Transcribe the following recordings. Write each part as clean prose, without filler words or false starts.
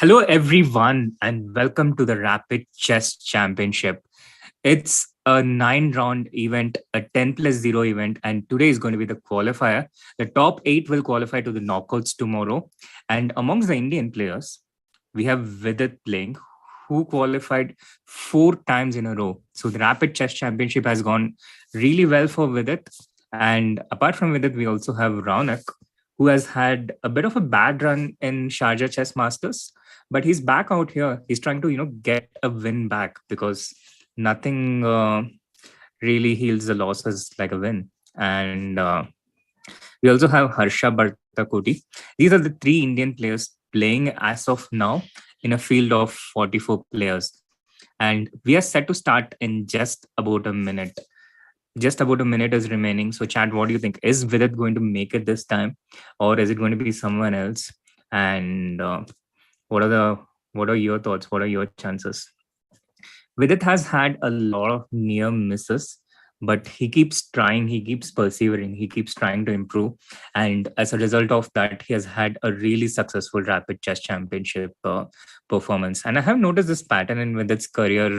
Hello, everyone, and welcome to the Rapid Chess Championship. It's a 9 round event, a 10 plus 0 event, and today is going to be the qualifier. The top 8 will qualify to the knockouts tomorrow. And amongst the Indian players, we have Vidit playing, who qualified 4 times in a row. So the Rapid Chess Championship has gone really well for Vidit. And apart from Vidit, we also have Raunak, who has had a bit of a bad run in Sharjah Chess Masters, but he's back out here. He's trying to get a win back because nothing really heals the losses like a win. And we also have Harsha Bharathakoti. These are the 3 Indian players playing as of now in a field of 44 players. And we are set to start in just about a minute. Just about a minute is remaining. So, Chad, what do you think? Is Vidit going to make it this time, or is it going to be someone else? And what are your thoughts? What are your chances? Vidit has had a lot of near misses, but he keeps trying, he keeps persevering, he keeps trying to improve. And as a result of that, he has had a really successful Rapid Chess Championship performance. And I have noticed this pattern in Vidit's career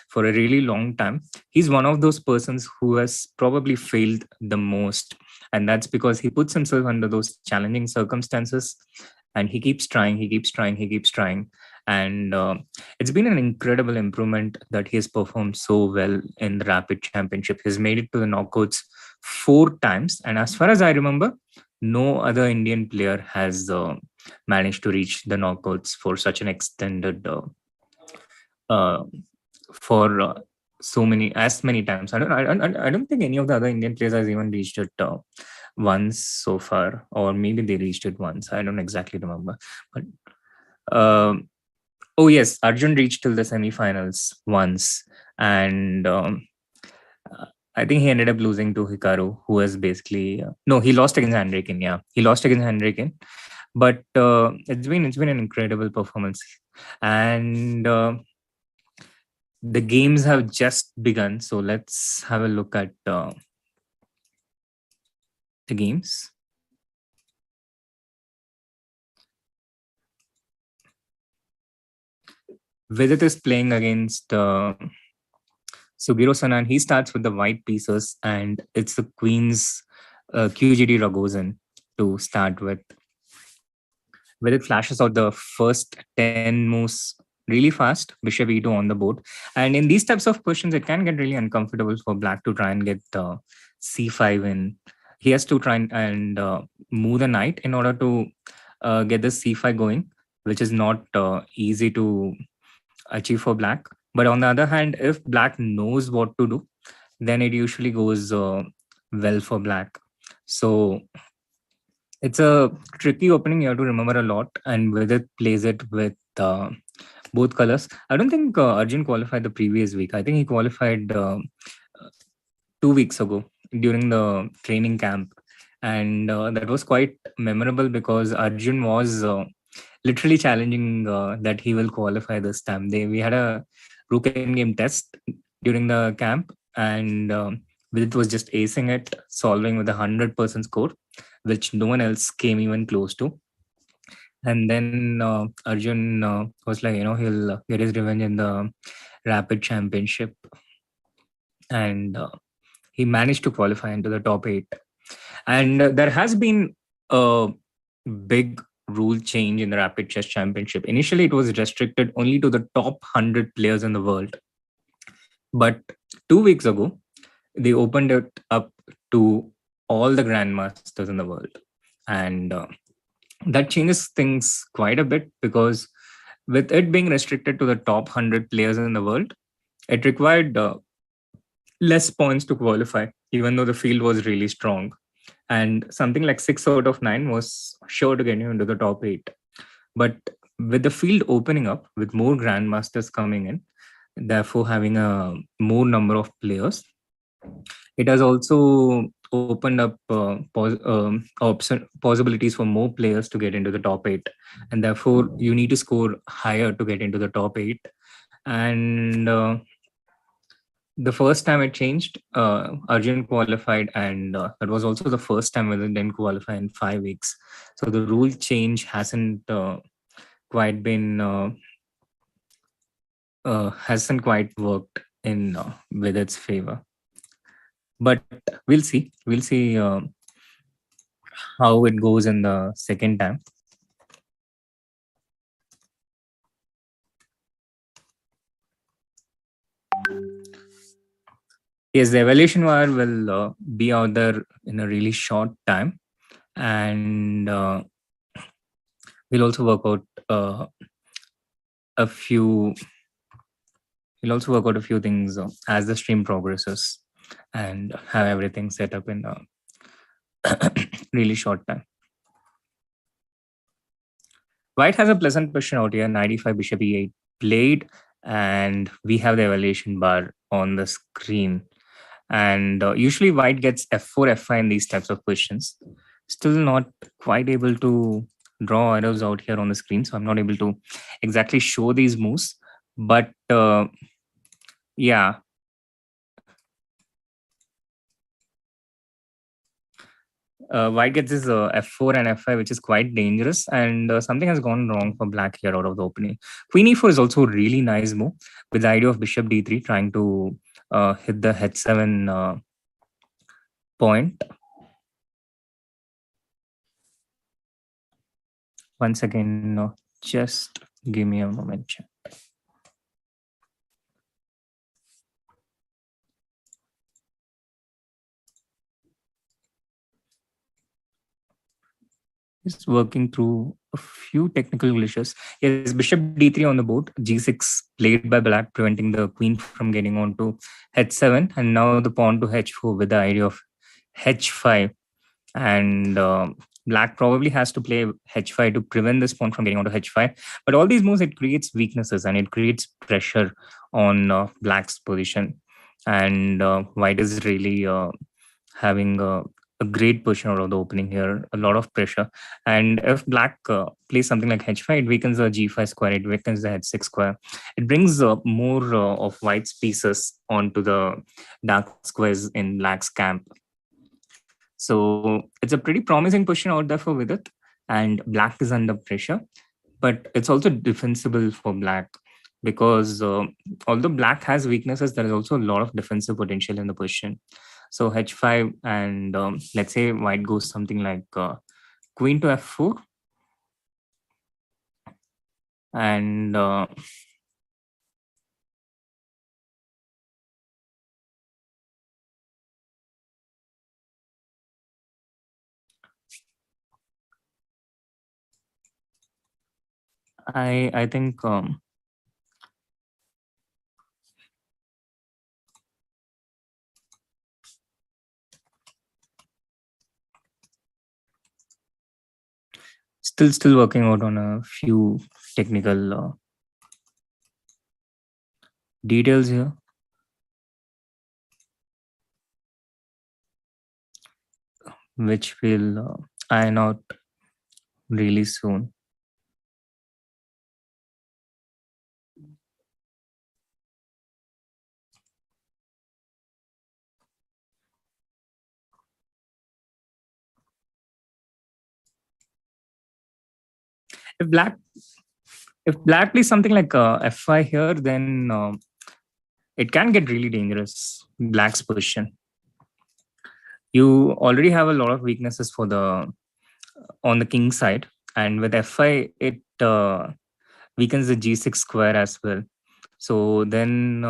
for a really long time. He's one of those persons who has probably failed the most. And that's because he puts himself under those challenging circumstances and he keeps trying, he keeps trying, he keeps trying. And it's been an incredible improvement that he has performed so well in the Rapid Championship. He's made it to the knockouts 4 times. And as far as I remember, no other Indian player has managed to reach the knockouts for such an extended, for as many times. I don't think any of the other Indian players has even reached it once so far, or maybe they reached it once. I don't exactly remember. But oh yes, Arjun reached till the semifinals once, and I think he ended up losing to Hikaru, who was basically no, he lost against Henrikin. Yeah, he lost against Henrikin, but it's been an incredible performance, and the games have just begun. So let's have a look at the games. Vidit is playing against Sugiro Sanan. He starts with the white pieces, and it's the queen's QGD Ragozin to start with. Vidit flashes out the first 10 moves really fast, bishop e2 on the board. And in these types of questions, it can get really uncomfortable for black to try and get c5 in. He has to try and move the knight in order to get the c5 going, which is not easy to achieve for black. But on the other hand, if black knows what to do, then it usually goes well for black. So it's a tricky opening. You have to remember a lot, and Vidit plays it with both colors. I don't think Arjun qualified the previous week. I think he qualified 2 weeks ago during the training camp, and that was quite memorable because Arjun was literally challenging that he will qualify this time. We had a rook endgame test during the camp, and Vidit was just acing it, solving with a 100% score, which no one else came even close to. And then Arjun was like, he'll get his revenge in the Rapid Championship, and he managed to qualify into the top 8. And there has been a big rule change in the Rapid Chess Championship. Initially, it was restricted only to the top 100 players in the world. But 2 weeks ago, they opened it up to all the grandmasters in the world. And that changes things quite a bit because with it being restricted to the top 100 players in the world, it required less points to qualify, even though the field was really strong. And something like 6 out of 9 was sure to get you into the top 8. But with the field opening up, with more grandmasters coming in, therefore having a more number of players, it has also opened up possibilities for more players to get into the top 8. And therefore, you need to score higher to get into the top 8. And the first time it changed, Arjun qualified, and that was also the first time when it didn't qualify in 5 weeks. So the rule change hasn't quite been hasn't quite worked in with its favor. But we'll see. We'll see how it goes in the second time. Yes, the evaluation wire will be out there in a really short time, and we'll also work out a few. We'll also work out a few things as the stream progresses, and have everything set up in a really short time. White has a pleasant position out here, 95 bishop e8 played, and we have the evaluation bar on the screen. And usually white gets f4, f5 in these types of positions. Still not quite able to draw arrows out here on the screen, so I'm not able to exactly show these moves. But yeah, white gets this f4 and f5, which is quite dangerous, and something has gone wrong for black here out of the opening. Queen e4 is also a really nice move with the idea of bishop d3 trying to hit the h7 point. Once again, just give me a moment. Chat. Just working through a few technical glitches. Yes, bishop d3 on the board, g6 played by black, preventing the queen from getting on to h7, and now the pawn to h4 with the idea of h5. And black probably has to play h5 to prevent this pawn from getting onto h5. But all these moves, it creates weaknesses and it creates pressure on black's position. And white is really having a great position out of the opening here, a lot of pressure. And if black plays something like h5, it weakens the g5 square, it weakens the h6 square. It brings more of white's pieces onto the dark squares in black's camp. So it's a pretty promising position out there for Vidit, and black is under pressure, but it's also defensible for black because although black has weaknesses, there is also a lot of defensive potential in the position. So h5, and let's say white goes something like queen to f4, and I think still working out on a few technical details here, which will iron out really soon. If black plays something like f5 here, then it can get really dangerous. Black's position. You already have a lot of weaknesses for the on the king side, and with f5, it weakens the g6 square as well. So then,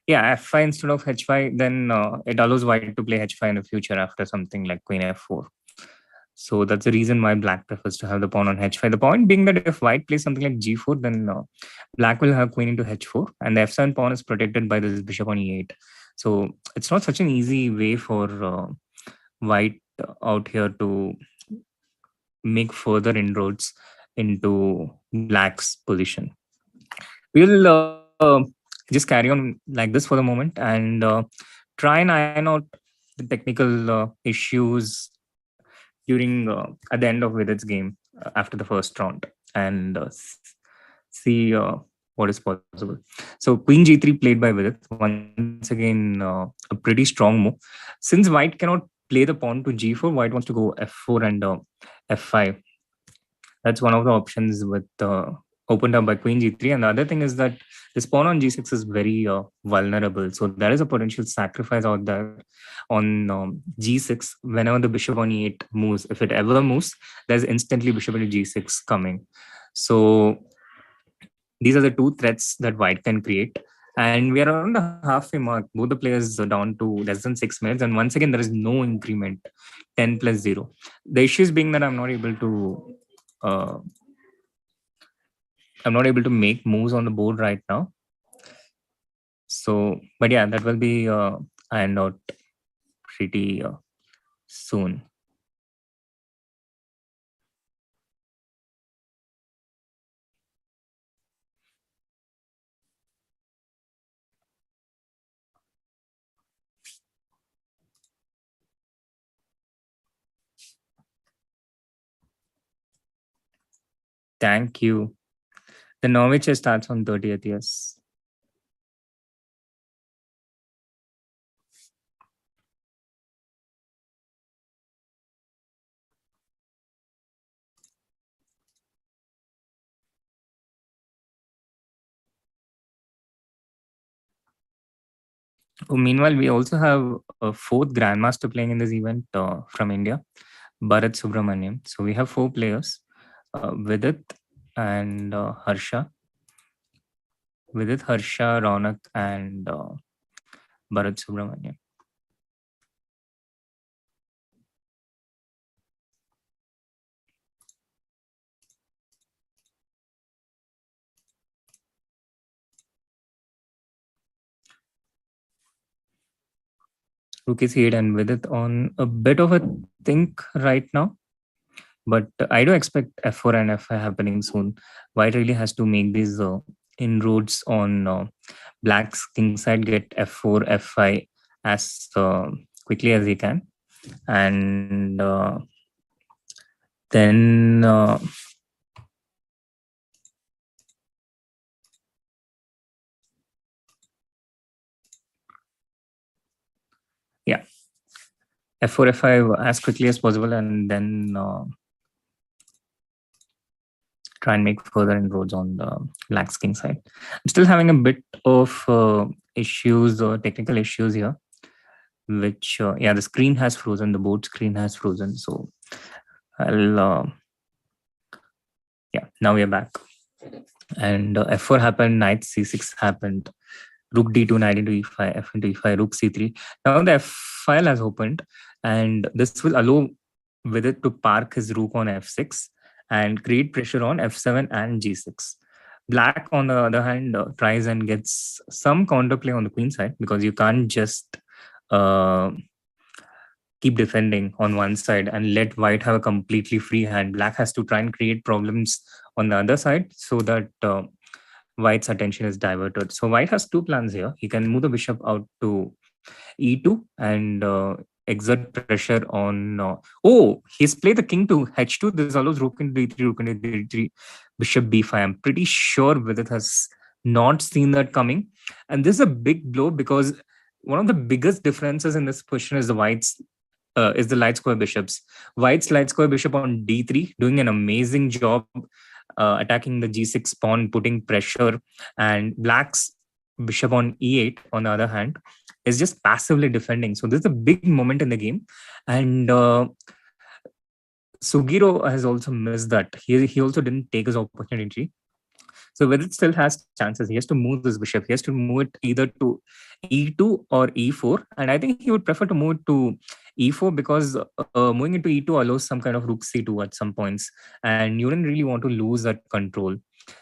yeah, f5 instead of h5, then it allows white to play h5 in the future after something like queen f4. So that's the reason why black prefers to have the pawn on h5. The point being that if white plays something like g4, then black will have queen into h4, and the f7 pawn is protected by this bishop on e8. So it's not such an easy way for white out here to make further inroads into black's position. We'll just carry on like this for the moment and try and iron out the technical issues during at the end of Vidit's game after the first round, and see what is possible. So queen g3 played by Vidit. Once again, a pretty strong move. Since white cannot play the pawn to g4, white wants to go f4 and f5. That's one of the options with opened up by queen g3. And the other thing is that this pawn on g6 is very vulnerable. So there is a potential sacrifice out there on g6 whenever the bishop on e8 moves. If it ever moves, there's instantly bishop into g6 coming. So these are the two threats that white can create. And we are around the halfway mark. Both the players are down to less than 6 minutes. And once again, there is no increment, 10 plus 0. The issue is being that I'm not able to make moves on the board right now. So, but yeah, that will be ironed out pretty soon. Thank you. The Norwich starts on 30th, yes. Oh, meanwhile, we also have a fourth grandmaster playing in this event from India, Bharat Subramaniam. So we have four players, Vidit and Harsha. Vidit, Harsha, Raunak, and Bharat Subramaniam. Rook is 8 and Vidit on a bit of a think right now. But I do expect f4 and f5 happening soon. White really has to make these inroads on black's king side, get f4, f5 as quickly as he can. And then yeah, f4, f5 as quickly as possible, and then try and make further inroads on the black's king side. I'm still having a bit of issues or technical issues here, which yeah, the screen has frozen, the board screen has frozen. So I'll yeah, now we're back. And f4 happened, knight c6 happened, rook d2, knight into e5, f into e5, rook c3. Now the f file has opened, and this will allow Vidit to park his rook on f6 and create pressure on f7 and g6. Black, on the other hand, tries and gets some counterplay on the queen side, because you can't just keep defending on one side and let white have a completely free hand. Black has to try and create problems on the other side so that white's attention is diverted. So white has two plans here. He can move the bishop out to e2 and exert pressure on he's played the king to h2. This allows rook into d3, rook into d3, bishop b5. I'm pretty sure Vidit has not seen that coming, and this is a big blow, because one of the biggest differences in this position is the light square bishops. White's light square bishop on d3 doing an amazing job attacking the g6 pawn, putting pressure, and black's bishop on e8 on the other hand is just passively defending. So this is a big moment in the game, and Sugiro has also missed that. He also didn't take his opportunity. So Vidit still has chances. He has to move this bishop. He has to move it either to e2 or e4. And I think he would prefer to move it to e4, because moving into e2 allows some kind of rook c2 at some points. And you don't really want to lose that control.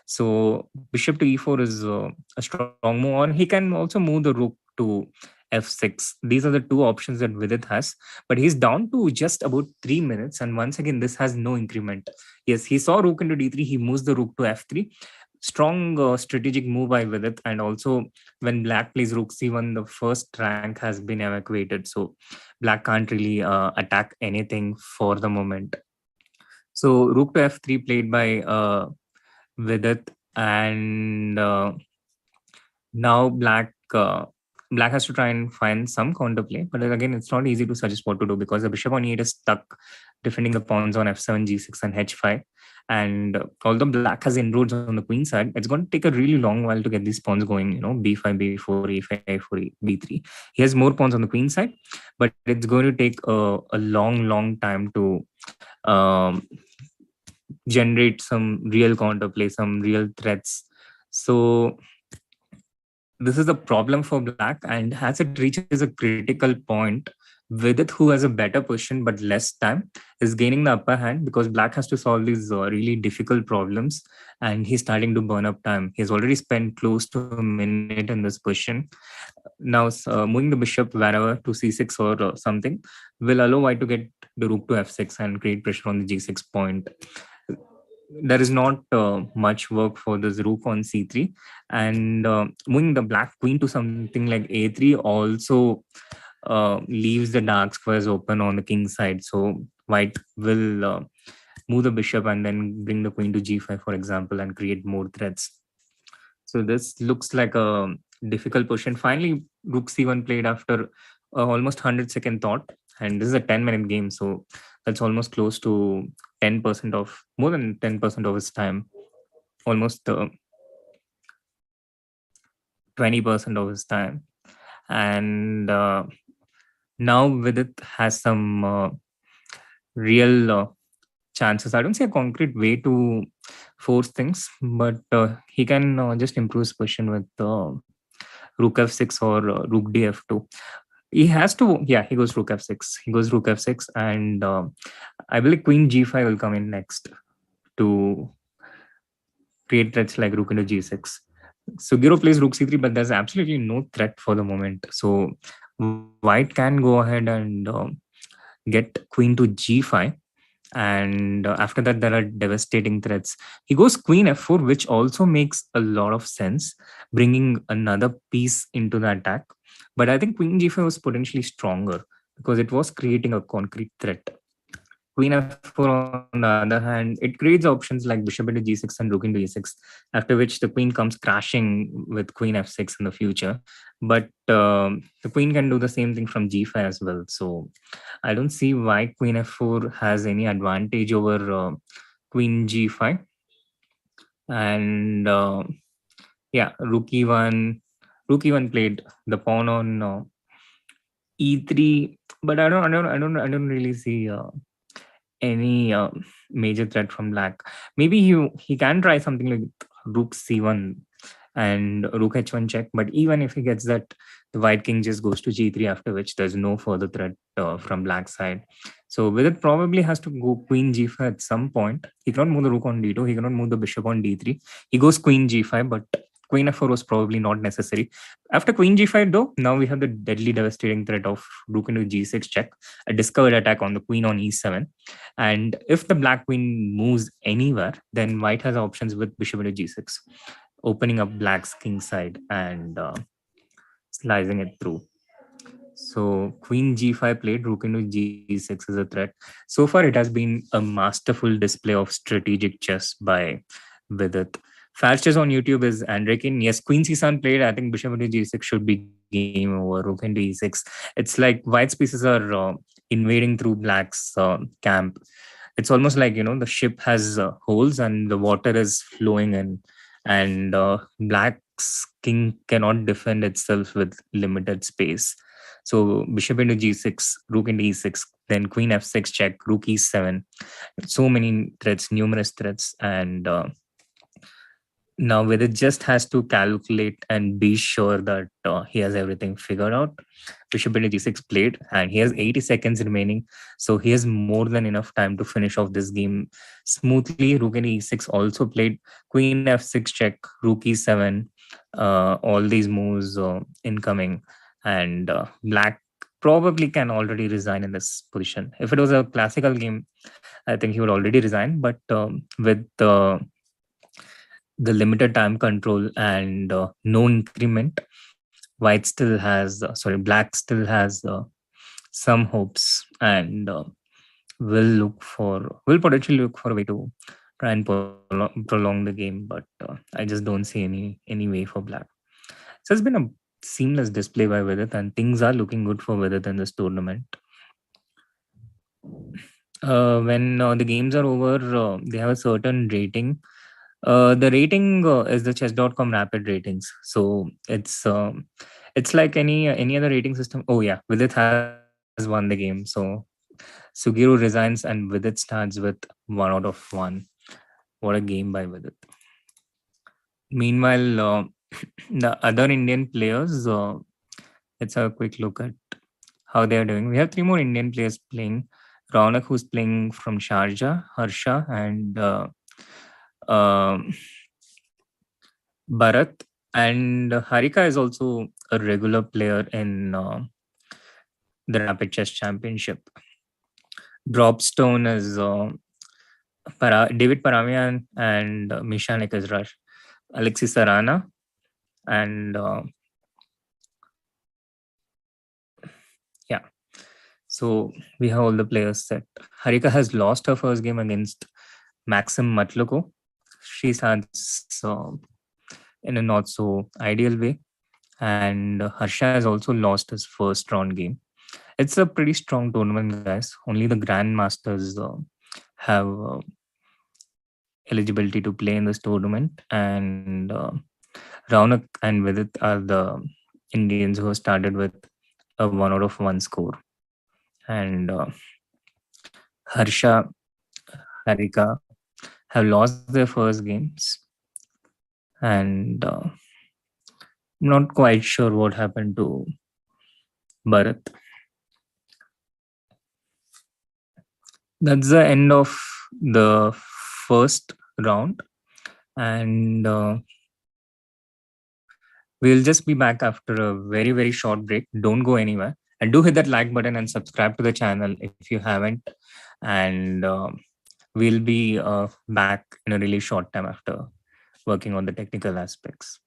So bishop to e4 is a strong move. Or he can also move the rook to f6. These are the two options that Vidit has. But he's down to just about 3 minutes. And once again, this has no increment. Yes, he saw rook into d3. He moves the rook to f3. Strong strategic move by Vidit. And also when black plays rook c1, the first rank has been evacuated, so black can't really attack anything for the moment. So rook to f3 played by Vidit, and now black black has to try and find some counterplay, but again, it's not easy to suggest what to do because the bishop on e8 is stuck defending the pawns on f7, g6, and h5. And although black has inroads on the queen side, it's going to take a really long while to get these pawns going. B5, b4, e5, e4, b3. He has more pawns on the queen side, but it's going to take a long time to um, generate some real counterplay, some real threats. So this is a problem for black, and as it reaches a critical point, Vidit, who has a better position but less time, is gaining the upper hand because black has to solve these really difficult problems, and he's starting to burn up time. He's already spent close to a minute in this position. Now, moving the bishop wherever to c6 or something will allow white to get the rook to f6 and create pressure on the g6 point. There is not much work for this rook on c3, and moving the black queen to something like a3 also leaves the dark squares open on the king side. So white will move the bishop and then bring the queen to g5, for example, and create more threats. So this looks like a difficult position. Finally, rook c1 played after almost 100-second thought, and this is a 10-minute game, so that's almost close to 10% of more than 10% of his time, almost 20% of his time. And now Vidit has some real chances. I don't see a concrete way to force things, but he can just improve his position with rook f6 or rook df2. He has to, yeah, he goes rook f6. He goes rook f6, and I believe queen g5 will come in next to create threats like rook into g6. Sugiro plays rook c3, but there's absolutely no threat for the moment. So white can go ahead and get queen to g5. And after that, there are devastating threats. He goes queen f4, which also makes a lot of sense, bringing another piece into the attack. But I think queen g5 was potentially stronger because it was creating a concrete threat. Queen f4, on the other hand, it creates options like bishop into g6 and rook into e6, after which the queen comes crashing with queen f6 in the future. But the queen can do the same thing from g5 as well. So I don't see why queen f4 has any advantage over queen g5. And yeah, rook e1 played the pawn on e3, but I don't really see any major threat from black. Maybe he can try something like rook c1 and rook h1 check, but even if he gets that, the white king just goes to g3, after which there's no further threat from black side. So Vidit probably has to go queen g5 at some point. He cannot move the rook on d2, he cannot move the bishop on d3. He goes queen g5, but queen f4 was probably not necessary. After queen g5 though, now we have the deadly devastating threat of rook into g6 check, a discovered attack on the queen on e7. And if the black queen moves anywhere, then white has options with bishop into g6, opening up black's king side and slicing it through. So queen g5 played, rook into g6 is a threat. So far, it has been a masterful display of strategic chess by Vidit. Fast chess on YouTube is Andrekin. Yes, queen c7 played. I think bishop into g6 should be game over. Rook into e6. It's like white's pieces are invading through black's camp. It's almost like the ship has holes and the water is flowing in, and black's king cannot defend itself with limited space. So bishop into g6, rook into e6, then queen f6 check, rook e7. So many threats, numerous threats, and now Vidit just has to calculate and be sure that he has everything figured out. Bishop into g6 played, and he has 80 seconds remaining, so he has more than enough time to finish off this game smoothly. Rook into e6 also played, queen f6 check, rook e7, all these moves incoming, and black probably can already resign in this position. If it was a classical game, I think he would already resign, but with the limited time control and no increment, white still has black still has some hopes, and will potentially look for a way to try and prolong the game, but I just don't see any way for black. So it's been a seamless display by Vidit, and things are looking good for Vidit in this tournament. When the games are over, they have a certain rating. The rating is the chess.com rapid ratings. So it's like any other rating system. Oh yeah, Vidit has won the game. So Suguru resigns and Vidit starts with 1 out of 1. What a game by Vidit. Meanwhile, the other Indian players, let's have a quick look at how they are doing. We have three more Indian players playing. Raunak, who's playing from Sharjah, Harsha, and um Bharat. And Harika is also a regular player in the Rapid Chess Championship. Dropstone is David Paramian and Mishanek Izrar. Alexis Sarana and yeah. So we have all the players set. Harika has lost her first game against Maxim Matloko. She starts in a not so ideal way. And Harsha has also lost his first round game. It's a pretty strong tournament, guys. Only the grandmasters have eligibility to play in this tournament. And Raunak and Vidit are the Indians who have started with a 1 out of 1 score. And Harsha, Harika have lost their first games. And I'm not quite sure what happened to Bharat. That's the end of the first round. And we'll just be back after a very, very short break. Don't go anywhere. And do hit that like button and subscribe to the channel if you haven't. And we'll be back in a really short time after working on the technical aspects.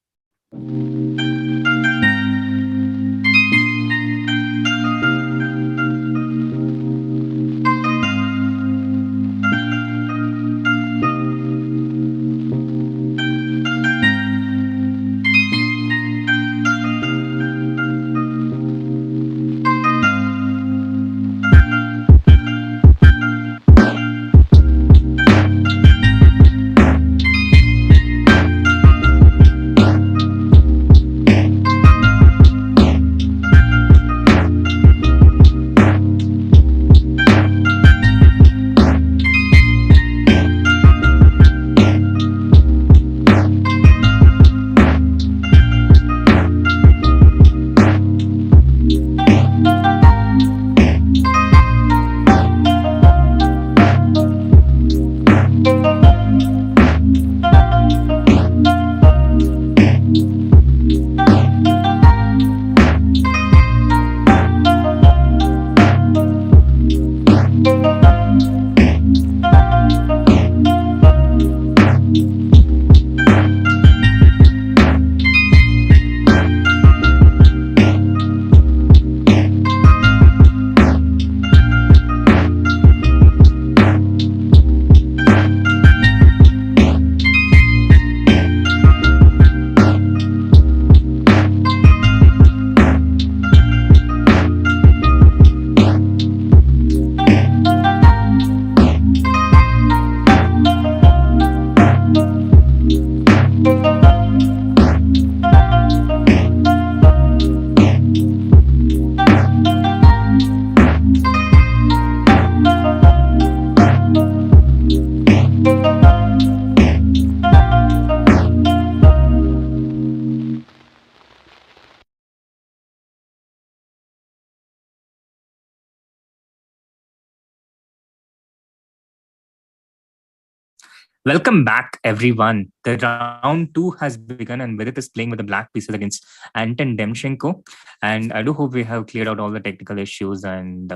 Welcome back, everyone. The round 2 has begun, and Vidit is playing with the black pieces against Anton Demchenko. And I do hope we have cleared out all the technical issues, and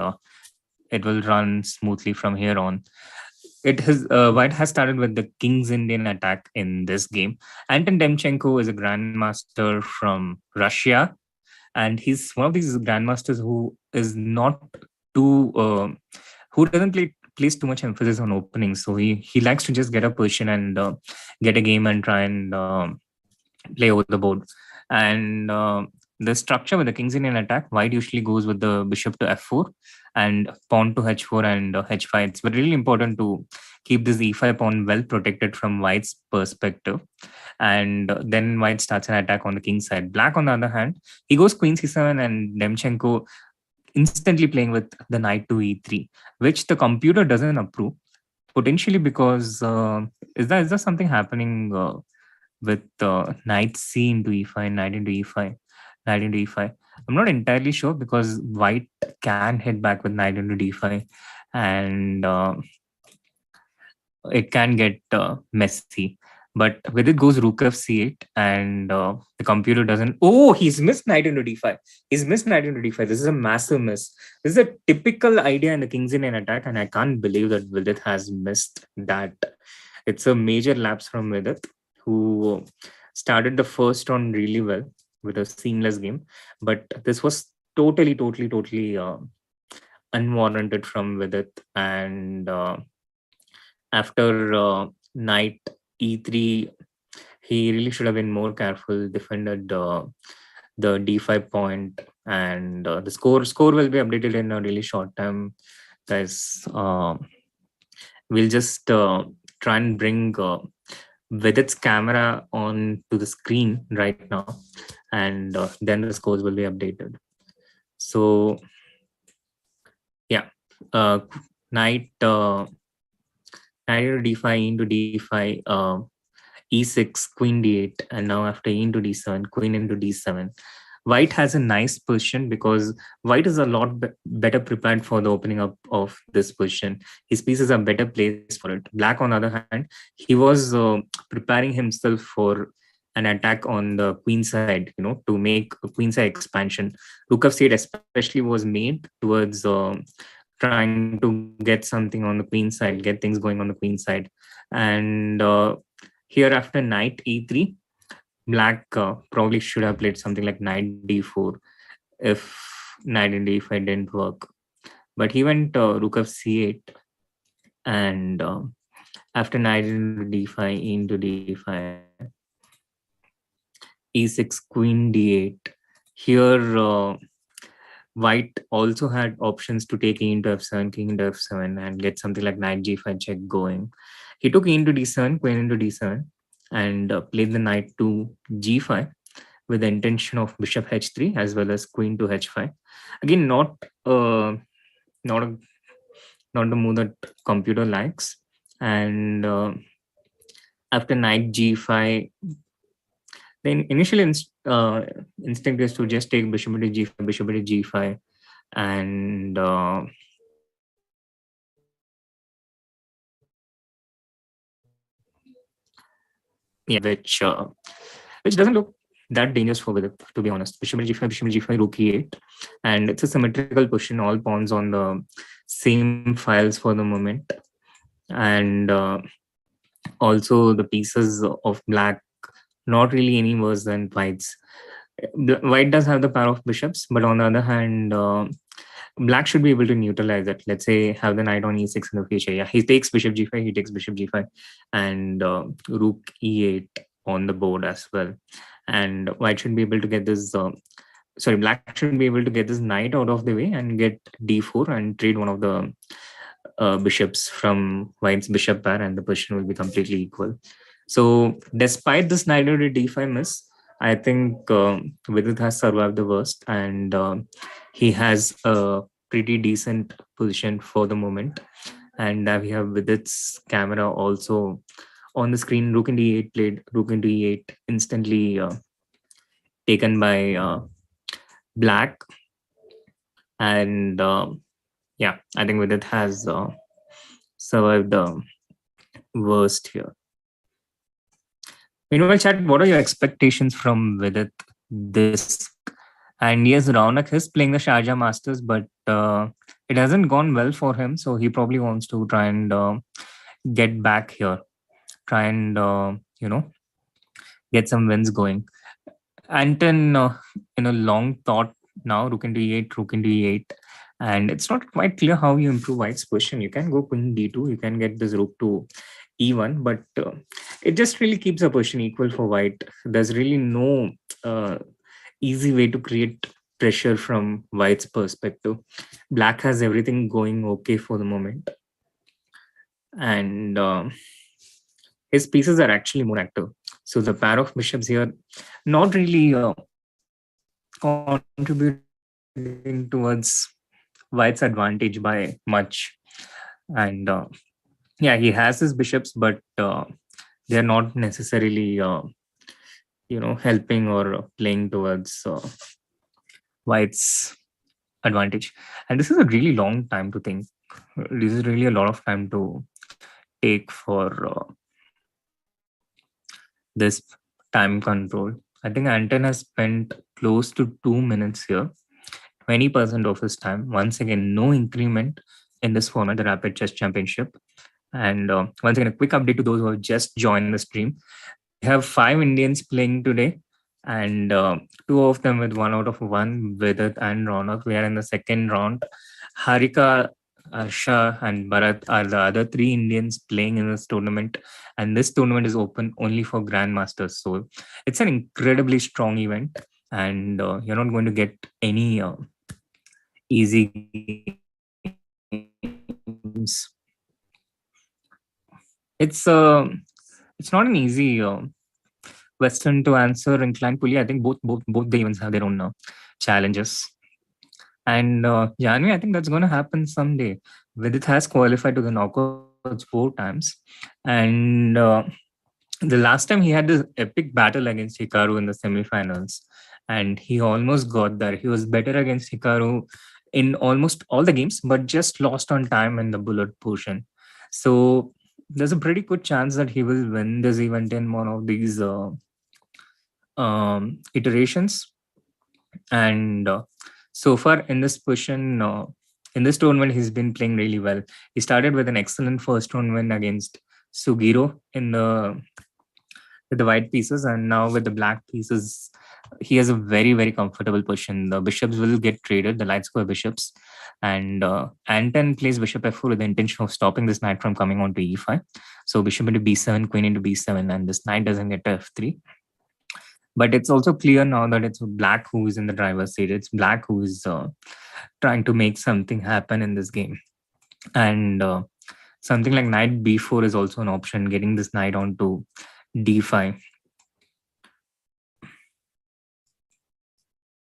it will run smoothly from here on. White has started with the King's Indian attack in this game. Anton Demchenko is a grandmaster from Russia, and he's one of these grandmasters who is not too who doesn't place too much emphasis on openings. So he likes to just get a position and get a game and try and play over the board. And the structure with the king's Indian attack, white usually goes with the bishop to f4 and pawn to h4 and h5. It's really important to keep this e5 pawn well protected from white's perspective. And then white starts an attack on the king's side. Black, on the other hand, he goes queen c7 and Demchenko instantly playing with the knight to e3, which the computer doesn't approve. Potentially because is there something happening with knight c into e5, knight into e5, knight into e5? I'm not entirely sure because white can hit back with knight into d5, and it can get messy. But with it goes rook f c8, and the computer doesn't. Oh, he's missed knight into d5. He's missed knight into d5. This is a massive miss. This is a typical idea in the king's Indian attack, and I can't believe that Vidit has missed that. It's a major lapse from Vidit, who started the first round really well with a seamless game. But this was totally unwarranted from Vidit. And after knight e3, he really should have been more careful, defended the d5 point, and the score will be updated in a really short time, guys. We'll just try and bring Vidit's camera on to the screen right now, and then the scores will be updated. So yeah, knight into d5, into d5, e6, queen d8, and now after e into d7, queen into d7. White has a nice position because white is a lot better prepared for the opening up of this position. His pieces are better placed for it. Black, on the other hand, he was preparing himself for an attack on the queen side, to make a queen side expansion. Rook of c8 especially was made towards trying to get something on the queen side, get things going on the queen side. And here after knight e3, Black probably should have played something like knight d4 if knight into e5 didn't work. But he went rook of c8, and after knight into d5, into d5, e6, queen d8. Here, white also had options to take e into f7, king into f7, and get something like knight g5 check going. He took e into d7, queen into d7, and played the knight to g5 with the intention of bishop h3 as well as queen to h5. Again, not the move that computer likes. And after knight g5, then initial instinct is to just take bishop into g5, bishop into g5, and which doesn't look that dangerous for Vidit, to be honest. Bishop g5, bishop g5, rook e8, and it's a symmetrical position. All pawns on the same files for the moment, and also the pieces of black not really any worse than white's. White does have the pair of bishops, but on the other hand, black should be able to neutralize it. Let's say have the knight on e6 in the future. Yeah, he takes bishop g5, he takes bishop g5, and rook e8 on the board as well. And white should be able to get this. Black should be able to get this knight out of the way and get d4 and trade one of the bishops from white's bishop pair, and the position will be completely equal. So despite this knight into d5 miss, I think Vidit has survived the worst, and he has a pretty decent position for the moment. And we have Vidit's camera also on the screen. Rook into e8 played, rook into e8 instantly taken by black. And yeah, I think Vidit has survived the worst here. Meanwhile, chat, what are your expectations from Vidit this? And yes, Raunak is playing the Sharjah Masters, but it hasn't gone well for him. So he probably wants to try and get back here, try and get some wins going. Anton, long thought now, rook into e8, rook into e8. And it's not quite clear how you improve white's position. You can go queen d2, you can get this rook to e1, but it just really keeps a position equal for white. There's really no easy way to create pressure from white's perspective. Black has everything going okay for the moment, and his pieces are actually more active. So the pair of bishops here, not really contributing towards white's advantage by much. And yeah, he has his bishops, but they are not necessarily helping or playing towards white's advantage. And this is a really long time to think. This is really a lot of time to take for this time control. I think Anton has spent close to 2 minutes here, 20% of his time. Once again, no increment in this format, the Rapid Chess Championship. And once again, a quick update to those who have just joined the stream. We have 5 Indians playing today, and two of them with 1 out of 1, Vidit and Raunak. We are in the second round. Harika, Harsha, and Bharat are the other 3 Indians playing in this tournament. And this tournament is open only for grandmasters. So it's an incredibly strong event, and you're not going to get any easy games. It's not an easy question to answer inclined fully. I think both the events have their own challenges. And Janvi, I think that's going to happen someday. Vidit has qualified to the knockouts 4 times, and the last time he had this epic battle against Hikaru in the semifinals, and he almost got there. He was better against Hikaru in almost all the games, but just lost on time in the bullet portion. So there's a pretty good chance that he will win this event in one of these iterations. And so far in this position, in this tournament, he's been playing really well. He started with an excellent first round win against Sugiro in the with the white pieces, and now with the black pieces, he has a very comfortable position. The bishops will get traded, the light square bishops, and Anton plays bishop f4 with the intention of stopping this knight from coming on to e5. So bishop into b7, queen into b7, and this knight doesn't get to f3. But it's also clear now that it's black who is in the driver's seat. It's black who is trying to make something happen in this game. And something like knight b4 is also an option, getting this knight onto d5.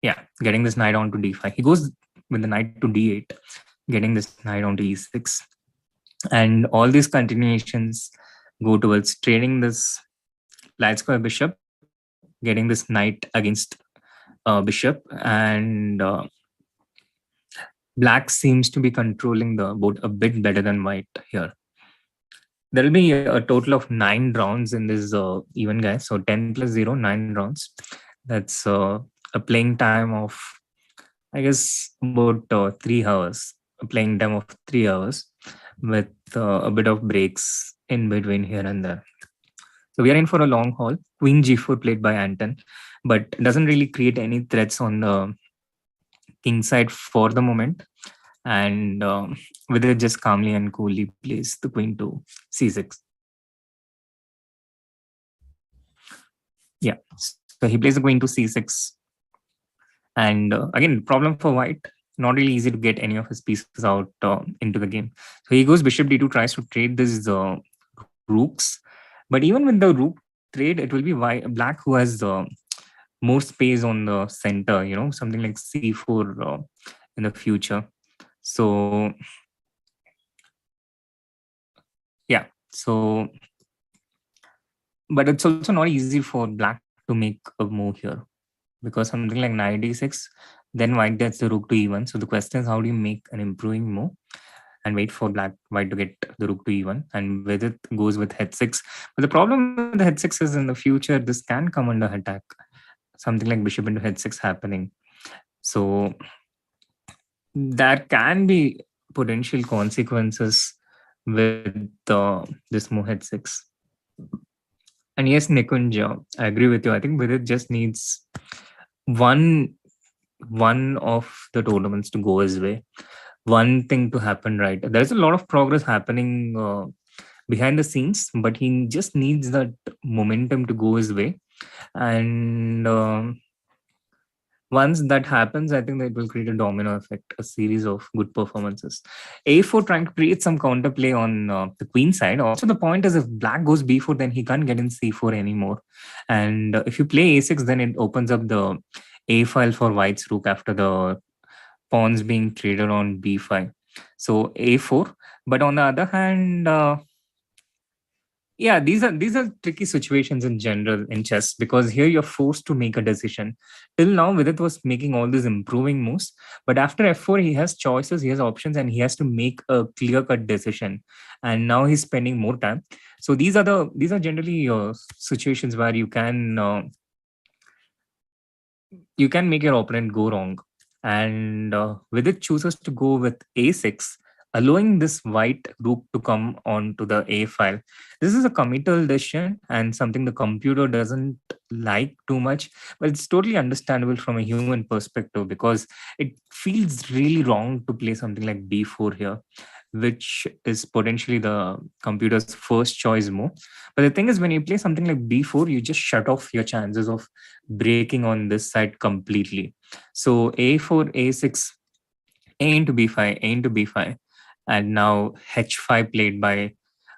Yeah, getting this knight onto d5. He goes with the knight to d8, getting this knight onto e6. And all these continuations go towards trading this light square bishop, getting this knight against bishop, and black seems to be controlling the board a bit better than white here. There will be a total of 9 rounds in this event, guys. So 10 plus 0, 9 rounds. That's a playing time of, I guess, about 3 hours. A playing time of 3 hours with a bit of breaks in between here and there. So we are in for a long haul. Queen g4 played by Anton, but doesn't really create any threats on the king side for the moment. And with it just calmly and coolly plays the queen to c6. Yeah, so he plays the queen to c6. And again, problem for white, not really easy to get any of his pieces out into the game. So he goes bishop d2, tries to trade these rooks. But even with the rook trade, it will be black who has more space on the center, something like c4 in the future. So yeah, so but it's also not easy for black to make a move here, because something like knight d6, then white gets the rook to e1. So the question is, how do you make an improving move and wait for white to get the rook to e1, and with it goes with h6. But the problem with the h6 is in the future this can come under attack, something like bishop into h6 happening. So there can be potential consequences with this move h6. And yes, Nikunj, I agree with you. I think Vidit just needs one of the tournaments to go his way, one thing to happen right. There's a lot of progress happening behind the scenes, but he just needs that momentum to go his way. And Once that happens, I think that will create a domino effect, a series of good performances. A4 trying to create some counterplay on the queen side. Also, the point is if black goes b4, then he can't get in c4 anymore. And if you play a6, then it opens up the a file for white's rook after the pawns being traded on b5. So a4. But on the other hand, yeah, these are tricky situations in general in chess, because here you're forced to make a decision. Till now, Vidit was making all these improving moves, but after f4, he has choices, he has options, and he has to make a clear cut decision. And now he's spending more time. So these are generally situations where you can make your opponent go wrong. And Vidit chooses to go with a6, allowing this white rook to come onto the a file. This is a committal decision and something the computer doesn't like too much, but it's totally understandable from a human perspective, because it feels really wrong to play something like b4 here, which is potentially the computer's first choice move. But the thing is, when you play something like b4, you just shut off your chances of breaking on this side completely. So a4, a6, a into b5, a into b5, and now h5 played by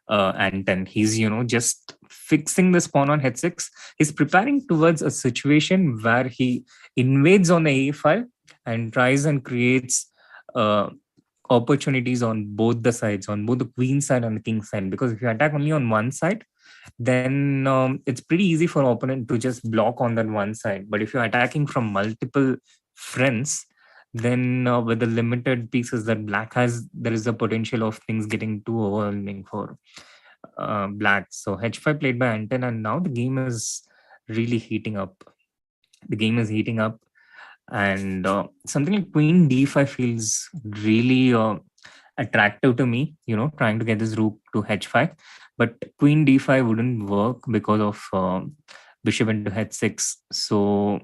Anton. He's just fixing this pawn on h6. He's preparing towards a situation where he invades on the a file and tries and creates uh, opportunities on both the sides, on both the queen side and the king side. Because if you attack only on one side, then it's pretty easy for opponent to just block on that one side. But if you're attacking from multiple fronts, then with the limited pieces that black has, there is a potential of things getting too overwhelming for black. So h5 played by Anton, and now the game is really heating up. The game is heating up, and something like queen d5 feels really attractive to me, trying to get this rook to h5. But queen d5 wouldn't work because of bishop into h6. So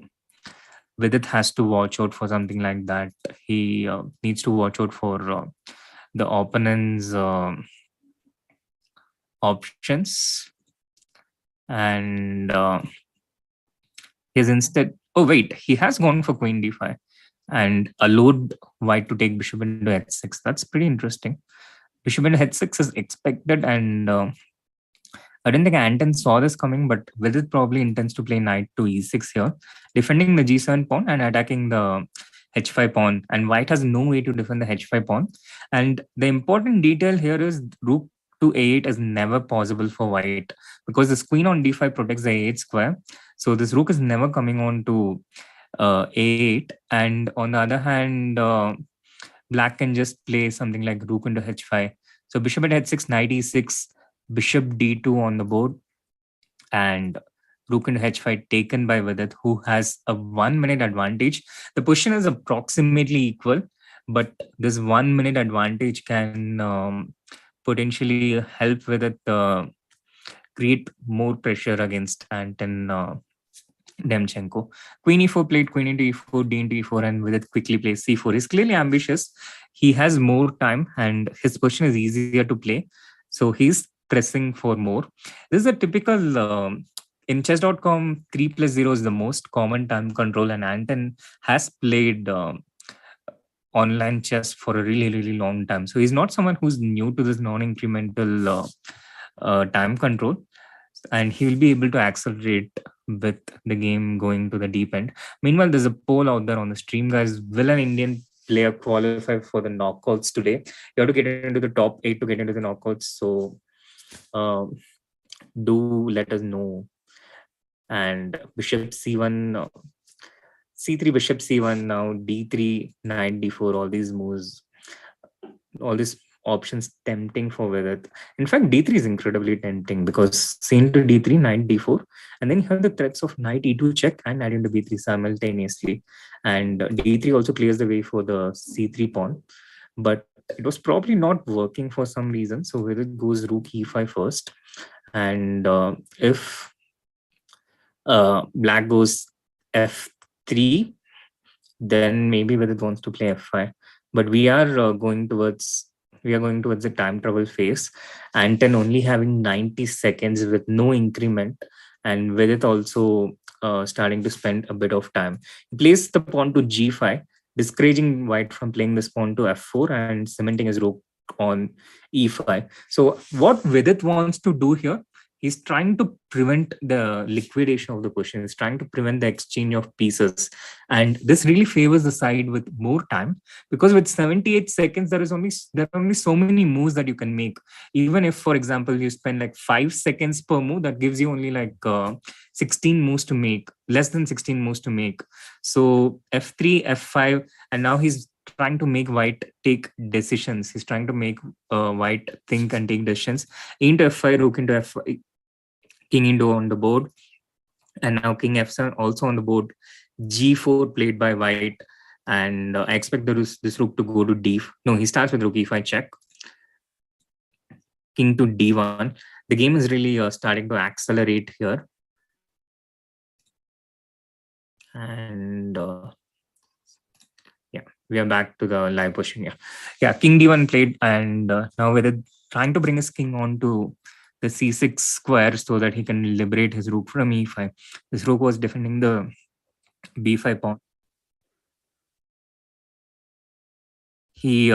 Vidit has to watch out for something like that. He needs to watch out for the opponent's options. And he's instead, oh wait, he has gone for queen d5 and allowed white to take bishop into h6. That's pretty interesting. Bishop into h6 is expected, and I didn't think Anton saw this coming, but Vidit probably intends to play knight to e6 here, defending the g7 pawn and attacking the h5 pawn. And white has no way to defend the h5 pawn. And the important detail here is rook to a8 is never possible for white, because this queen on d5 protects the a8 square. So this rook is never coming on to a8. And on the other hand, black can just play something like rook into h5. So bishop at h6, knight e6, bishop d2 on the board, and rook into h5 taken by Vidit, who has a 1 minute advantage. The position is approximately equal, but this 1 minute advantage can potentially help Vidit create more pressure against Anton Demchenko. Queen e4 played queen into e4, d into e4, and Vidit quickly plays c4. He's clearly ambitious. He has more time, and his position is easier to play. So he's pressing for more. This is a typical in chess.com 3+0 is the most common time control, and Anton has played online chess for a really, really long time. So he's not someone who's new to this non-incremental time control, and he will be able to accelerate with the game going to the deep end. Meanwhile, there's a poll out there on the stream, guys. Will an Indian player qualify for the knockouts today? You have to get into the top 8 to get into the knockouts. So do let us know. And bishop c1, c3, bishop c1, now d3, knight d4, all these moves, all these options tempting for Vidit. In fact, d3 is incredibly tempting, because c into d3, knight d4, and then you have the threats of knight e2 check and knight into b3 simultaneously. And d3 also clears the way for the c3 pawn. But it was probably not working for some reason. So Vidit goes rook e5 first. And if black goes f3, then maybe Vidit wants to play f5. But we are going towards the time travel phase. Anton only having 90 seconds with no increment, and Vidit also starting to spend a bit of time. He plays the pawn to g5, discouraging white from playing this pawn to f4 and cementing his rook on e5. So what Vidit wants to do here, he's trying to prevent the liquidation of the position. He's trying to prevent the exchange of pieces, and this really favors the side with more time, because with 78 seconds there are only so many moves that you can make. Even if, for example, you spend like 5 seconds per move, that gives you only like 16 moves to make, less than 16 moves to make. So f3, f5, and now he's trying to make white take decisions. He's trying to make white think and take decisions. Into f5, rook into f5, king into on the board, and now king f7 also on the board. G4 played by white, and I expect this rook to go to d. No, he starts with rook e5 check, king to d1. The game is really starting to accelerate here, and yeah, we are back to the live position. Yeah, king d1 played, and now we're trying to bring his king onto the c6 square so that he can liberate his rook from e5. This rook was defending the b5 pawn. He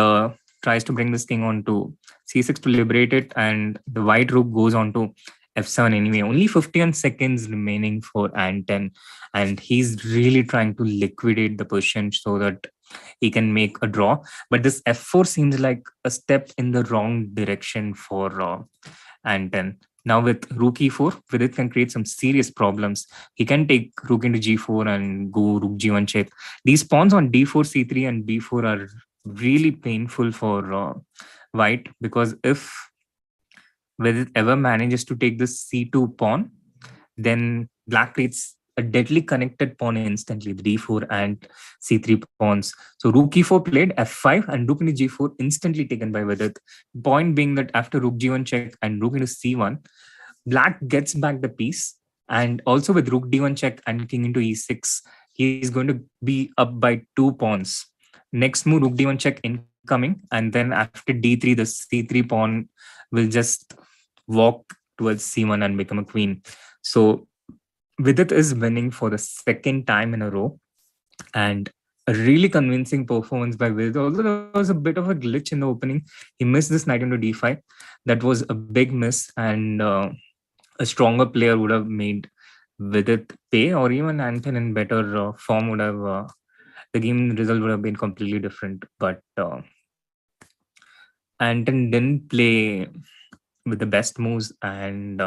tries to bring this king onto c6 to liberate it, and the white rook goes on to f7 anyway. Only 51 seconds remaining for Anton, and he's really trying to liquidate the position so that he can make a draw. But this f4 seems like a step in the wrong direction for Anton. Now with rook e4, Vidit can create some serious problems. He can take rook into g4 and go rook g1 check. These pawns on d4, c3, and b4 are really painful for white, because if Vidit ever manages to take this c2 pawn, then black creates a deadly connected pawn instantly, the d4 and c3 pawns. So rook e4 played, f5, and rook into g4 instantly taken by Vidit. Point being that after rook g1 check and rook into c1, black gets back the piece, and also with rook d1 check and king into e6, he is going to be up by 2 pawns. Next move, rook d1 check incoming, and then after d3, the c3 pawn will just walk towards c1 and become a queen. So Vidit is winning for the second time in a row, and a really convincing performance by Vidit. Although there was a bit of a glitch in the opening, he missed this knight into d5. That was a big miss, and a stronger player would have made Vidit pay, or even Anton in better form would have the game result would have been completely different. But Anton didn't play with the best moves, and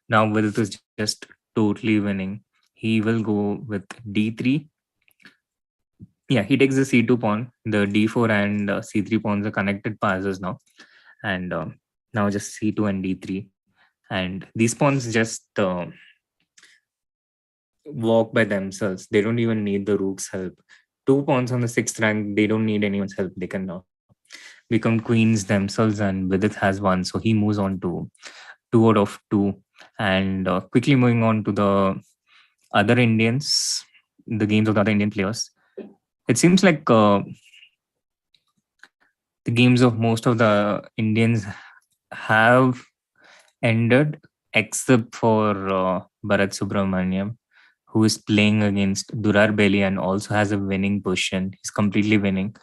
now Vidit is just totally winning. He will go with d3. Yeah, he takes the c2 pawn. The d4 and c3 pawns are connected passes now, and now just c2 and d3, and these pawns just walk by themselves. They don't even need the rook's help. 2 pawns on the sixth rank, they don't need anyone's help. They can become queens themselves, and Vidit has one, so he moves on to 2 out of 2. And quickly moving on to the other Indians, the games of the other Indian players. It seems like the games of most of the Indians have ended, except for Bharat Subramaniam, who is playing against Durarbeli and also has a winning position. He's completely winning.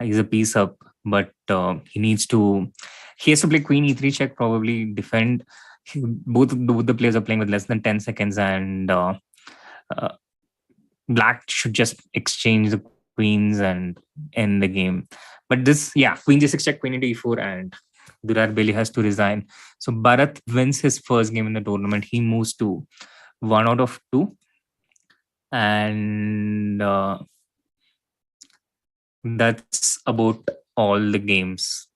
He's a piece up, but he has to play queen e3 check, probably defend. Both the players are playing with less than 10 seconds, and uh, black should just exchange the queens and end the game. But this, yeah, queen g6 check, queen into e4, and Durarbeli has to resign. So Bharat wins his first game in the tournament. He moves to 1 out of 2, and that's about all the games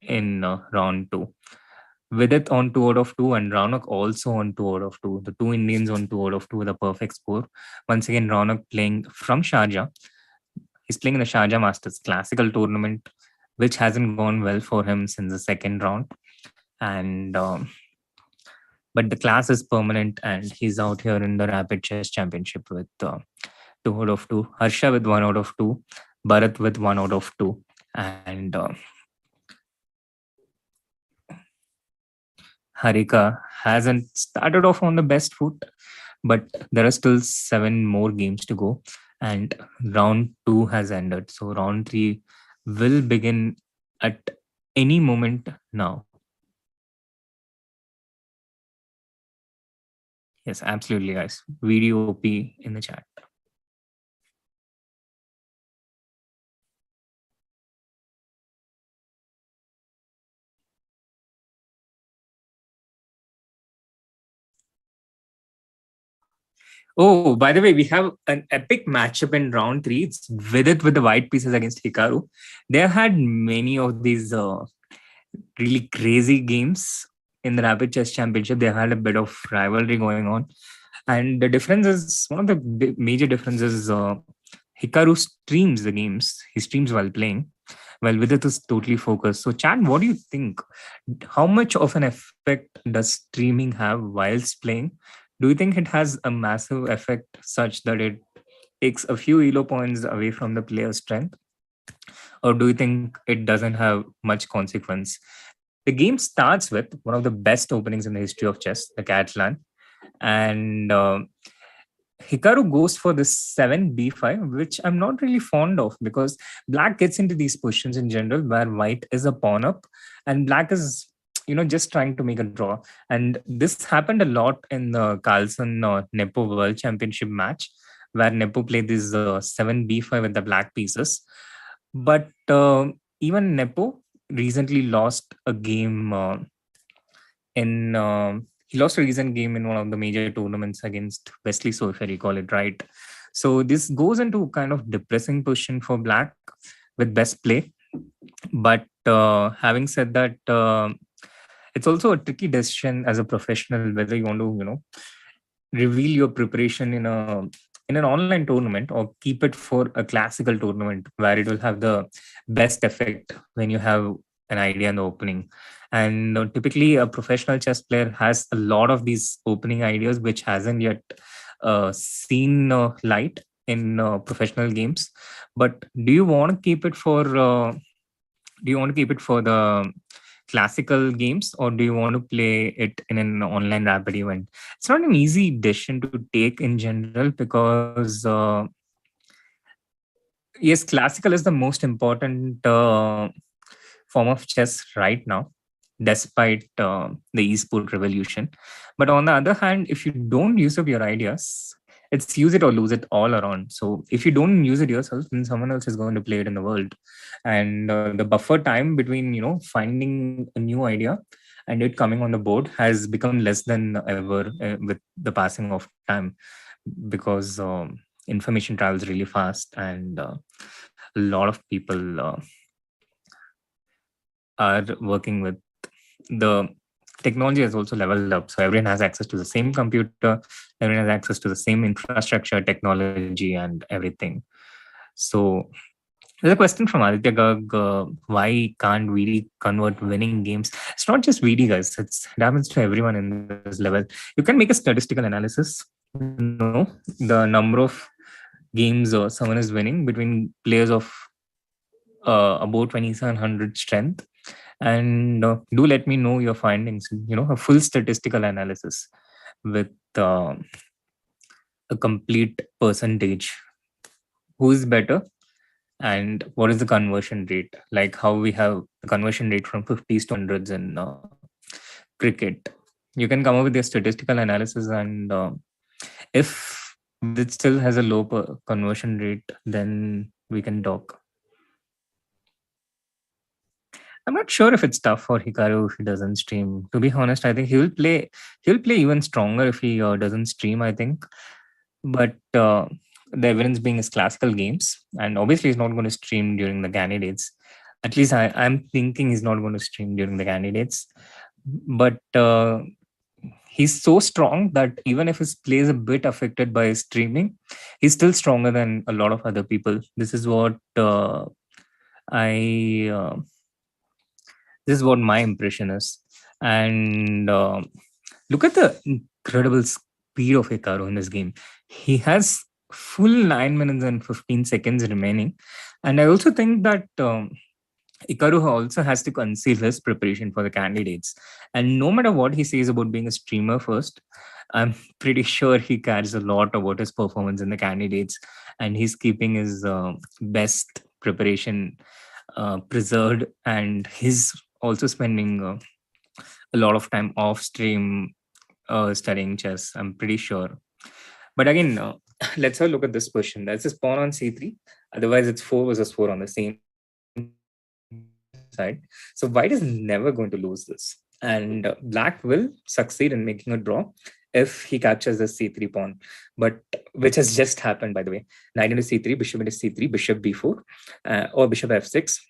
in round 2. Vidit on 2 out of 2, and Raunak also on 2 out of 2. The two Indians on 2 out of 2 with a perfect score. Once again, Raunak playing from Sharjah. He's playing in the Sharjah Masters Classical tournament, which hasn't gone well for him since the second round. And but the class is permanent, and he's out here in the Rapid Chess Championship with 2 out of 2. Harsha with 1 out of 2. Bharat with 1 out of 2. And Harika hasn't started off on the best foot, but there are still 7 more games to go, and round two has ended. So round three will begin at any moment now. Yes, absolutely, guys. Video OP in the chat. Oh, by the way, we have an epic matchup in round three. It's Vidit with the white pieces against Hikaru. They have had many of these really crazy games in the Rapid Chess Championship. They had a bit of rivalry going on. And the difference is one of the major differences is Hikaru streams the games. He streams while playing, while Vidit is totally focused. So, Chan, what do you think? How much of an effect does streaming have whilst playing? Do you think it has a massive effect such that it takes a few elo points away from the player's strength? Or do you think it doesn't have much consequence? The game starts with one of the best openings in the history of chess, the Catalan, and Hikaru goes for the 7 b5, which I'm not really fond of because black gets into these positions in general where white is a pawn up and black is just trying to make a draw. And this happened a lot in the Carlsen Nepo World Championship match where Nepo played this 7 b5 with the black pieces. But even Nepo recently lost a game in he lost a recent game in one of the major tournaments against Wesley So, if I recall it right. So this goes into kind of depressing position for black with best play. But having said that, it's also a tricky decision as a professional whether you want to, reveal your preparation in an online tournament or keep it for a classical tournament where it will have the best effect when you have an idea in the opening. And typically a professional chess player has a lot of these opening ideas which hasn't yet seen light in professional games. But do you want to keep it for the classical games, or do you want to play it in an online rapid event? It's not an easy decision to take in general because yes, classical is the most important form of chess right now, despite the esport revolution. But on the other hand, if you don't use up your ideas, it's use it or lose it all around. So if you don't use it yourself, then someone else is going to play it in the world. And the buffer time between finding a new idea and it coming on the board has become less than ever with the passing of time, because information travels really fast, and a lot of people are working with the technology has also leveled up. So everyone has access to the same computer, everyone has access to the same infrastructure, technology, and everything. So there's a question from Aditya Garg. Why can't VD convert winning games? It's not just VD, guys. It happens to everyone in this level. You can make a statistical analysis, the number of games someone is winning between players of about 2700 strength, and do let me know your findings, a full statistical analysis with a complete percentage, who is better and what is the conversion rate, like how we have the conversion rate from 50s to hundreds in cricket. You can come up with a statistical analysis, and if it still has a low conversion rate, then we can talk. I'm not sure if it's tough for Hikaru if he doesn't stream. To be honest, I think he'll play. He'll play even stronger if he doesn't stream, I think. But the evidence being his classical games, and obviously he's not going to stream during the candidates. At least I'm thinking he's not going to stream during the candidates. But he's so strong that even if his play is a bit affected by his streaming, he's still stronger than a lot of other people. This is what I. This is what my impression is. And look at the incredible speed of Hikaru in this game. He has full 9 minutes and 15 seconds remaining. And I also think that Hikaru also has to conceal his preparation for the candidates. And no matter what he says about being a streamer first, I'm pretty sure he cares a lot about his performance in the candidates, and he's keeping his best preparation preserved, and he's also spending a lot of time off stream studying chess. I'm pretty sure. But again, let's have a look at this question. That's a pawn on c3. Otherwise, it's 4 versus 4 on the same side. So white is never going to lose this. And black will succeed in making a draw if he captures the c3 pawn, but which has just happened, by the way. Knight into c3, bishop into c3, bishop b4, or bishop f6.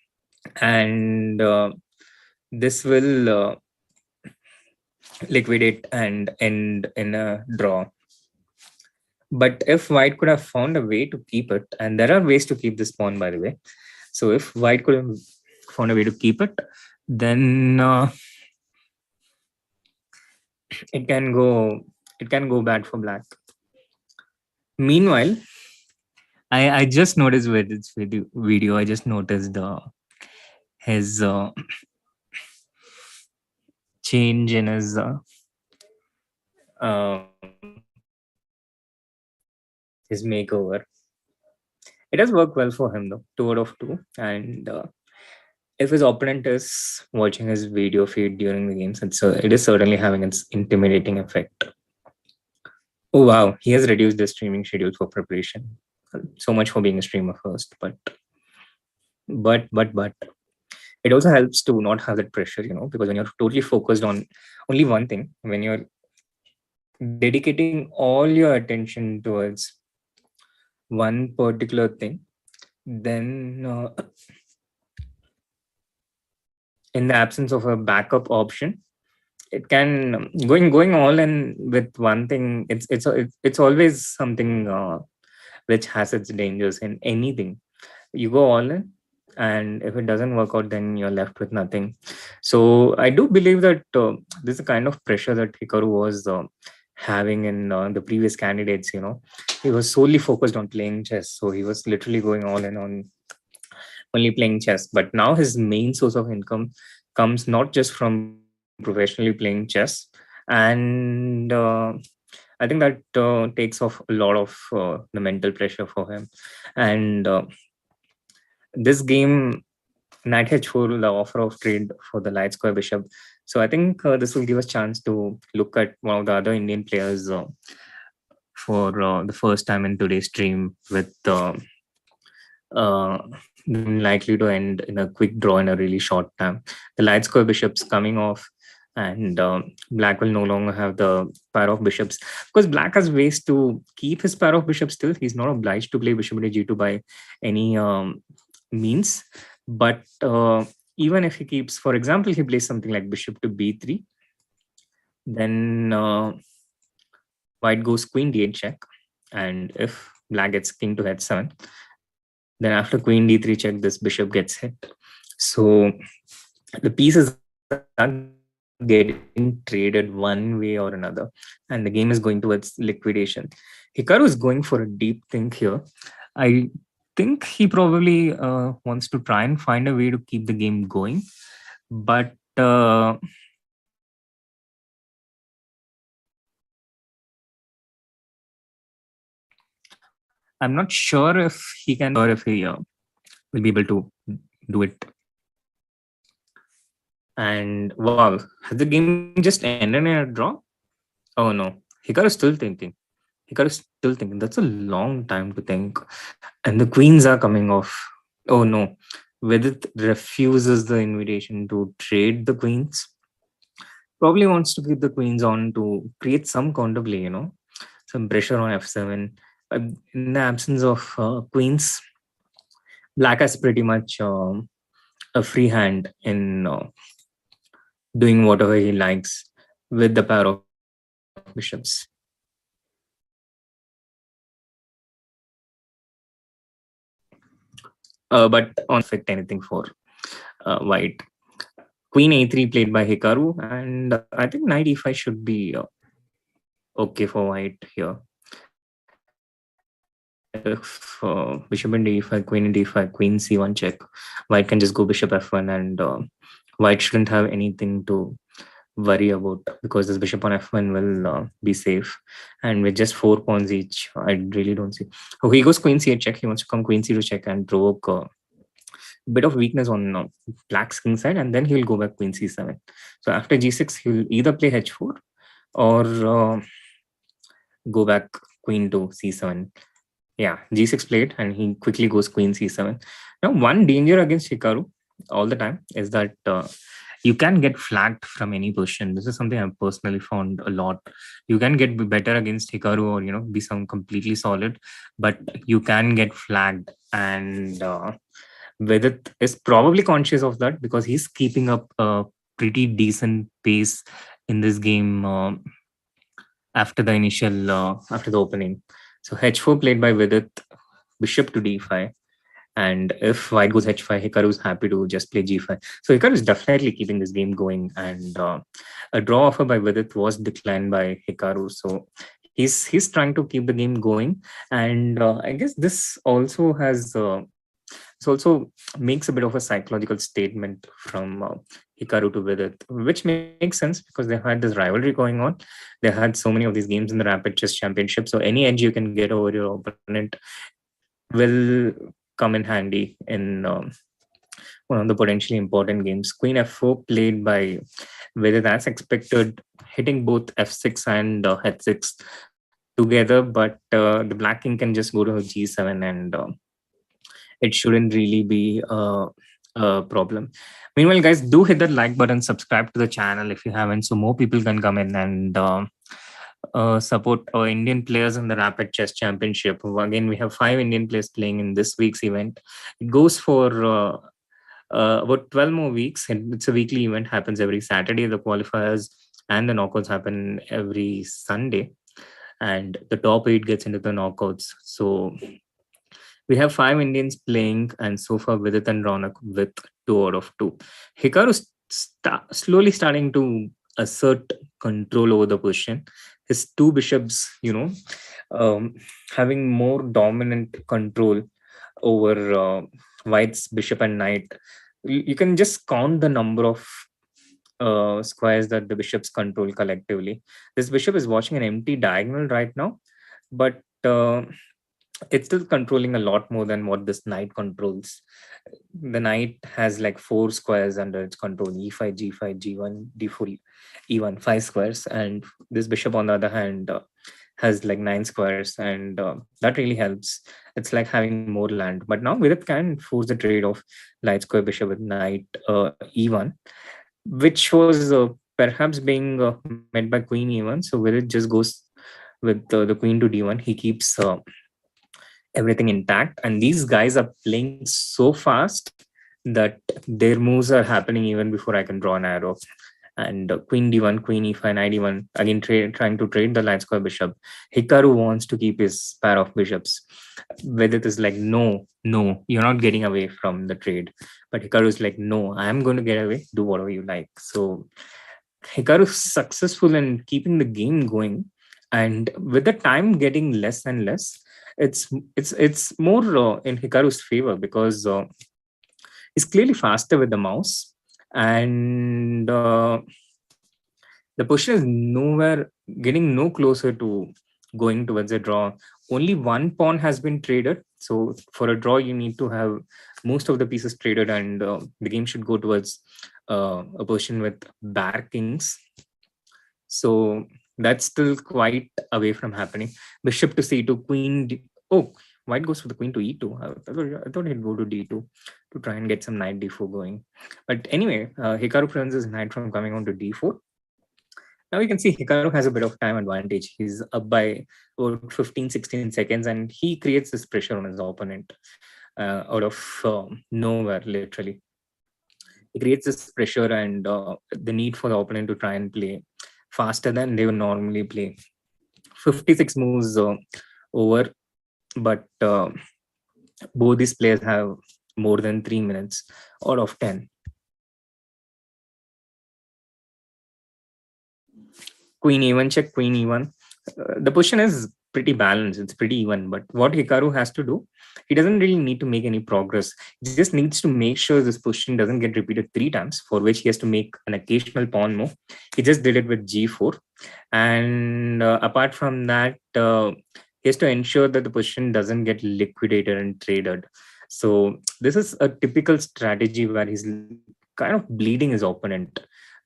And this will liquidate and end in a draw. But if white could have found a way to keep it, and there are ways to keep this pawn, by the way. So if white could have found a way to keep it, then it can go bad for black. Meanwhile, I just noticed with this video, I just noticed his change in his his makeover. It has worked well for him though, 2 out of 2. And if his opponent is watching his video feed during the games, it is certainly having its intimidating effect. Oh wow, he has reduced the streaming schedule for preparation. So much for being a streamer first, but it also helps to not have that pressure, because when you're totally focused on only one thing, when you're dedicating all your attention towards one particular thing, then in the absence of a backup option, it can going all in with one thing. It's always something which has its dangers in anything. You go all in, and if it doesn't work out, then you're left with nothing. So I do believe that this is the kind of pressure that Hikaru was having in the previous candidates. He was solely focused on playing chess, so he was literally going all in on only playing chess. But now his main source of income comes not just from professionally playing chess, and I think that takes off a lot of the mental pressure for him. And this game, knight h4, the offer of trade for the light square bishop. So I think this will give us chance to look at one of the other Indian players for the first time in today's stream, with likely to end in a quick draw in a really short time. The light square bishop's coming off, and black will no longer have the pair of bishops, because black has ways to keep his pair of bishops still. He's not obliged to play bishop into g2 by any means. But even if he keeps, for example, he plays something like bishop to b3, then white goes queen d8 check, and if black gets king to h7, then after queen d3 check, this bishop gets hit. So the pieces are getting traded one way or another, and the game is going towards liquidation. Hikaru is going for a deep think here. I think he probably wants to try and find a way to keep the game going, but I'm not sure if he can, or if he will be able to do it. And wow, has the game just ended in a draw? Oh no, Hikaru is still thinking. That's a long time to think. And the queens are coming off. Oh no, Vidit refuses the invitation to trade the queens. Probably wants to keep the queens on to create some counterplay, some pressure on f7. In the absence of queens, black has pretty much a free hand in doing whatever he likes with the pair of bishops. But on affect anything for white. Queen a3 played by Hikaru, and I think knight e5 should be okay for white here. If bishop into e5, queen into e5, queen c1 check, white can just go bishop f1, and white shouldn't have anything to worry about, because this bishop on f1 will be safe. And with just 4 pawns each, I really don't see. Oh, he goes queen c8 check. He wants to come queen c2 check and provoke a bit of weakness on black's king side, and then he'll go back queen c7. So after g6, he'll either play h4 or go back queen to c7. Yeah, g6 played, and he quickly goes queen c7. Now, one danger against Hikaru all the time is that you can get flagged from any position. This is something I've personally found a lot. You can get better against Hikaru, or be some completely solid, but you can get flagged. And Vidit is probably conscious of that, because he's keeping up a pretty decent pace in this game after the opening. So h4 played by Vidit, bishop to d5. And if white goes h5, Hikaru is happy to just play g5. So Hikaru is definitely keeping this game going. And a draw offer by Vidit was declined by Hikaru. So he's trying to keep the game going. And I guess this also makes a bit of a psychological statement from Hikaru to Vidit, which makes sense because they had this rivalry going on. They had so many of these games in the Rapid Chess Championship. So any edge you can get over your opponent will come in handy in one of the potentially important games. Queen f4 played by Vidit as expected, hitting both f6 and h6 together, but the black king can just go to g7, and it shouldn't really be a problem. Meanwhile, guys, do hit that like button, subscribe to the channel if you haven't, so more people can come in and support our Indian players in the Rapid Chess Championship. Again, we have 5 Indian players playing in this week's event. It goes for about 12 more weeks. It's a weekly event, happens every Saturday. The qualifiers and the knockouts happen every Sunday, and the top 8 gets into the knockouts. So we have 5 Indians playing, and so far Vidit and Raunak with 2 out of 2. Hikaru slowly starting to assert control over the position. His 2 bishops, having more dominant control over white's bishop and knight. You can just count the number of squares that the bishops control collectively. This bishop is watching an empty diagonal right now, but it's still controlling a lot more than what this knight controls. The knight has like 4 squares under its control: e5, g5, g1, d4, e1, 5 squares. And this bishop, on the other hand, has like 9 squares, and that really helps. It's like having more land. But now Vidit can force the trade of light square bishop with knight e1, which was perhaps being met by queen e1. So Vidit just goes with the queen to d1. He keeps everything intact, and these guys are playing so fast that their moves are happening even before I can draw an arrow. And queen d1, queen e5, knight e1, again trying to trade the light square bishop. Hikaru wants to keep his pair of bishops. Vedit is like, no, you're not getting away from the trade. But Hikaru is like, no, I'm going to get away, do whatever you like. So Hikaru is successful in keeping the game going, and with the time getting less and less, it's more in Hikaru's favor, because he's clearly faster with the mouse, and the position is getting no closer to going towards a draw. Only 1 pawn has been traded, so for a draw you need to have most of the pieces traded, and the game should go towards a position with bare kings. So that's still quite away from happening. Bishop to c2, queen white goes for the queen to e2. I thought he'd go to d2 to try and get some knight d4 going. But anyway, Hikaru prevents his knight from coming on to d4. Now you can see Hikaru has a bit of time advantage. He's up by about 15-16 seconds, and he creates this pressure on his opponent out of nowhere, literally. He creates this pressure and the need for the opponent to try and play faster than they would normally play. 56 moves over, but both these players have more than 3 minutes out of 10. Queen e1 check, queen e1. The position is pretty balanced. It's pretty even. But what Hikaru has to do, he doesn't really need to make any progress. He just needs to make sure this position doesn't get repeated 3 times, for which he has to make an occasional pawn move. He just did it with g4. And apart from that, he has to ensure that the position doesn't get liquidated and traded. So this is a typical strategy where he's kind of bleeding his opponent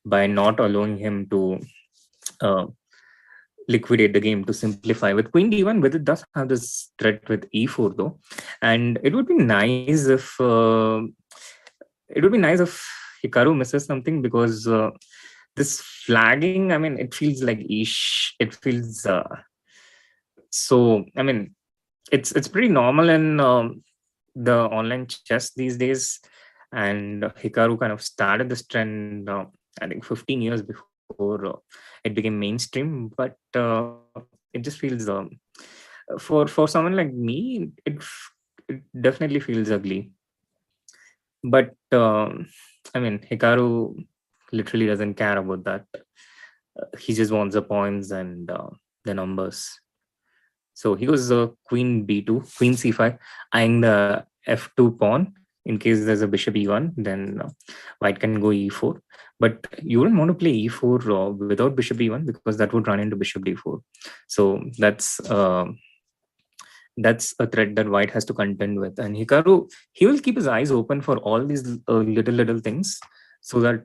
by not allowing him to uh, liquidate the game, to simplify. With queen d1, with it does have this threat with e4 though, and it would be nice if Hikaru misses something, because this flagging, I mean, it feels like ish. It feels so. I mean, it's pretty normal in the online chess these days, and Hikaru kind of started this trend. I think 15 years before it became mainstream, but it just feels for someone like me, it definitely feels ugly. But I mean, Hikaru literally doesn't care about that. He just wants the points and the numbers. So he goes queen b2, queen c5, eyeing the f2 pawn. In case there's a bishop e1, then white can go e4. But you wouldn't want to play e4 without bishop e1, because that would run into bishop d4. So that's a threat that white has to contend with. And Hikaru, he will keep his eyes open for all these little things, so that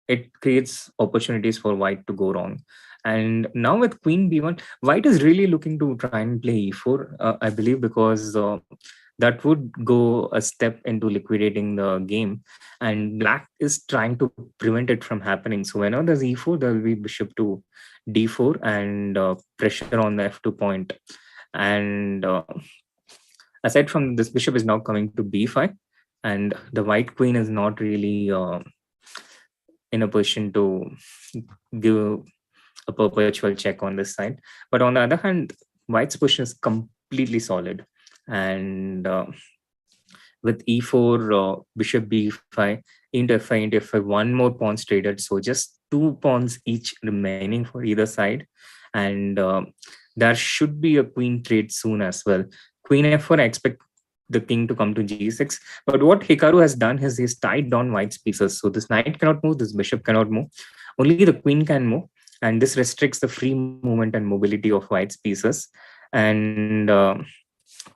it creates opportunities for white to go wrong. And now with queen b1, white is really looking to try and play e4, I believe, because that would go a step into liquidating the game, and black is trying to prevent it from happening. So whenever there's e4, there will be bishop to d4 and pressure on the f2 point. And aside from this, bishop is now coming to b5, and the white queen is not really in a position to give a perpetual check on this side. But on the other hand, white's position is completely solid. And with e4, bishop b5, into f5, into f5, one more pawn traded. So just 2 pawns each remaining for either side. And there should be a queen trade soon as well. Queen f4, I expect the king to come to g6. But what Hikaru has done is he's tied down white's pieces. So this knight cannot move, this bishop cannot move. Only the queen can move. And this restricts the free movement and mobility of white's pieces. And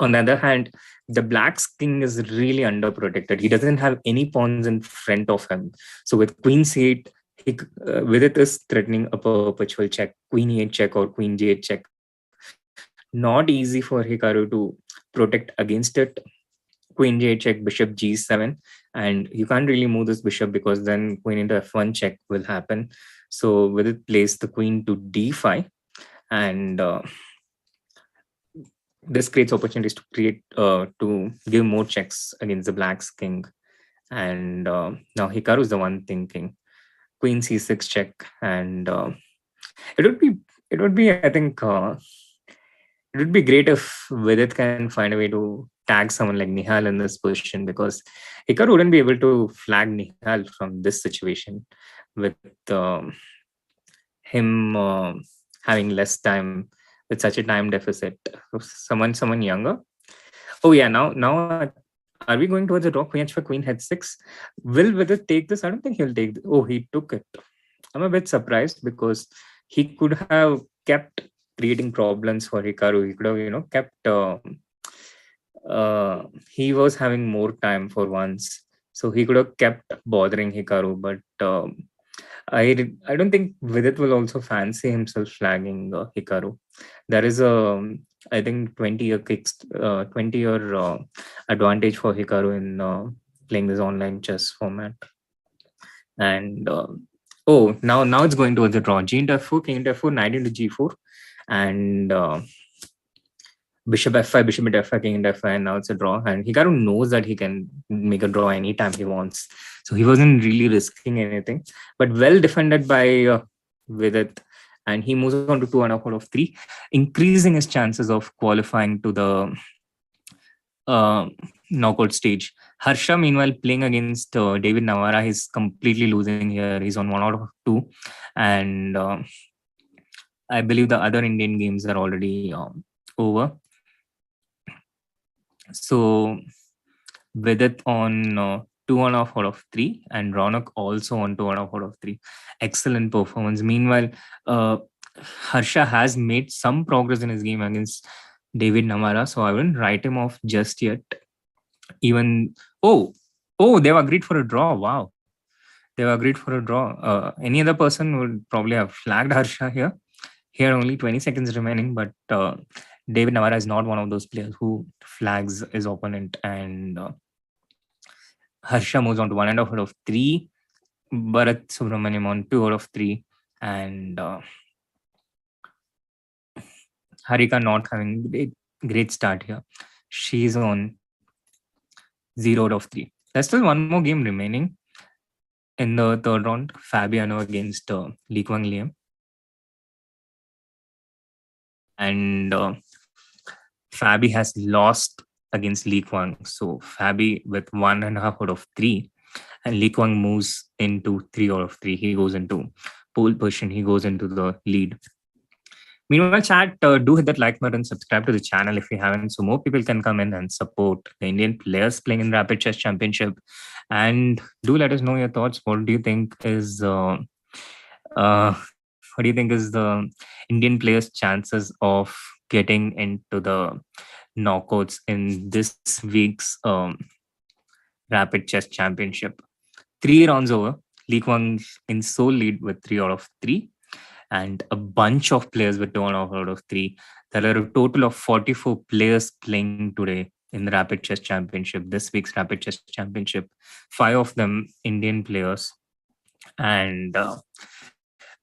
on the other hand, the black's king is really underprotected. He doesn't have any pawns in front of him. So with queen c8, Vidit is threatening a perpetual check, queen e8 check or queen g8 check. Not easy for Hikaru to protect against it. Queen g8 check, bishop g7, and you can't really move this bishop, because then queen into f1 check will happen. So Vidit plays the queen to d5, and this creates opportunities to give more checks against the black's king. And now Hikaru is the one thinking queen c6 check, and it would be I think it would be great if Vidit can find a way to tag someone like Nihal in this position, because Hikaru wouldn't be able to flag Nihal from this situation with him having less time, with such a time deficit. Someone younger. Oh yeah, now are we going towards a draw? Queen h4, queen h6. Will Vidit take this? I don't think he'll take. Oh, he took it. I'm a bit surprised, because he could have kept creating problems for Hikaru. He could have, kept. He was having more time for once, so he could have kept bothering Hikaru. But I don't think Vidit will also fancy himself flagging Hikaru. There is a I think 20-year 20-year advantage for Hikaru in playing this online chess format. And now it's going towards the draw. G into f4, king into f4, knight into g4, and bishop f5, bishop into f5, king into f5, and now it's a draw. And Hikaru knows that he can make a draw anytime he wants. So he wasn't really risking anything, but well defended by Vidit. And he moves on to 2.5 out of 3, increasing his chances of qualifying to the knockout stage. Harsha, meanwhile, playing against David Navarra, he's completely losing here. He's on 1 out of 2. And I believe the other Indian games are already over. So Vidit on 2.5 out of 3, and Raunak also on 2.5 out of 3. Excellent performance. Meanwhile, uh, Harsha has made some progress in his game against David Namara, so I wouldn't write him off just yet. Even oh, they've agreed for a draw. Wow, they've agreed for a draw. Any other person would probably have flagged Harsha here. Here, only 20 seconds remaining, but David Navarra is not one of those players who flags his opponent, and Harsha moves on to 1.5 out of 3. Bharat Subramaniam on 2 out of 3, and Harika not having a great start here. She's on 0 out of 3. There's still one more game remaining in the third round. Fabiano against Lee Kwang Liam. And Fabi has lost against Lee Kwang. So Fabi with 1.5 out of 3. And Lee Kwang moves into 3 out of 3. He goes into pole position. He goes into the lead. Meanwhile, chat, do hit that like button, subscribe to the channel if you haven't, so more people can come in and support the Indian players playing in Rapid Chess Championship. And do let us know your thoughts. What do you think is what do you think is the Indian players' chances of getting into the knockouts in this week's Rapid Chess Championship? 3 rounds over. Lee Kwang in sole lead with 3 out of 3, and a bunch of players with 2.5 out of 3. There are a total of 44 players playing today in the Rapid Chess Championship, this week's Rapid Chess Championship. 5 of them Indian players. And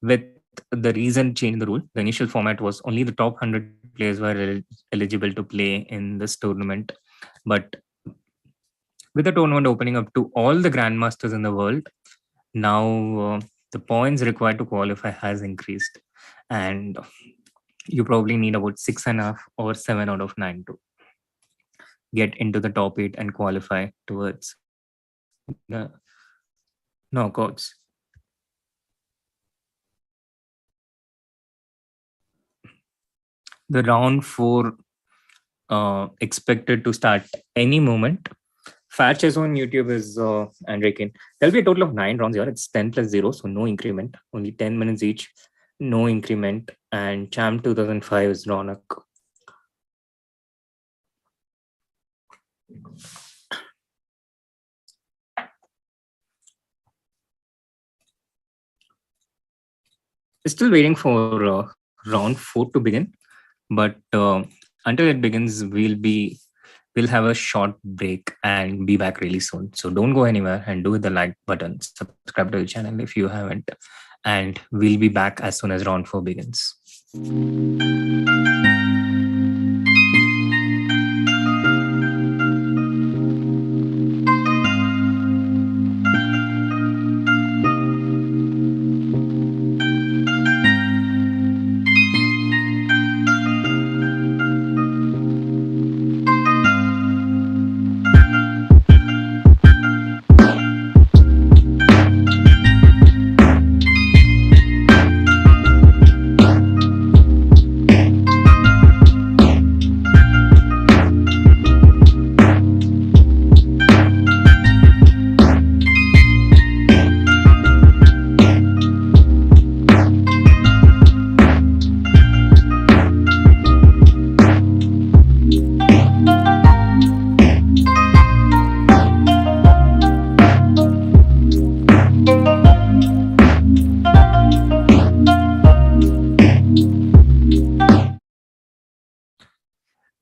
with the recent change in the rule, the initial format was only the top 100 players were eligible to play in this tournament. But with the tournament opening up to all the grandmasters in the world, now the points required to qualify has increased, and you probably need about 6.5 or 7 out of 9 to get into the top 8 and qualify towards the knockouts. The round 4 expected to start any moment. Fair Chess on YouTube is Andre Kane. There'll be a total of 9 rounds here. It's 10 plus 0, so no increment. Only 10 minutes each, no increment. And Champ 2005 is Raunak. Still waiting for round 4 to begin, but until it begins, we'll have a short break and be back really soon. So don't go anywhere and do the like button, subscribe to the channel if you haven't, and we'll be back as soon as round 4 begins.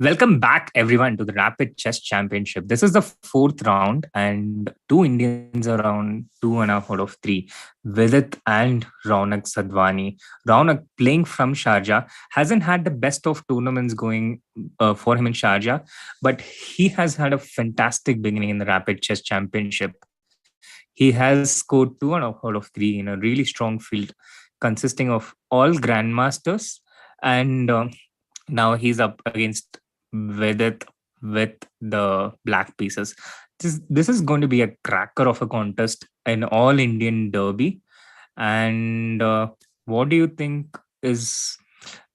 Welcome back, everyone, to the Rapid Chess Championship. This is the 4th round, and 2 Indians are on 2.5 out of 3. Vidit and Raunak Sadhwani. Raunak, playing from Sharjah, hasn't had the best of tournaments going for him in Sharjah, but he has had a fantastic beginning in the Rapid Chess Championship. He has scored 2.5 out of 3 in a really strong field, consisting of all grandmasters, and now he's up against Vidit with the black pieces. This is going to be a cracker of a contest, an all Indian derby. And what do you think is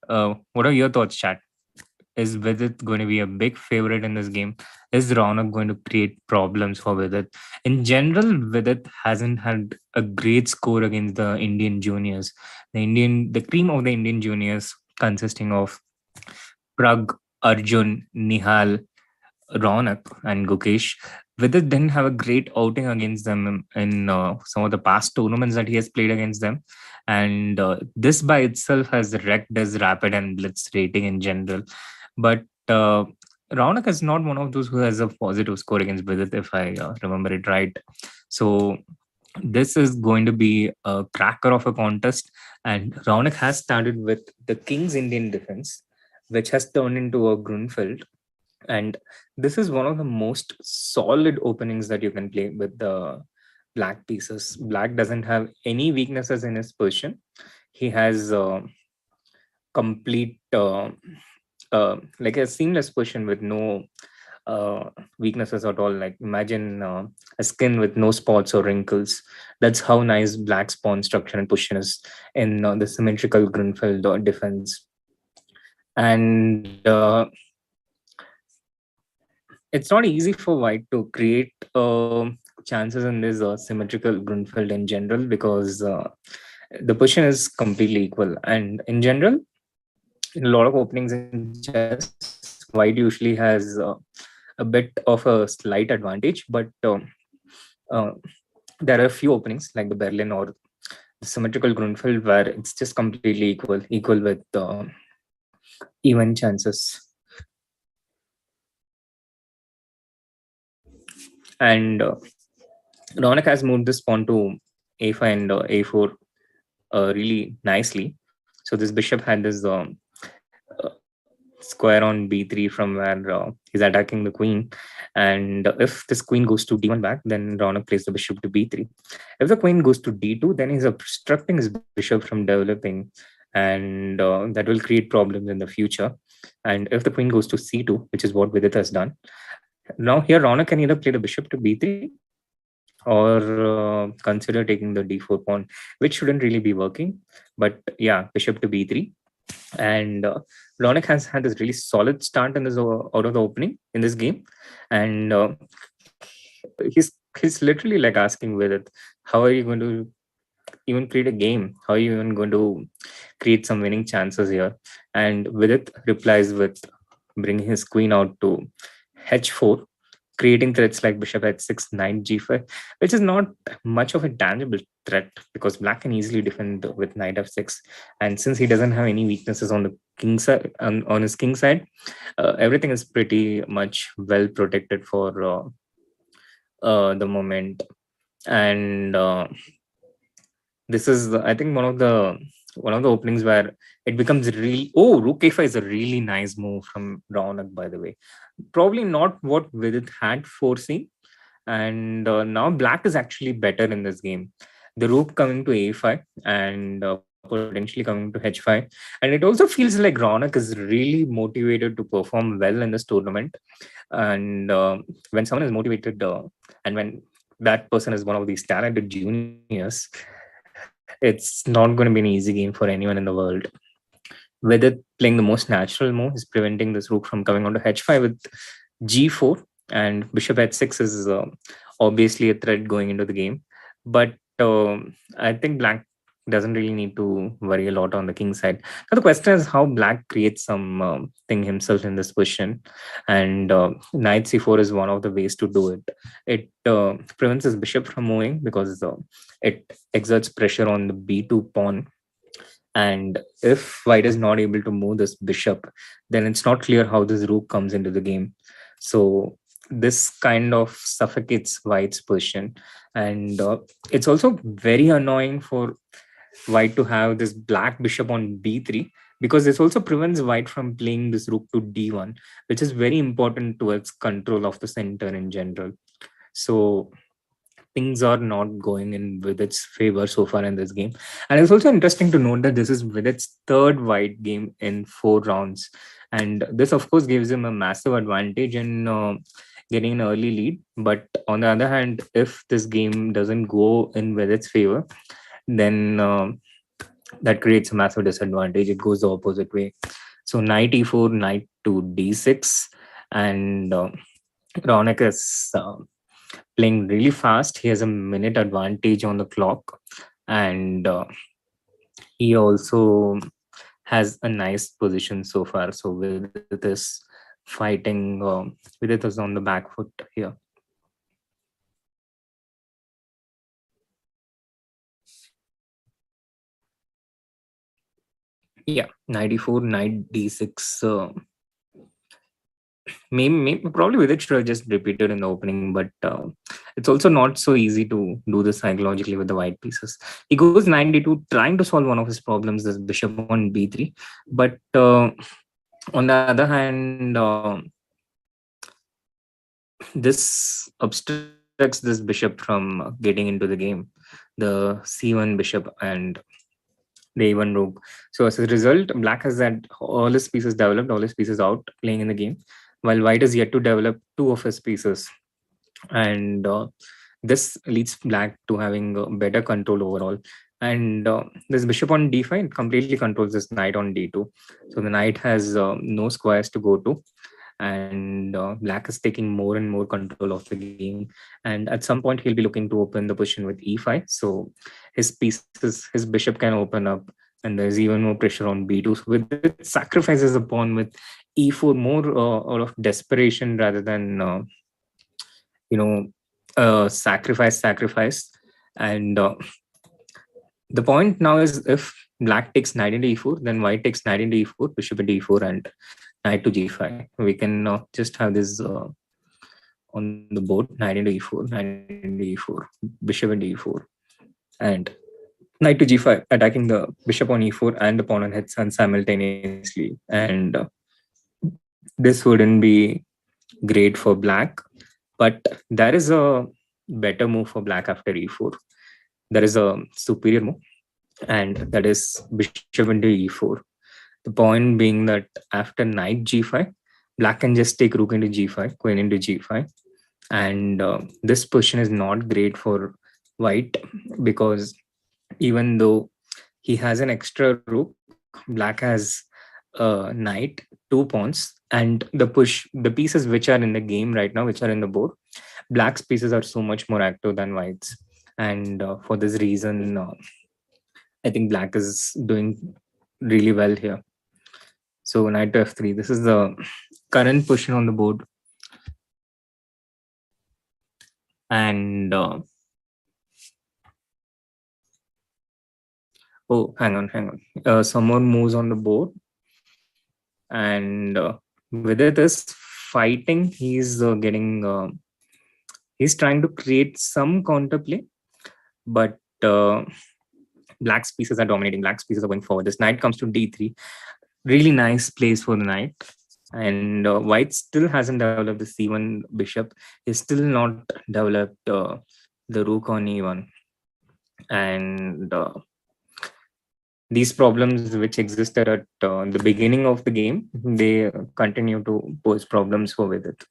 What are your thoughts, chat? Is Vidit going to be a big favorite in this game? Is Raunak going to create problems for Vidit? In general, Vidit hasn't had a great score against the Indian juniors. The cream of the Indian juniors, consisting of Prag, Arjun, Nihal, Raunak, and Gukesh. Vidit didn't have a great outing against them in some of the past tournaments that he has played against them. And this by itself has wrecked his rapid and blitz rating in general. But Raunak is not one of those who has a positive score against Vidit, if I remember it right. So this is going to be a cracker of a contest. And Raunak has started with the King's Indian defense, which has turned into a Grunfeld, and this is one of the most solid openings that you can play with the black pieces. Black doesn't have any weaknesses in his position. He has complete like a seamless position with no weaknesses at all. Like imagine a skin with no spots or wrinkles. That's how nice black's pawn structure and position is in the symmetrical Grunfeld defense. And it's not easy for white to create chances in this symmetrical Grunfeld in general, because the position is completely equal. And in general, in a lot of openings in chess, white usually has a bit of a slight advantage, but uh, there are a few openings like the Berlin or the symmetrical Grunfeld where it's just completely equal with even chances. And Raunak has moved this pawn to a5 and a4 really nicely. So this bishop had this uh, square on b3 from where he's attacking the queen. And if this queen goes to d1 back, then Raunak plays the bishop to b3. If the queen goes to d2, then he's obstructing his bishop from developing, and that will create problems in the future. And if the queen goes to c2, which is what Vidit has done, now here Raunak can either play the bishop to b3 or consider taking the d4 pawn, which shouldn't really be working. But yeah, bishop to b3. And Raunak has had this really solid start in this out of the opening in this game. And he's literally like asking with it, how are you going to even create a game? How are you even going to create some winning chances here? And Vidit replies with bringing his queen out to h4, creating threats like bishop h6, knight g5, which is not much of a tangible threat because black can easily defend with knight f6. And since he doesn't have any weaknesses on the king side, on his king side, everything is pretty much well protected for the moment. And this is, I think, one of the openings where it becomes really. Oh, rook a5 is a really nice move from Raunak, by the way. Probably not what Vidit had foreseen, and now black is actually better in this game. The rook coming to a5 and potentially coming to h5, and it also feels like Raunak is really motivated to perform well in this tournament. And when someone is motivated, and when that person is one of these talented juniors, it's not going to be an easy game for anyone in the world. With it playing the most natural move is preventing this rook from coming onto h5 with g4, and bishop h6 is obviously a threat going into the game. But I think black doesn't really need to worry a lot on the king side. So the question is how black creates some thing himself in this position, and knight c4 is one of the ways to do it. It prevents his bishop from moving because it exerts pressure on the b2 pawn. And if white is not able to move this bishop, then it's not clear how this rook comes into the game. So this kind of suffocates white's position. And it's also very annoying for white to have this black bishop on b3, because this also prevents white from playing this rook to d1, which is very important towards control of the center in general. So things are not going in with its favor so far in this game. And it's also interesting to note that this is with its third white game in 4 rounds. And this, of course, gives him a massive advantage in getting an early lead. But on the other hand, if this game doesn't go in with its favor, then that creates a massive disadvantage. It goes the opposite way. So knight e4, knight to d6, and Raunak is playing really fast. He has a minute advantage on the clock, and he also has a nice position so far. So Vidit is fighting. Vidit is on the back foot here. Yeah, 94, knight d6. Maybe probably Vidit should have just repeated in the opening, but it's also not so easy to do this psychologically with the white pieces. He goes 92, trying to solve one of his problems, this bishop on b3. But on the other hand, this obstructs this bishop from getting into the game, the c1 bishop and the a1 rook. So as a result, black has that all his pieces developed, all his pieces out playing in the game, while white is yet to develop two of his pieces. And this leads black to having better control overall. And this bishop on d5 completely controls this knight on d2. So the knight has no squares to go to, and black is taking more and more control of the game. And at some point he'll be looking to open the position with e5, so his bishop can open up, and there's even more pressure on b2. So with it sacrifices a pawn with e4 more out of desperation rather than you know sacrifice. And the point now is, if black takes knight into e4, then white takes knight into e4, bishop into e4, and knight to g5. We can just have this on the board: knight into e4, knight into e4, bishop into e4, and knight to g5, attacking the bishop on e4 and the pawn on h7 simultaneously. And this wouldn't be great for black, but there is a better move for black after e4. There is a superior move, and that is bishop into e4. The point being that after knight g5, black can just take rook into g5, queen into g5, and this position is not great for white, because even though he has an extra rook, black has a knight, two pawns, and the pieces which are in the game right now, which are in the board, black's pieces are so much more active than white's. And for this reason, I think black is doing really well here. So knight to f3. This is the current position on the board. And oh, hang on. Some more moves on the board. And Vidit is fighting. He's trying to create some counterplay, but black's pieces are dominating. Black's pieces are going forward. This knight comes to d3. Really nice place for the knight. And white still hasn't developed the c1 bishop. He's still not developed the rook on e1. And these problems which existed at the beginning of the game, they continue to pose problems for Vidit.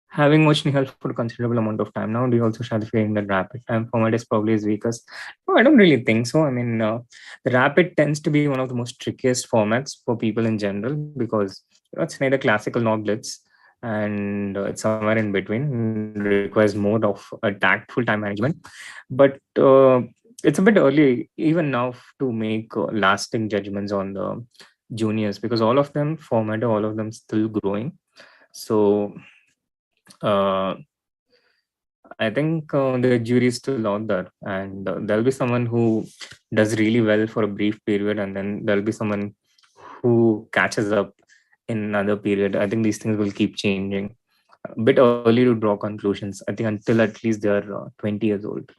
Having watched Nihal for a considerable amount of time now, do you also share the feeling that rapid time format is probably as weak as? No, I don't really think so. I mean, the rapid tends to be one of the most trickiest formats for people in general, because it's neither classical nor blitz, and it's somewhere in between. Requires more of a tactful time management, but it's a bit early even now to make lasting judgments on the juniors, because all of them format, all of them still growing. So uh, I think the jury is still out there, and there'll be someone who does really well for a brief period, and then there'll be someone who catches up in another period. I think these things will keep changing. A bit early to draw conclusions. I think until at least they're 20 years old.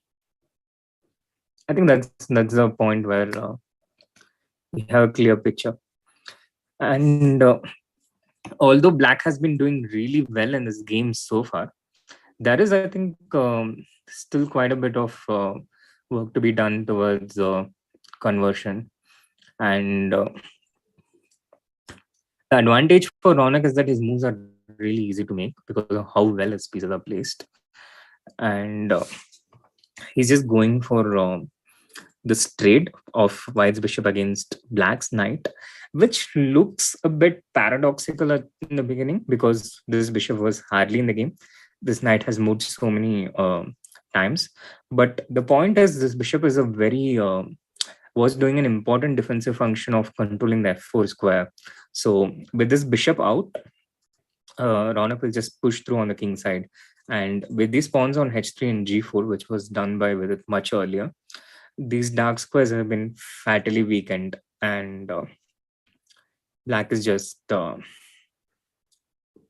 I think that's the point where we have a clear picture. And although black has been doing really well in this game so far, there is, I think, still quite a bit of work to be done towards conversion. And the advantage for Raunak is that his moves are really easy to make because of how well his pieces are placed. And He's just going for this trade of white's bishop against black's knight, which looks a bit paradoxical in the beginning because this bishop was hardly in the game. This knight has moved so many times, but the point is this bishop is a very was doing an important defensive function of controlling the f4 square. So with this bishop out, Raunak will just push through on the king side. And with these pawns on h3 and g4, which was done by Vidit much earlier, these dark squares have been fatally weakened, and black is just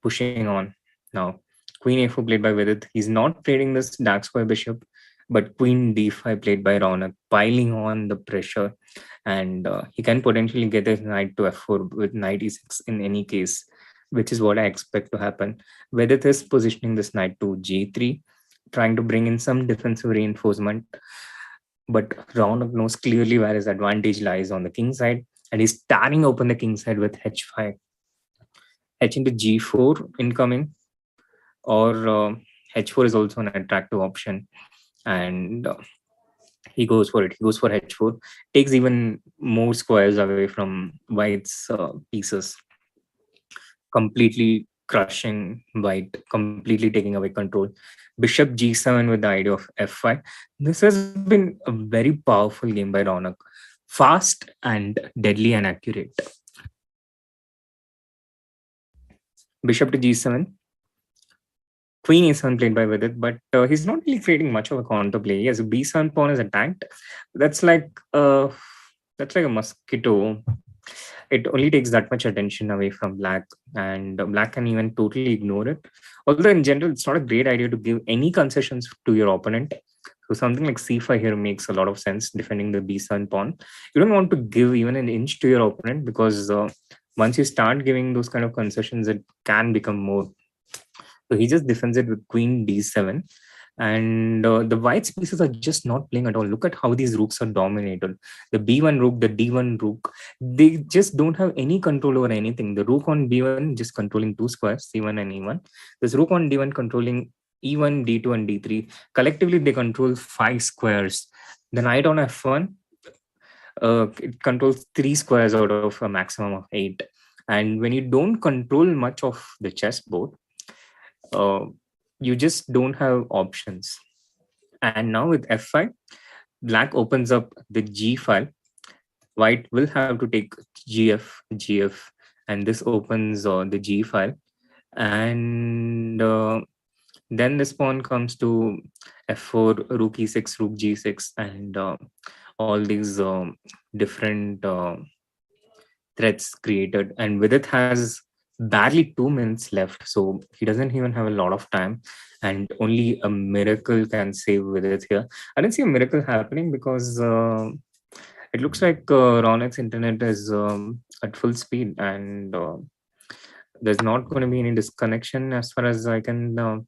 pushing on now. Queen a4 played by Vidit. He's not trading this dark square bishop, but queen d5 played by Raunak, piling on the pressure, and he can potentially get his knight to f4 with knight e6 in any case, which is what I expect to happen. Vidit is positioning this knight to g3, trying to bring in some defensive reinforcement, but Raunak knows clearly where his advantage lies on the king side, and he's tearing open the king side with h5, h into g4 incoming, or h4 is also an attractive option, and he goes for it. He goes for h4, takes even more squares away from white's pieces, completely crushing white, completely taking away control. Bishop g7 with the idea of f5. This has been a very powerful game by Raunak. Fast and deadly and accurate. Bishop to g7. Queen a7 played by Vidit, but he's not really creating much of a counter play. Yes, b7 pawn is attacked. That's like a mosquito. It only takes that much attention away from black, and black can even totally ignore it. Although in general, it's not a great idea to give any concessions to your opponent. So something like c5 here makes a lot of sense, defending the b7 pawn. You don't want to give even an inch to your opponent, because once you start giving those kind of concessions, it can become more. So he just defends it with queen d7. And the white pieces are just not playing at all. Look at how these rooks are dominated. The b1 rook, the d1 rook, they just don't have any control over anything. The rook on b1 just controlling two squares, c1 and e1. This rook on d1 controlling e1, d2 and d3. Collectively, they control 5 squares. The knight on f1, it controls 3 squares out of a maximum of 8. And when you don't control much of the chessboard, you just don't have options. And now with f5, black opens up the g file. White will have to take gf, and this opens the g file. And then this pawn comes to f4, rook e6, rook g6, and all these different threats created. And Vidit has barely 2 minutes left, so he doesn't even have a lot of time, and only a miracle can save Vidit here. I didn't see a miracle happening because it looks like Raunak's internet is at full speed, and there's not going to be any disconnection as far as I can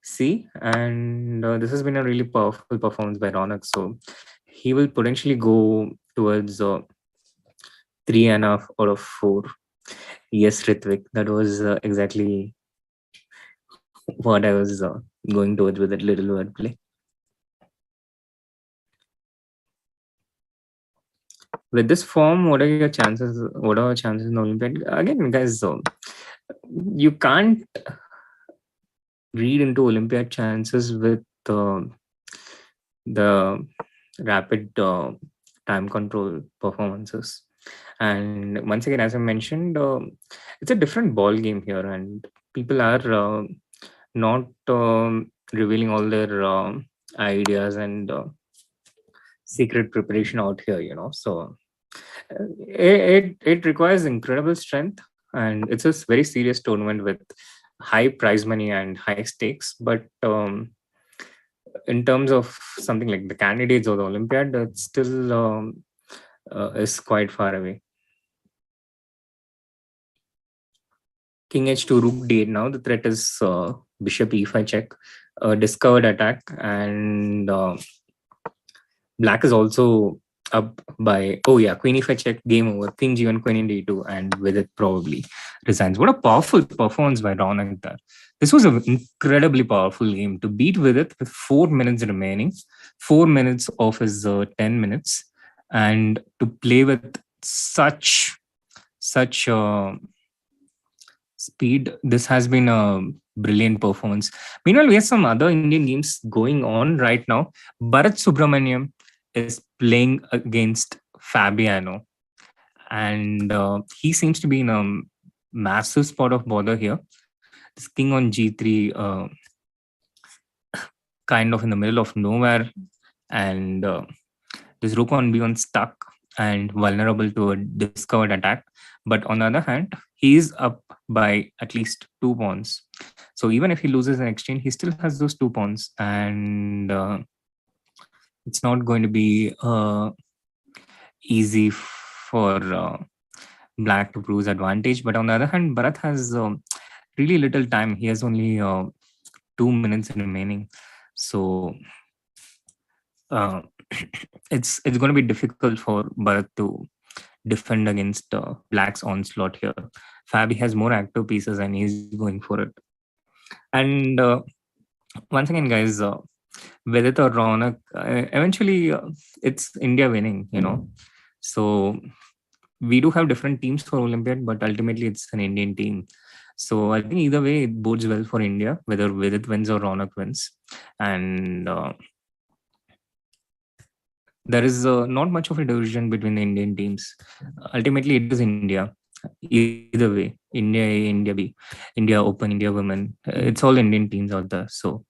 see. And this has been a really powerful performance by Raunak, so he will potentially go towards 3.5 out of 4. Yes, Ritvik, that was exactly what I was going towards with that little wordplay. With this form, what are your chances? What are our chances in the Olympiad? Again, guys, you can't read into Olympiad chances with the rapid time control performances. And once again, as I mentioned, it's a different ball game here, and people are not revealing all their ideas and secret preparation out here, so it requires incredible strength, and it's a very serious tournament with high prize money and high stakes. But in terms of something like the candidates or the Olympiad, it still is quite far away. King h2, rook d8. Now the threat is bishop e5 check, discovered attack, and black is also up by, oh yeah, queen e5 check, game over, king g1, queen in d2, and with it probably resigns. What a powerful performance by Raunak there. This was an incredibly powerful game to beat Vidit with 4 minutes remaining, 4 minutes of his 10 minutes, and to play with such speed. This has been a brilliant performance. Meanwhile, we have some other Indian games going on right now. Bharat Subramaniam is playing against Fabiano, and he seems to be in a massive spot of bother here. This king on g3, kind of in the middle of nowhere, and this rook on b1 stuck and vulnerable to a discovered attack. But on the other hand, he is up by at least 2 pawns. So even if he loses an exchange, he still has those 2 pawns, and it's not going to be easy for black to prove advantage. But on the other hand, Bharat has really little time. He has only 2 minutes remaining, so it's going to be difficult for Bharat to defend against black's onslaught here. Fabi has more active pieces and he's going for it. And once again, guys, Vidit or Raunak, eventually it's India winning, So we do have different teams for Olympiad, but ultimately it's an Indian team. So I think either way, it bodes well for India, whether Vidit wins or Raunak wins. And there is not much of a division between the Indian teams. Ultimately, it is India. Either way, India A, India B, India Open, India Women. It's all Indian teams out there. So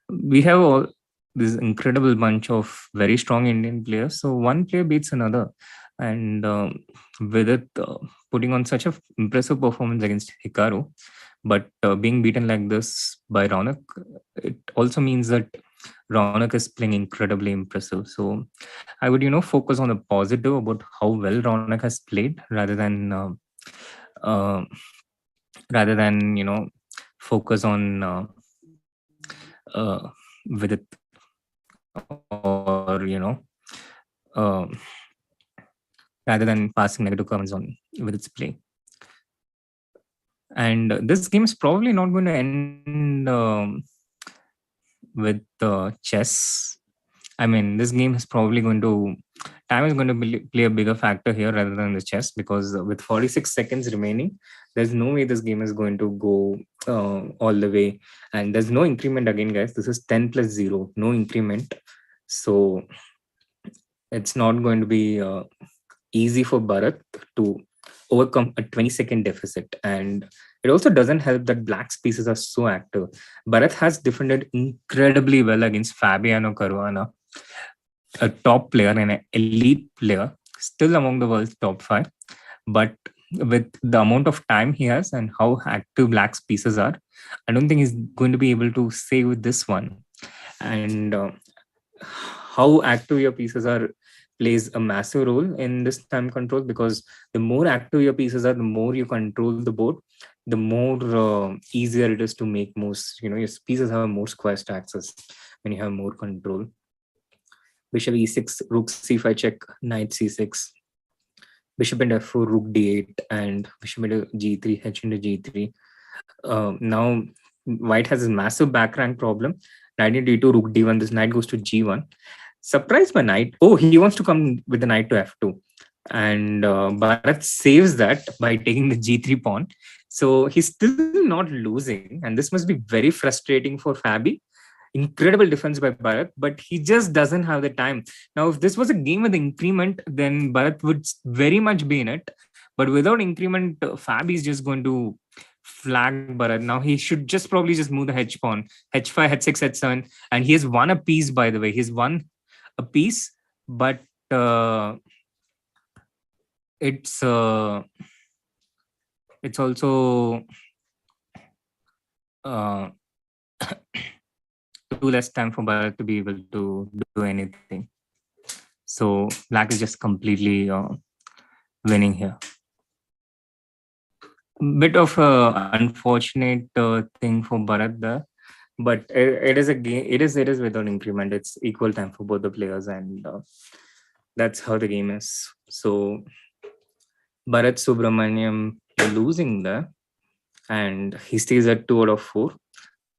we have all this incredible bunch of very strong Indian players. So one player beats another. And with it putting on such an impressive performance against Hikaru, but being beaten like this by Raunak, it also means that Raunak is playing incredibly impressive. So I would, focus on the positive about how well Raunak has played rather than focus on with it or rather than passing negative comments on with its play. And this game is probably not going to end with chess. I mean, this game is probably time is going to play a bigger factor here rather than the chess, because with 46 seconds remaining, there's no way this game is going to go all the way. And there's no increment again, guys. This is 10 plus 0, no increment. So it's not going to be easy for Bharat to overcome a 20-second deficit. And it also doesn't help that black's pieces are so active. Bharat has defended incredibly well against Fabiano Caruana, a top player and an elite player, still among the world's top 5. But with the amount of time he has and how active black's pieces are, I don't think he's going to be able to save this one. And how active your pieces are plays a massive role in this time control, because the more active your pieces are, the more you control the board, the more easier it is to make moves. Your pieces have more squares to access when you have more control. Bishop e6, rook c5 check, knight c6, bishop into f4, rook d8, and bishop into g3, h into g3. Now white has a massive back rank problem. Knight into d2, rook d1, this knight goes to g1. Surprised by knight. Oh, he wants to come with the knight to f2. And Bharat saves that by taking the g3 pawn. So he's still not losing. And this must be very frustrating for Fabi. Incredible defense by Bharat, but he just doesn't have the time. Now, if this was a game with increment, then Bharat would very much be in it. But without increment, Fabi is just going to flag Bharat. Now he should probably just move the h pawn, h5, h6, h7, and he has won a piece. By the way, he's won a piece, but it's also too less time for Bharat to be able to do anything. So black is just completely winning here. Bit of unfortunate thing for Bharat there, but it is a game. It is without increment. It's equal time for both the players, and that's how the game is. So Bharat Subramaniam losing there, and he stays at 2 out of 4.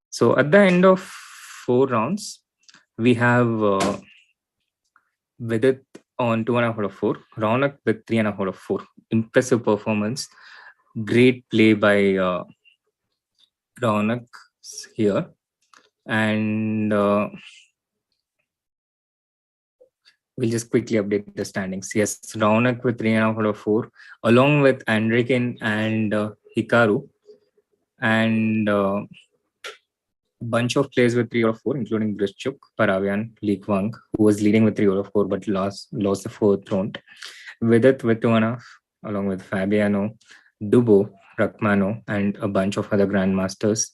So at the end of 4 rounds, we have Vidit on 2.5 out of 4, Raunak with 3.5 out of 4. Impressive performance. Great play by Raunak here. And we'll just quickly update the standings. Yes, Raunak with 3.5 out of 4, along with Andrikin and Hikaru, and bunch of players with 3 out of 4, including Brischuk, Paravian, Lee Kwang, who was leading with 3 out of 4 but lost the 4th round. Vidit with 2.5, along with Fabiano, Dubo, Rakmano, and a bunch of other grandmasters.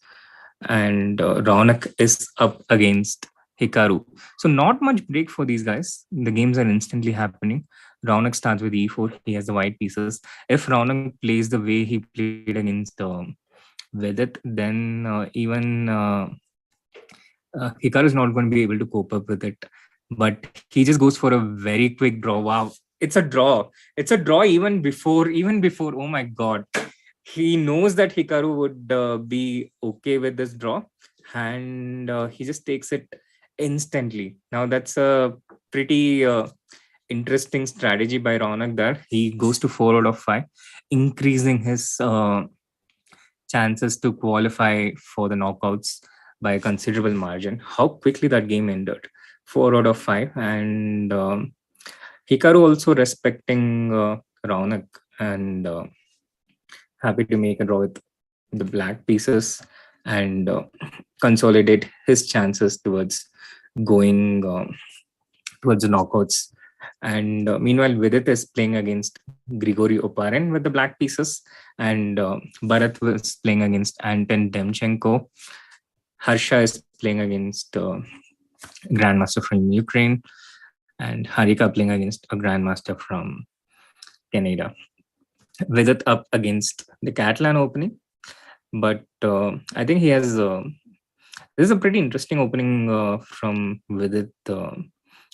And Raunak is up against Hikaru. So not much break for these guys. The games are instantly happening. Raunak starts with e4. He has the white pieces. If Raunak plays the way he played against Vidit, then even Hikaru is not going to be able to cope up with it. But he just goes for a very quick draw. Wow, it's a draw. It's a draw even before. Oh my god, he knows that Hikaru would be okay with this draw, and he just takes it instantly. Now that's a pretty interesting strategy by Raunak there. He goes to 4 out of 5, increasing his chances to qualify for the knockouts by a considerable margin. How quickly that game ended. 4 out of 5. And Hikaru also respecting Raunak and happy to make a draw with the black pieces and consolidate his chances towards going towards the knockouts. And meanwhile, Vidit is playing against Grigory Oparin with the black pieces, and Bharat was playing against Anton Demchenko. Harsha is playing against Grandmaster from Ukraine, and Harika playing against a Grandmaster from Canada. Vidit up against the Catalan opening, but I think he has. This is a pretty interesting opening from Vidit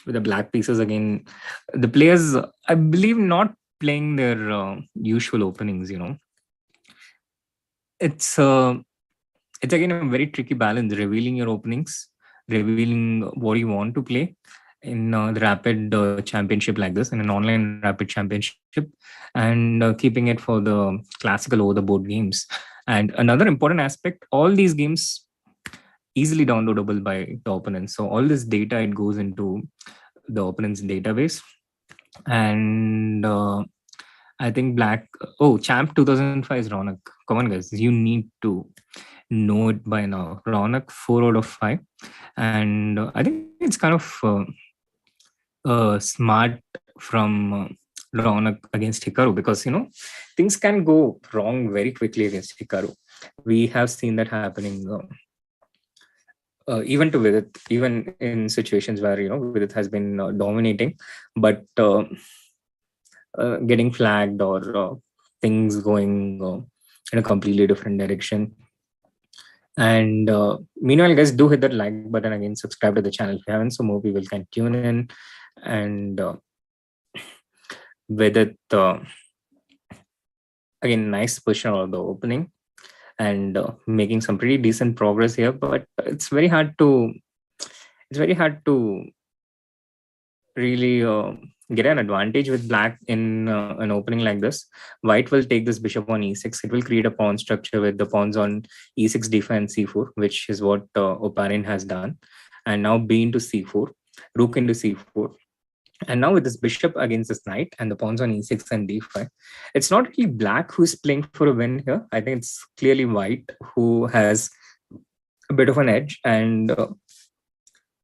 with the black pieces again. The players, I believe, not playing their usual openings. It's again a very tricky balance, revealing your openings, revealing what you want to play in the rapid championship like this, in an online rapid championship, and keeping it for the classical over the board games. And another important aspect, all these games easily downloadable by the opponent. So all this data, it goes into the opponent's database. And I think Champ 2005 is Raunak. Come on, guys, you need to know it by now. Raunak 4 out of 5, and I think it's kind of smart from Raunak against Hikaru, because things can go wrong very quickly against Hikaru. We have seen that happening even to Vidit, even in situations where Vidit has been dominating, but getting flagged or things going in a completely different direction. And meanwhile, guys, do hit that like button again, subscribe to the channel if you haven't, so more people can tune in. And with it, again, nice position on the opening, and making some pretty decent progress here. But it's very hard to really get an advantage with black in an opening like this. White will take this bishop on e6. It will create a pawn structure with the pawns on e6, d5, and c4, which is what Oparin has done. And now b into c4, rook into c4. And now with this bishop against this knight and the pawns on e6 and d5, it's not really black who's playing for a win here. I think it's clearly white who has a bit of an edge, and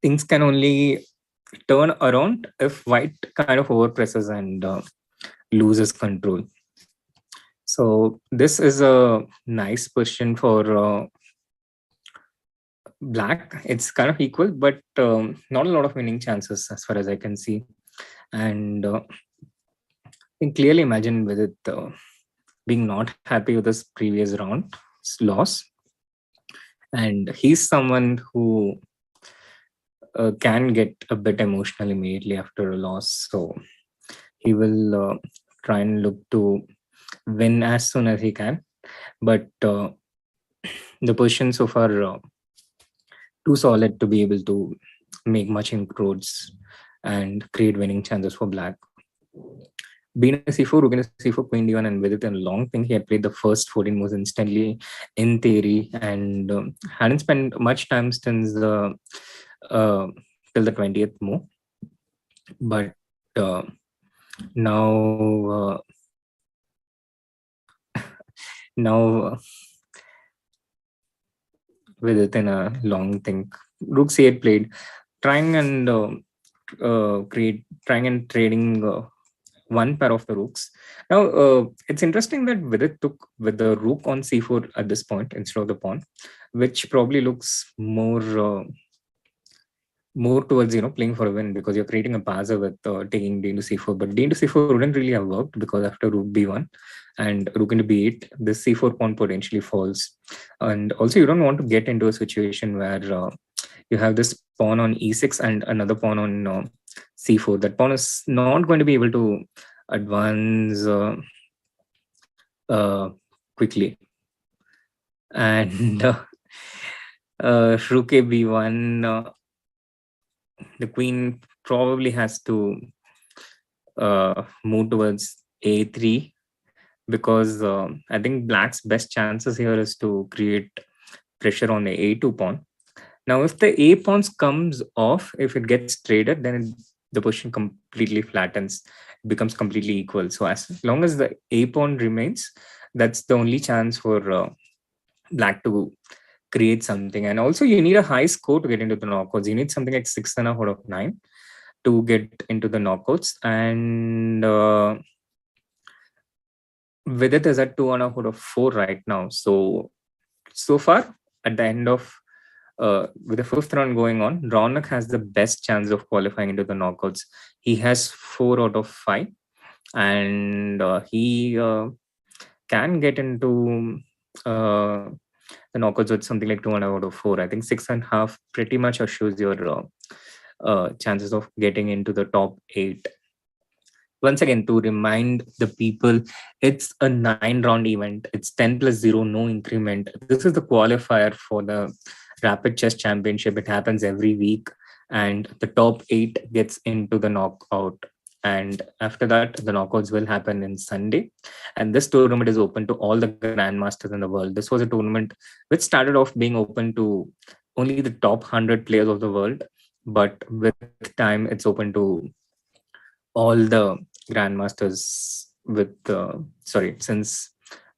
things can only turn around if white kind of overpresses and loses control. So this is a nice position for black. It's kind of equal, but not a lot of winning chances as far as I can see. And I can clearly imagine with it being not happy with his previous round loss. And he's someone who can get a bit emotional immediately after a loss. So he will try and look to win as soon as he can. But The position so far too solid to be able to make much inroads and create winning chances for black. Being a c4, rook into c4, queen d1, and with it in a long thing, he had played the first 14 moves instantly in theory and hadn't spent much time since the till the 20th move. But now now with it in a long thing, rook c8 played, trying and trying and trading one pair of the rooks. Now, it's interesting that Vidit took with the rook on c4 at this point instead of the pawn, which probably looks more towards playing for a win, because you're creating a passer with taking d into c4. But d into c4 wouldn't really have worked, because after rook b1 and rook into b8, this c4 pawn potentially falls. And also, you don't want to get into a situation where you have this pawn on e6 and another pawn on c4. That pawn is not going to be able to advance quickly. And rook a b1, the queen probably has to move towards a3, because I think black's best chances here is to create pressure on the a2 pawn. Now, if the a pawns comes off, if it gets traded, then the position completely flattens. It becomes completely equal. So as long as the a pawn remains, that's the only chance for black to create something. And also, you need a high score to get into the knockouts. You need something like 6.5 out of 9 to get into the knockouts. And Vidit is at 2.5 out of 4 right now. So far, at the end of with the 5th round going on, Raunak has the best chance of qualifying into the knockouts. He has 4 out of 5, and he can get into the knockouts with something like 2.5 out of 4. I think 6.5 pretty much assures your chances of getting into the top 8. Once again, to remind the people, it's a 9-round event. It's 10 plus 0, no increment. This is the qualifier for the Rapid Chess Championship. It happens every week, and the top 8 gets into the knockout. And after that, the knockouts will happen in Sunday. And this tournament is open to all the grandmasters in the world. This was a tournament which started off being open to only the top 100 players of the world. But with time, it's open to all the grandmasters with since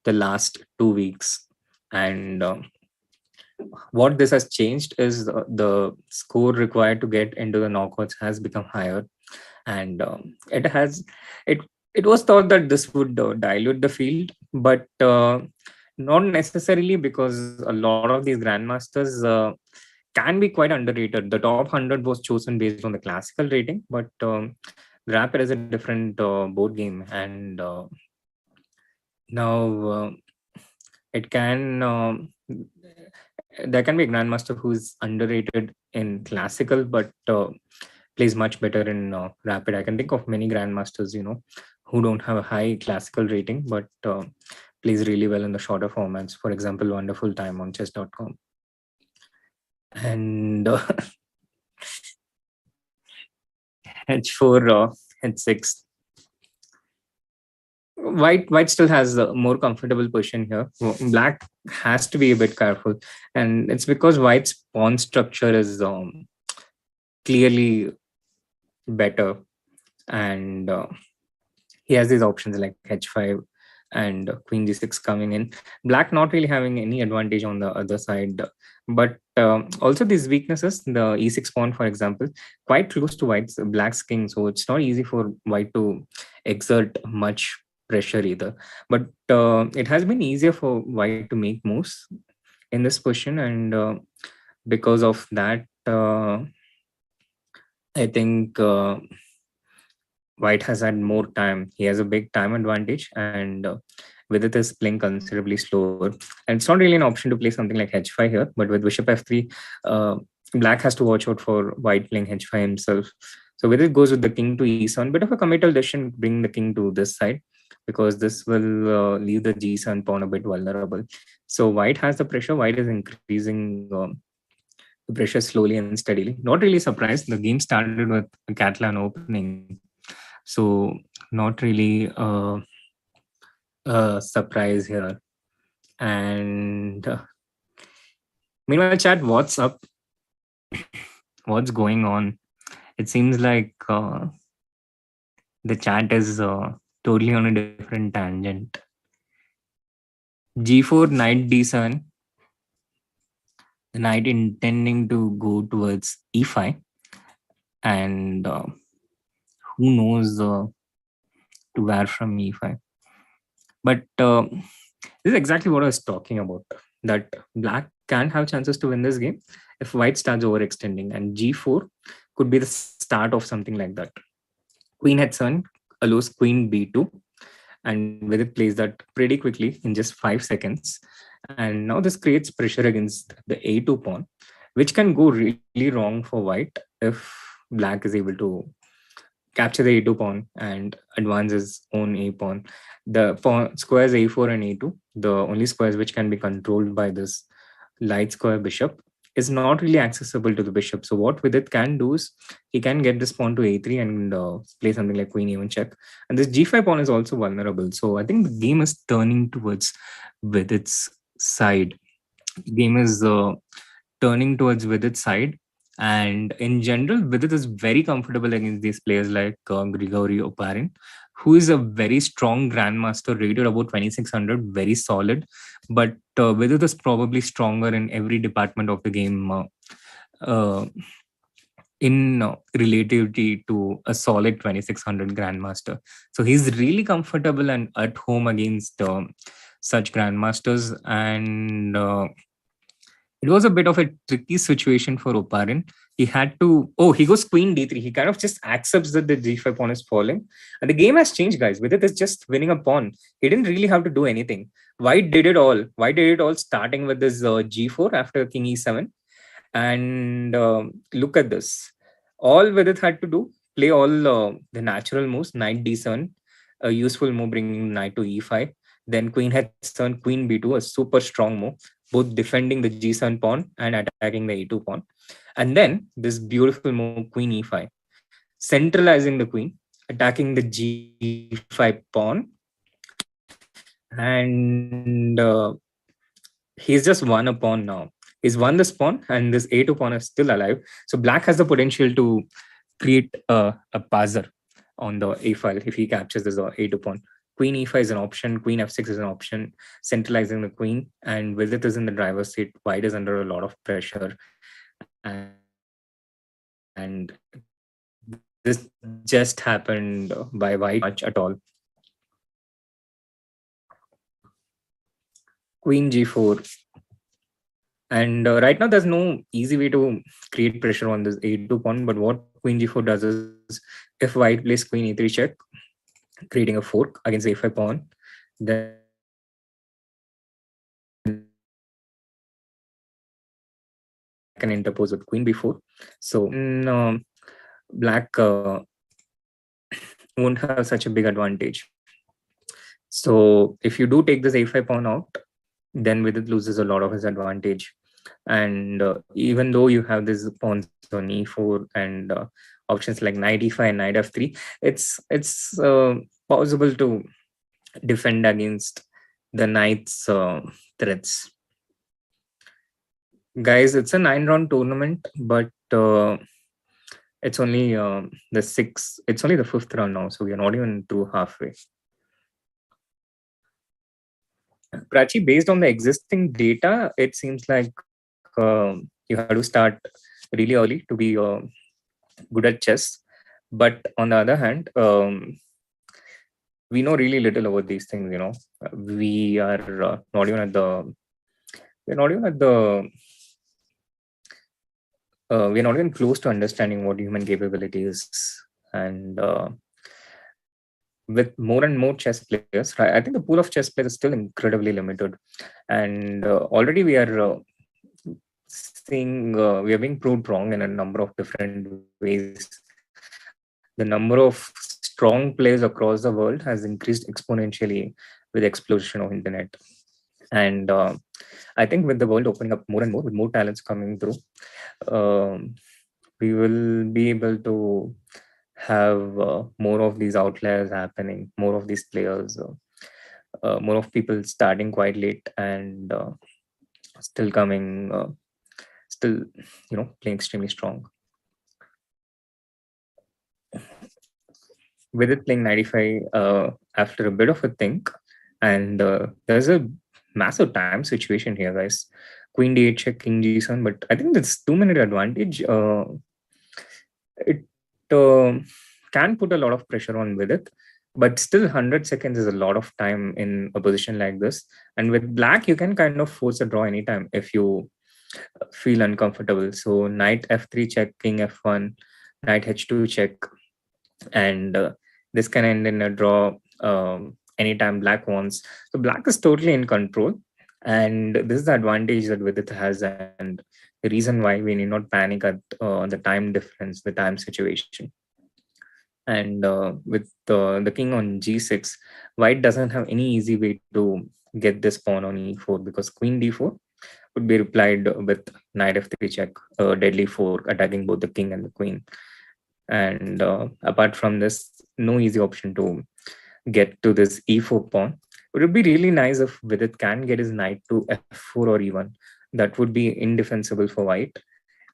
the last 2 weeks. And what this has changed is the score required to get into the knockouts has become higher. And it was thought that this would dilute the field, but not necessarily, because a lot of these grandmasters can be quite underrated. The top 100 was chosen based on the classical rating, but Rapid is a different board game, and now it can there can be a grandmaster who's underrated in classical, but plays much better in Rapid. I can think of many grandmasters, who don't have a high classical rating, but plays really well in the shorter formats. For example, Wonderful Time on chess.com. And h4, h6. White still has a more comfortable position here. Black has to be a bit careful, and it's because White's pawn structure is clearly better, and he has these options like h5 and queen g6 coming in. Black not really having any advantage on the other side, but also these weaknesses, the e6 pawn, for example, quite close to black's king, so it's not easy for white to exert much pressure either. But it has been easier for white to make moves in this position, and because of that, I think White has had more time. He has a big time advantage, and Vidit is playing considerably slower. And it's not really an option to play something like h5 here, but with bishop f3, Black has to watch out for White playing h5 himself. So Vidit goes with the king to e7, bit of a committal decision, bring the king to this side. because this will leave the G7 pawn a bit vulnerable. So white has the pressure. White is increasing the pressure slowly and steadily. Not really surprised. The game started with a Catalan opening, so not really a surprise here. And meanwhile, chat, what's up? What's going on? It seems like the chat is totally on a different tangent. G4, knight d7. The knight intending to go towards e5. And who knows to where from e5. But this is exactly what I was talking about. That black can have chances to win this game if white starts overextending. And g4 could be the start of something like that. Queen h7 allows queen b2. And Vidit plays that pretty quickly in just 5 seconds. And now this creates pressure against the a2 pawn, which can go really wrong for white if black is able to capture the a2 pawn and advance his own a pawn. The pawn squares a4 and a2, the only squares which can be controlled by this light square bishop, is not really accessible to the bishop. So what Vidit can do is he can get this pawn to a3 and play something like queen e1 check. And this g5 pawn is also vulnerable. So I think the game is turning towards Vidit's side. The game is turning towards Vidit's side. And in general, Vidit is very comfortable against these players like Grigory Oparin, who is a very strong grandmaster, rated about 2600, very solid. But Vidit is probably stronger in every department of the game in relativity to a solid 2600 grandmaster. So he's really comfortable and at home against such grandmasters. And it was a bit of a tricky situation for Oparin. He had to, he goes queen d3. He kind of just accepts that the g5 pawn is falling. And the game has changed, guys. Vidit is just winning a pawn. He didn't really have to do anything. White did it all. White did it all starting with this g4 after king e7. And look at this. All Vidit had to do, play all the natural moves, knight d7, a useful move bringing knight to e5. Then queen h7, queen b2, a super strong move, both defending the g7 pawn and attacking the a2 pawn. And then this beautiful move, queen e5, centralizing the queen, attacking the g5 pawn. And he's just won a pawn now. He's won this pawn, and this a2 pawn is still alive. So black has the potential to create a passer on the a file if he captures this a2 pawn. Queen e5 is an option, queen f6 is an option, centralizing the queen, and Vidit is in the driver's seat. White is under a lot of pressure. And this just happened by white much at all. Queen g4. And right now, there's no easy way to create pressure on this a2 pawn. But what queen g4 does is, if white plays queen e3 check, creating a fork against a5 pawn, then can interpose with queen b4. So black won't have such a big advantage. So if you do take this a5 pawn out, then Vidit loses a lot of his advantage. And even though you have these pawns on e4 and options like knight e5 and knight f3, it's possible to defend against the knight's threats. Guys, it's a 9-round tournament, but it's only it's only the 5th round now, so we are not even through halfway. Prachi, based on the existing data, it seems like you have to start really early to be good at chess. But on the other hand, we know really little about these things. We are not even at the we're not even close to understanding what human capability is. And with more and more chess players, I think the pool of chess players is still incredibly limited. And already we are seeing we are being proved wrong in a number of different ways. The number of strong players across the world has increased exponentially with explosion of internet. And I think with the world opening up more and more, with more talents coming through, um, we will be able to have more of these outliers happening, more of these players, more of people starting quite late and still coming, still, playing extremely strong. With it playing 95 after a bit of a think, and there's a massive time situation here, guys. Queen d8 check, king g7, but I think that's 2 minute advantage. It can put a lot of pressure on with it, but still 100 seconds is a lot of time in a position like this. And with black, you can kind of force a draw anytime if you feel uncomfortable. So knight f3 check, king f1, knight h2 check, and this can end in a draw anytime black wants. So black is totally in control, and this is the advantage that Vidit has, and the reason why we need not panic at the time difference, the time situation. And with the king on g6, white doesn't have any easy way to get this pawn on e4, because queen d4 would be replied with knight f3 check, deadly fork, attacking both the king and the queen. And apart from this, no easy option to get to this e4 pawn. It would be really nice if Vidit can get his knight to f4 or e1. That would be indefensible for white,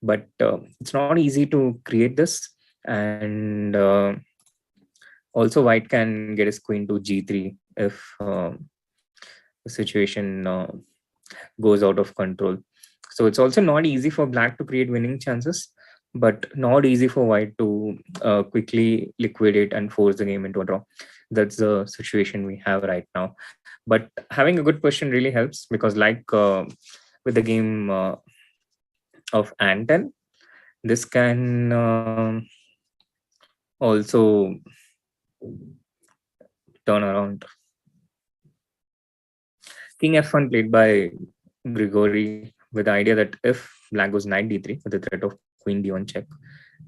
but it's not easy to create this. And also white can get his queen to g3 if the situation goes out of control. So it's also not easy for black to create winning chances, but not easy for white to quickly liquidate and force the game into a draw. That's the situation we have right now. But having a good position really helps, because like with the game of Anton, this can also turn around. King f1 played by Grigori with the idea that if black goes knight d3 with the threat of queen d1 check,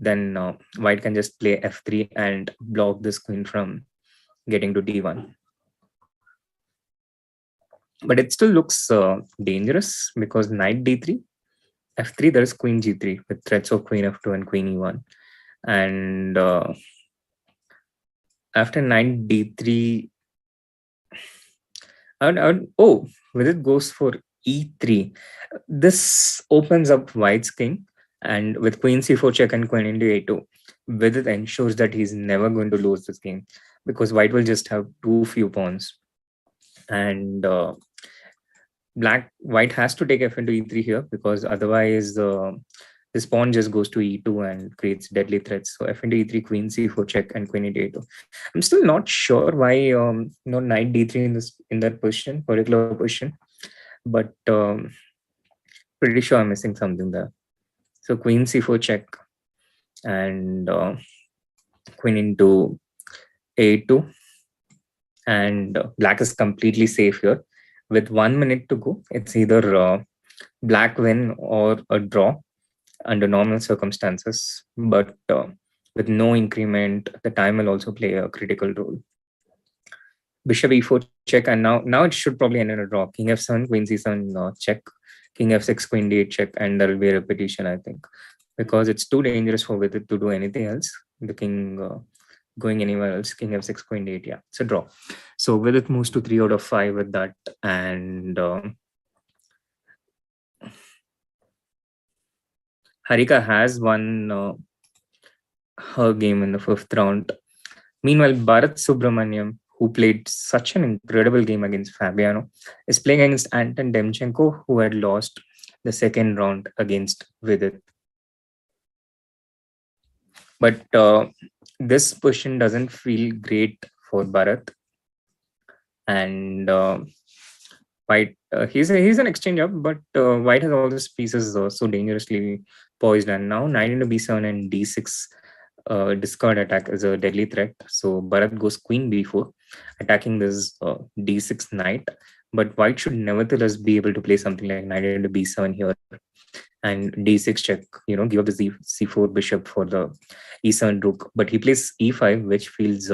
then white can just play f3 and block this queen from getting to d1. But it still looks dangerous, because knight d3, f3, there is queen g3 with threats of queen f2 and queen e1. And after knight d3, when it goes for e3, this opens up white's king, and with queen c4 check and queen into a2, with it ensures that he's never going to lose this game, because white will just have too few pawns. And white has to take f into e3 here, because otherwise this pawn just goes to e2 and creates deadly threats. So f into e3, queen c4 check, and queen into a2. I'm still not sure why knight d3 in that position, particular position, but pretty sure I'm missing something there. So queen c4 check and queen into a2, and black is completely safe here. With 1 minute to go, it's either black win or a draw under normal circumstances, but with no increment, the time will also play a critical role. Bishop e4 check, and now it should probably end in a draw. King f7, queen c7 check, king f6, queen d8 check, and there will be a repetition, I think, because it's too dangerous for Vidit to do anything else. The king going anywhere else, king f6, queen d8, yeah, it's a draw. So Vidit moves to 3 out of 5 with that, and Harika has won her game in the 5th round. Meanwhile, Bharat Subramaniam, who played such an incredible game against Fabiano, is playing against Anton Demchenko, who had lost the 2nd round against Vidit. But this position doesn't feel great for Bharat. And white, he's an exchange up, but white has all these pieces so dangerously poised. And now knight into b7 and d6 discard attack is a deadly threat. So Bharat goes queen b4, attacking this d6 knight, but white should nevertheless be able to play something like knight into b7 here and d6 check, give up the c4 bishop for the e7 rook. But he plays e5, which feels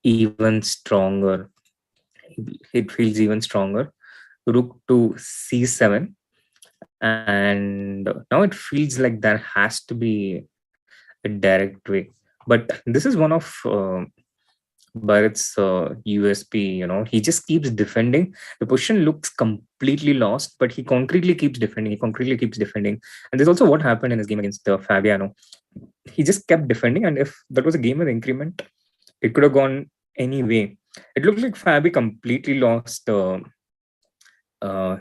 even stronger. It feels even stronger. Rook to c7, and now it feels like there has to be a direct way. But this is one of Bharat's USP. He just keeps defending. The position looks completely lost, but he concretely keeps defending. He concretely keeps defending. And this is also what happened in his game against Fabiano. He just kept defending, and if that was a game with increment, it could have gone any way. It looked like Fabi completely lost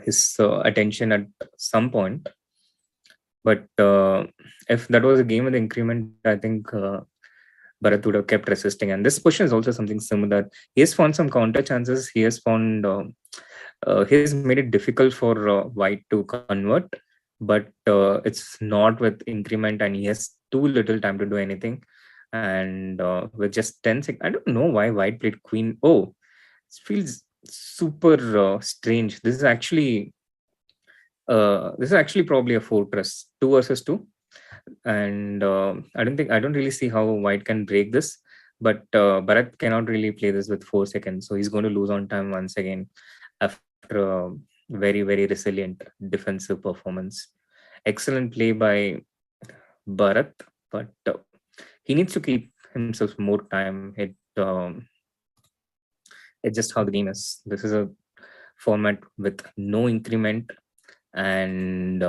his attention at some point. But if that was a game with increment, I think Bharat would have kept resisting. And this position is also something similar. He has found some counter chances. He has found he has made it difficult for white to convert, but it's not with increment, and he has too little time to do anything. And with just 10 seconds, I don't know why white played queen. Oh, it feels super strange. This is actually probably a fortress, 2 versus 2. And I don't really see how white can break this. But Bharat cannot really play this with 4 seconds, so he's going to lose on time once again after a very, very resilient defensive performance. Excellent play by Bharat, but he needs to keep himself more time. It's just how the game is. This is a format with no increment, and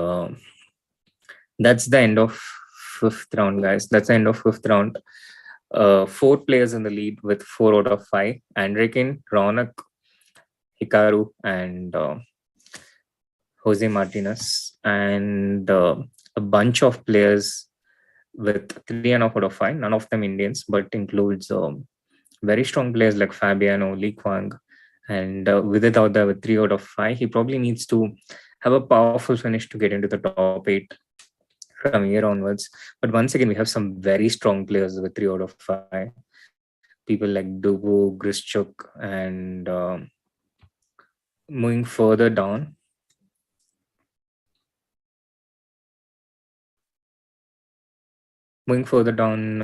that's the end of fifth round, guys. That's the end of fifth round. 4 players in the lead with 4 out of 5. Andrekin, Raunak, Hikaru, and Jose Martinez, and a bunch of players with 3.5 out of 5. None of them Indians, but includes very strong players like Fabiano, Li Kwang, and Vidit out there with 3 out of 5. He probably needs to have a powerful finish to get into the top 8 from here onwards. But once again, we have some very strong players with 3 out of 5. People like Dugu, Grischuk, and moving further down. Moving further down,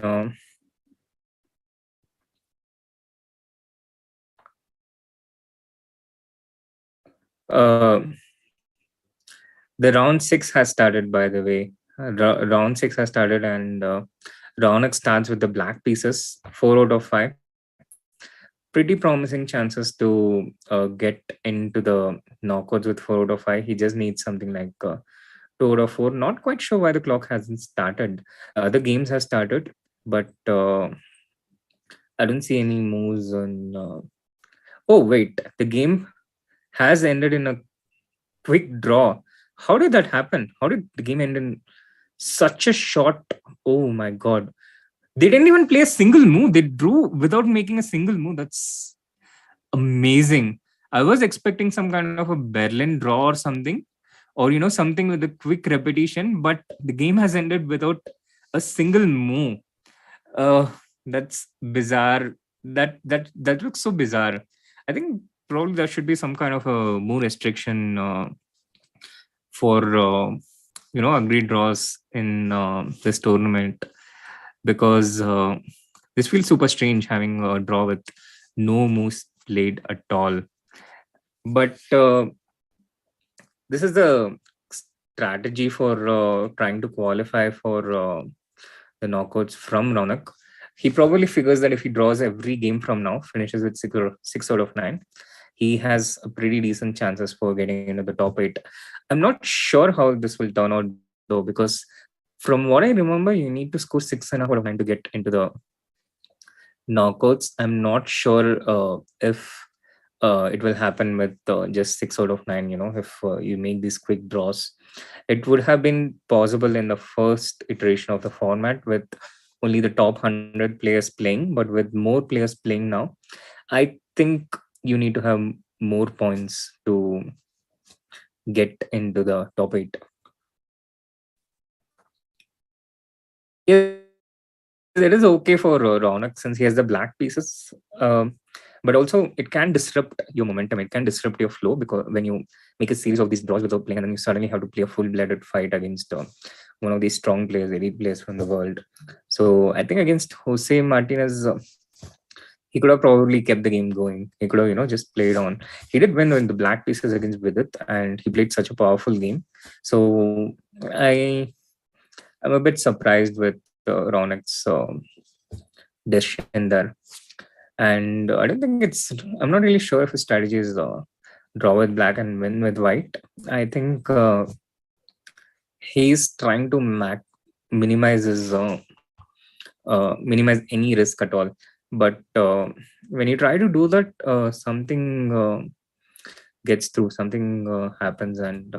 uh, the round 6 has started, by the way. Round 6 has started, and Raunak starts with the black pieces, 4 out of 5. Pretty promising chances to get into the knockouts with 4 out of 5. He just needs something like 2 out of 4. Not quite sure why the clock hasn't started. The games have started, but I don't see any moves on. Oh, wait, the game has ended in a quick draw. How did that happen? How did the game end in such a short? Oh my god. They didn't even play a single move. They drew without making a single move. That's amazing. I was expecting some kind of a Berlin draw or something, or something with a quick repetition, but the game has ended without a single move. That's bizarre. That looks so bizarre. I think probably there should be some kind of a move restriction for agreed draws in this tournament, because this feels super strange having a draw with no moves played at all. But this is the strategy for trying to qualify for the knockouts from Raunak. He probably figures that if he draws every game from now, finishes with 6 out of 9, he has a pretty decent chances for getting into the top 8. I'm not sure how this will turn out though, because from what I remember, you need to score 6.5 out of 9 to get into the knockouts. I'm not sure if it will happen with just 6 out of 9. If you make these quick draws, it would have been possible in the first iteration of the format with only the top 100 players playing, but with more players playing now, I think you need to have more points to get into the top 8. Yes, it is okay for Raunak since he has the black pieces. but also it can disrupt your momentum, it can disrupt your flow, because when you make a series of these draws without playing, and then you suddenly have to play a full-blooded fight against one of these strong players, elite players from the world. So I think against Jose Martinez, he could have probably kept the game going. He could have, just played on. He did win in the black pieces against Vidit, and he played such a powerful game. So I I'm a bit surprised with Raunak's decision there. And I don't think it's. I'm not really sure if his strategy is draw with black and win with white. I think he's trying to minimize his minimize any risk at all. But when you try to do that, something gets through, something happens, and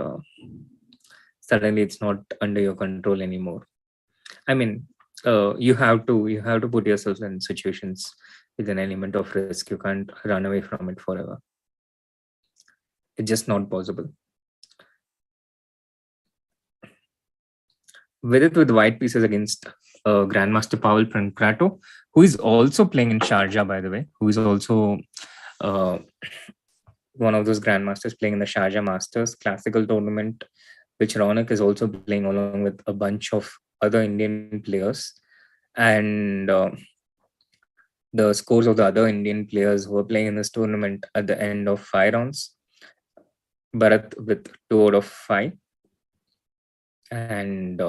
suddenly it's not under your control anymore. I mean, you have to put yourself in situations with an element of risk. You can't run away from it forever. It's just not possible. With white pieces against Grandmaster Pavel Pancrato, who is also playing in Sharjah, by the way, who is also uh, one of those grandmasters playing in the Sharjah Masters Classical Tournament, which Raunak is also playing along with a bunch of other Indian players. And the scores of the other Indian players who are playing in this tournament at the end of 5 rounds: Bharat with 2 out of 5, and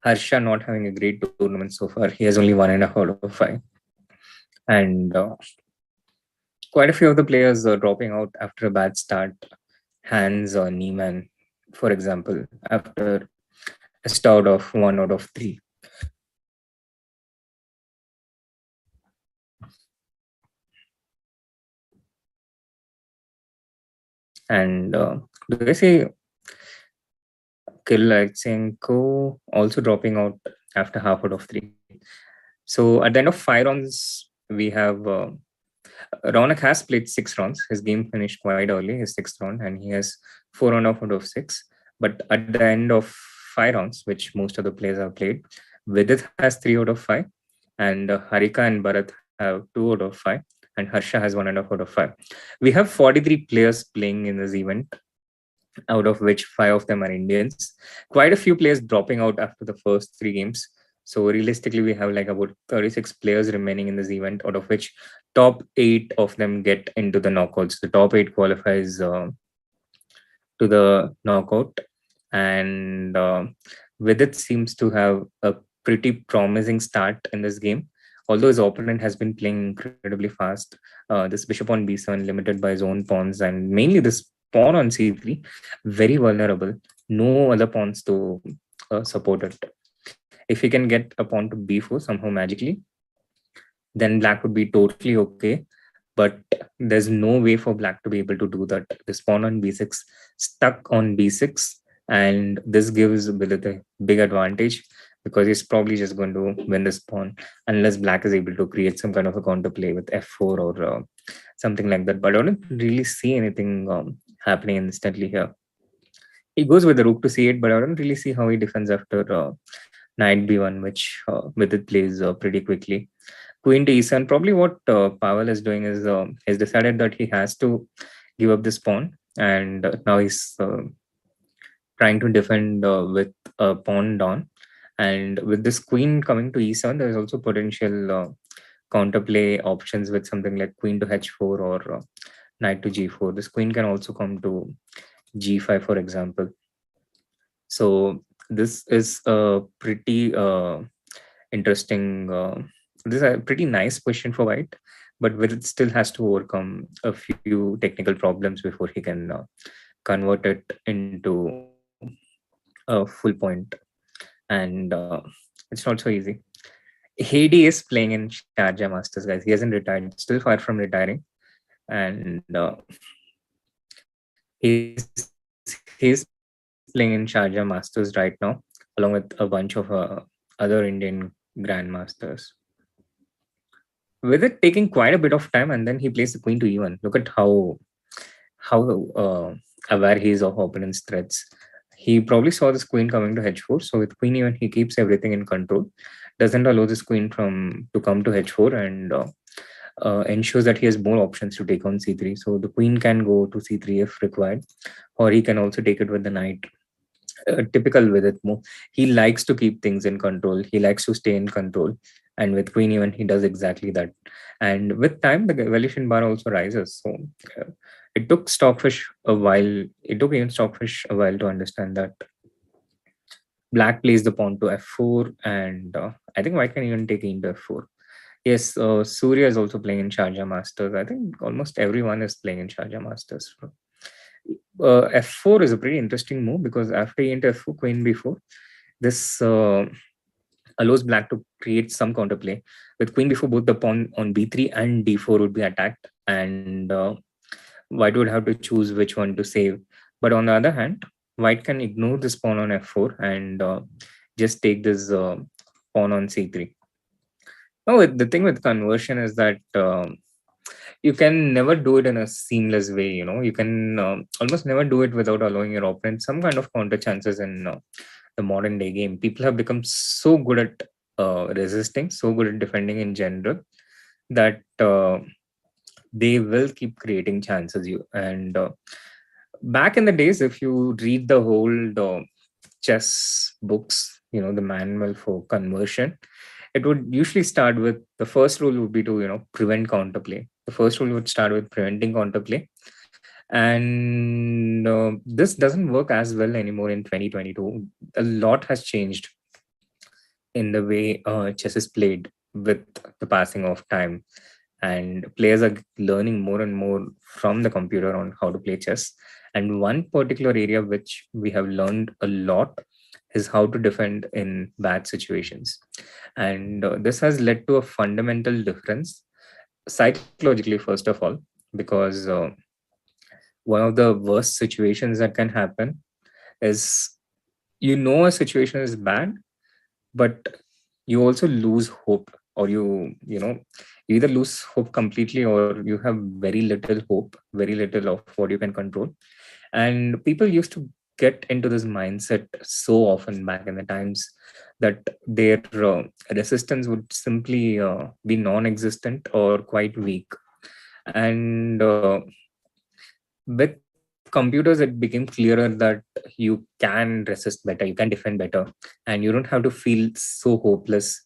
Harsha not having a great tournament so far. He has only 1.5 out of 5. And quite a few of the players are dropping out after a bad start. Hans or Neiman, for example, after a start of 1 out of 3. And do I say Kyrylenko also dropping out after half out of 3? So at the end of 5 rounds, we have Raunak has played 6 rounds. His game finished quite early, his 6th round, and he has 4.5 out of 6. But at the end of 5 rounds, which most of the players have played, Vidit has 3 out of 5, and Harika and Bharat have 2 out of 5, and Harsha has 1.5 out of 5. We have 43 players playing in this event, out of which 5 of them are Indians. Quite a few players dropping out after the first 3 games. So realistically, we have like about 36 players remaining in this event, out of which top 8 of them get into the knockouts. The top 8 qualifies to the knockout, and Vidit seems to have a pretty promising start in this game. Although his opponent has been playing incredibly fast, this bishop on b7 limited by his own pawns, and mainly this pawn on c3, very vulnerable. No other pawns to support it. If he can get a pawn to b4 somehow magically, then black would be totally okay. But there's no way for black to be able to do that. This pawn on b6 stuck on b6, and this gives Vidit a big advantage, because he's probably just going to win this pawn unless black is able to create some kind of a counterplay with f4 or something like that. But I don't really see anything happening instantly here. He goes with the rook to c8, but I don't really see how he defends after knight b1, which Vidit plays pretty quickly. Queen to e7. Probably what Pavel is doing is he's decided that he has to give up this pawn, and now he's trying to defend with a pawn down. And with this queen coming to e7, there's also potential counterplay options with something like queen to h4 or knight to g4. This queen can also come to g5, for example. So this is a pretty interesting. This is a pretty nice position for white, but Vidit still has to overcome a few technical problems before he can convert it into a full point. And it's not so easy. Hadi is playing in Sharjah Masters, guys. He hasn't retired, still far from retiring. And he's playing in Sharjah Masters right now, along with a bunch of other Indian grandmasters. With it taking quite a bit of time, and then he plays the queen to e1. Look at how aware he is of opponent's threats. He probably saw this queen coming to h4, so with queen e1 he keeps everything in control, doesn't allow this queen to come to h4, and ensures that he has more options to take on c3. So the queen can go to c3 if required, or he can also take it with the knight. Typical Vidit move. He likes to keep things in control. He likes to stay in control. And with Queen even he does exactly that. And with time, the evolution bar also rises. So uh, it took Stockfish a while. It took even Stockfish a while to understand that Black plays the pawn to f4, and I think White can even take into f4. Yes, Surya is also playing in Sharjah Masters. I think almost everyone is playing in Sharjah Masters. F4 is a pretty interesting move because after e into f4, queen b4, this allows black to create some counterplay. With queen before, both the pawn on b3 and d4 would be attacked, and white would have to choose which one to save. But on the other hand, white can ignore this pawn on f4 and just take this pawn on c3. Now, the thing with conversion is that you can never do it in a seamless way. You can almost never do it without allowing your opponent some kind of counter chances in the modern day game. People have become so good at resisting, so good at defending in general, that they will keep creating chances. Back in the days, if you read the whole chess books, the manual for conversion, it would usually start with the first rule would be to prevent counterplay. The first rule would start with preventing counterplay, and this doesn't work as well anymore in 2022. A lot has changed in the way chess is played with the passing of time, and players are learning more and more from the computer on how to play chess. And one particular area which we have learned a lot is how to defend in bad situations. And this has led to a fundamental difference psychologically, first of all, because one of the worst situations that can happen is a situation is bad, but you also lose hope, or you either lose hope completely, or you have very little hope, very little of what you can control. And people used to get into this mindset so often back in the times that their resistance would simply be non-existent or quite weak. And with computers, it became clearer that you can resist better, you can defend better, and you don't have to feel so hopeless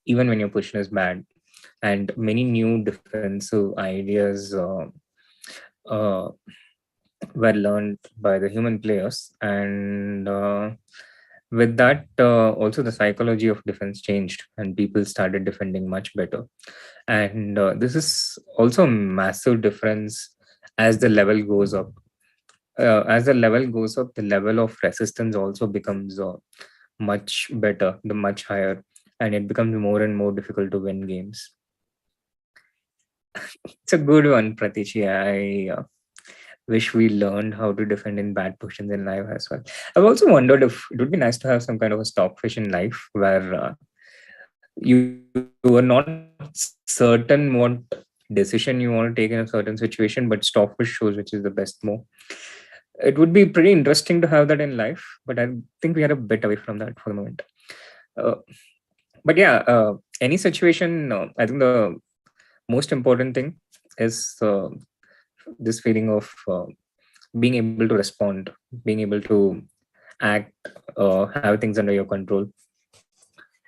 even when your position is bad. And many new defensive ideas uh, were learned by the human players. And with that, also the psychology of defense changed, and people started defending much better. And this is also a massive difference as the level goes up. As the level goes up, the level of resistance also becomes much better, the much higher, and it becomes more and more difficult to win games. It's a good one, Pratichi. I wish we learned how to defend in bad positions in life as well. I've also wondered if it would be nice to have some kind of a stockfish in life where you are not certain what decision you want to take in a certain situation, but stockfish shows which is the best move. It would be pretty interesting to have that in life, but I think we are a bit away from that for the moment. Uh, but yeah, any situation, I think the most important thing is this feeling of being able to respond, being able to act, have things under your control.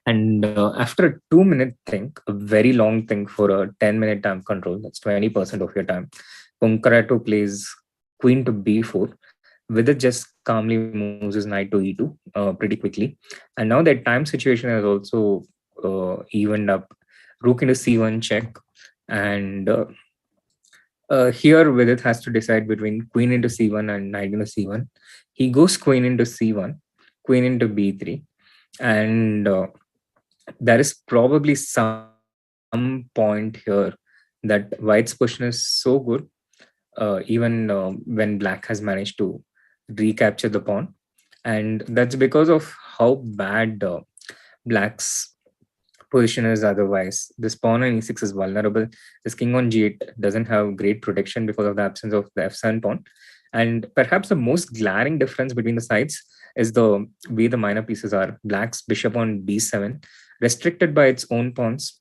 And after a 2-minute think, a very long think for a 10-minute time control, that's 20% of your time, Punkarato plays queen to b4. Vidit just calmly moves his knight to e2 pretty quickly. And now that time situation has also evened up. Rook into c1 check. And here Vidit has to decide between queen into c1 and knight into c1. He goes queen into c1, queen into b3. And there is probably some point here that white's position is so good, even when black has managed to recapture the pawn. And that's because of how bad black's position is otherwise. This pawn on e6 is vulnerable. This king on g8 doesn't have great protection because of the absence of the f7 pawn. And perhaps the most glaring difference between the sides is the way the minor pieces are. Black's bishop on b7, restricted by its own pawns,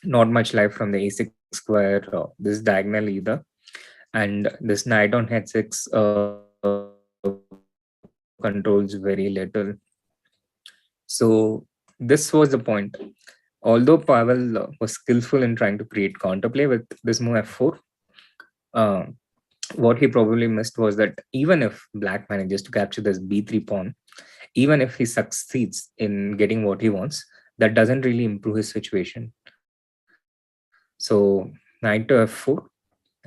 not much life from the a6 square this diagonal either, and this knight on h6 controls very little. So this was the point. Although Pavel was skillful in trying to create counterplay with this move f4, uh, what he probably missed was that even if black manages to capture this b3 pawn, even if he succeeds in getting what he wants, that doesn't really improve his situation. So knight to f4,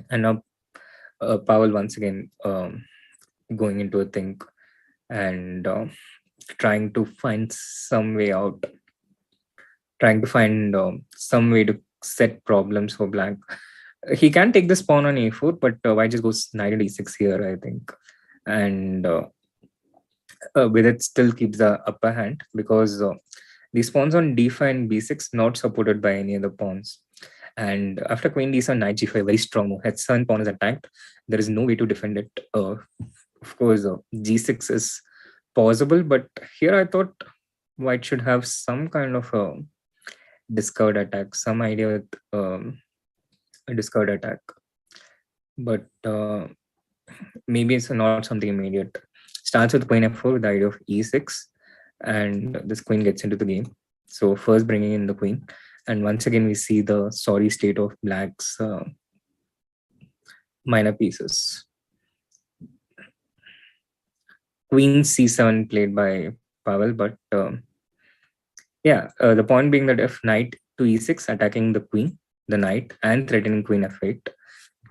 and now Pavel once again going into a think and trying to find some way out, trying to find some way to set problems for black. He can take this pawn on a4, but white just goes knight and e6 here, I think. And with it still keeps the upper hand because these pawns on d5 and b6 not supported by any other pawns. And after queen d7, knight g5, very strong move. H7 pawn is attacked. There is no way to defend it. Of course, g6 is possible, but here I thought white should have some kind of discovered attack, some idea with a discovered attack. But maybe it's not something immediate. Starts with queen f4 with the idea of e6, and this queen gets into the game. So first bringing in the queen, and once again we see the sorry state of black's minor pieces. Queen c7 played by Pavel, but the point being that if knight to e6 attacking the queen, the knight, and threatening queen f8,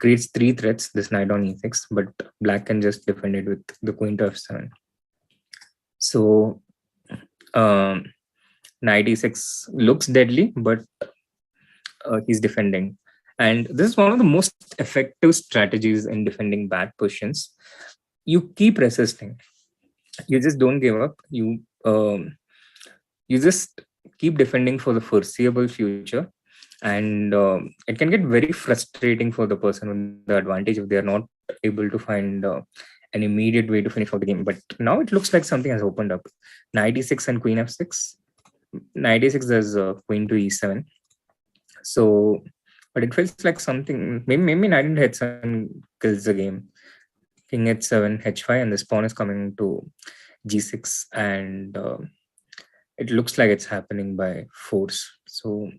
creates three threats, this knight on e6, but black can just defend it with the queen to f7. So knight e6 looks deadly, but he's defending. And this is one of the most effective strategies in defending bad positions. You keep resisting. You just don't give up. You just keep defending for the foreseeable future, and it can get very frustrating for the person with the advantage if they are not able to find an immediate way to finish off the game. But now it looks like something has opened up. Knight e6 and queen f6. Knight e6, there's queen to e7. So, but it feels like something. Maybe knight into h7 kills the game. King h7, h5, and this pawn is coming to g6, and it looks like it's happening by force. So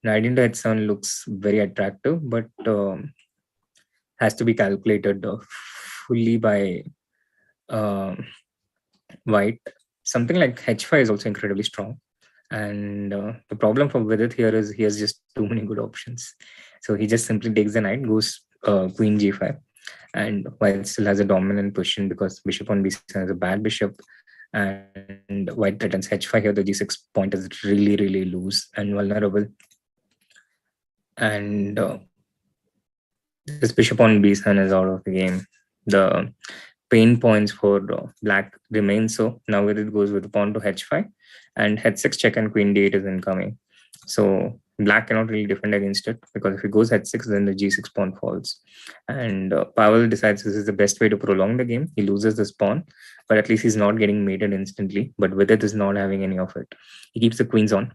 knight into h7 looks very attractive, but has to be calculated fully by white. Something like h5 is also incredibly strong. And the problem for Vidit here is he has just too many good options. So he just simply takes the knight, goes queen g5, and white still has a dominant position because bishop on b7 is a bad bishop, and white threatens h5 here. The g6 point is really, really loose and vulnerable. And this bishop on b7 is out of the game. The pain points for black remain. So now it goes with the pawn to h5, and h6 check and queen d8 is incoming. So black cannot really defend against it because if he goes h6, then the g6 pawn falls. And Pavel decides this is the best way to prolong the game. He loses this pawn, but at least he's not getting mated instantly. But Vidit is not having any of it. He keeps the queens on,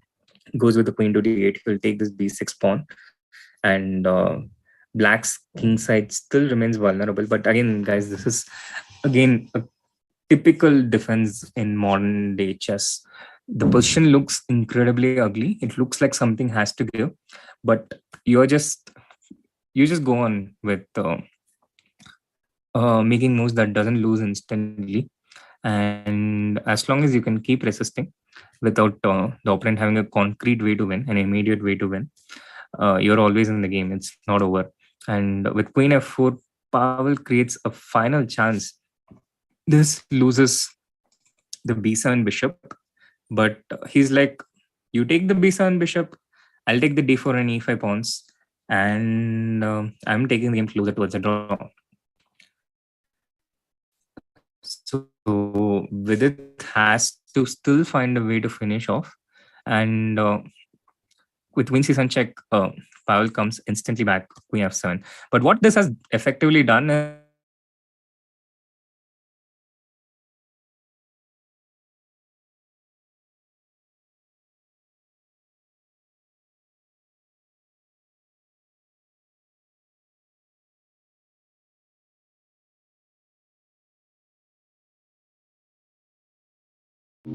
goes with the queen to d8. He'll take this b6 pawn, and black's king side still remains vulnerable. But again, guys, this is again a typical defense in modern day chess. The position looks incredibly ugly. It looks like something has to give, but you just go on with making moves that doesn't lose instantly. And as long as you can keep resisting without the opponent having a concrete way to win, an immediate way to win, you're always in the game. It's not over. And with queen f4, Pavel creates a final chance. This loses the b7 bishop, but he's like, you take the b7 bishop, I'll take the d4 and e5 pawns, and I'm taking the game closer towards a draw. So Vidit has to still find a way to finish off, and with queen c7 check, Pavel comes instantly back queen f7. But what this has effectively done is for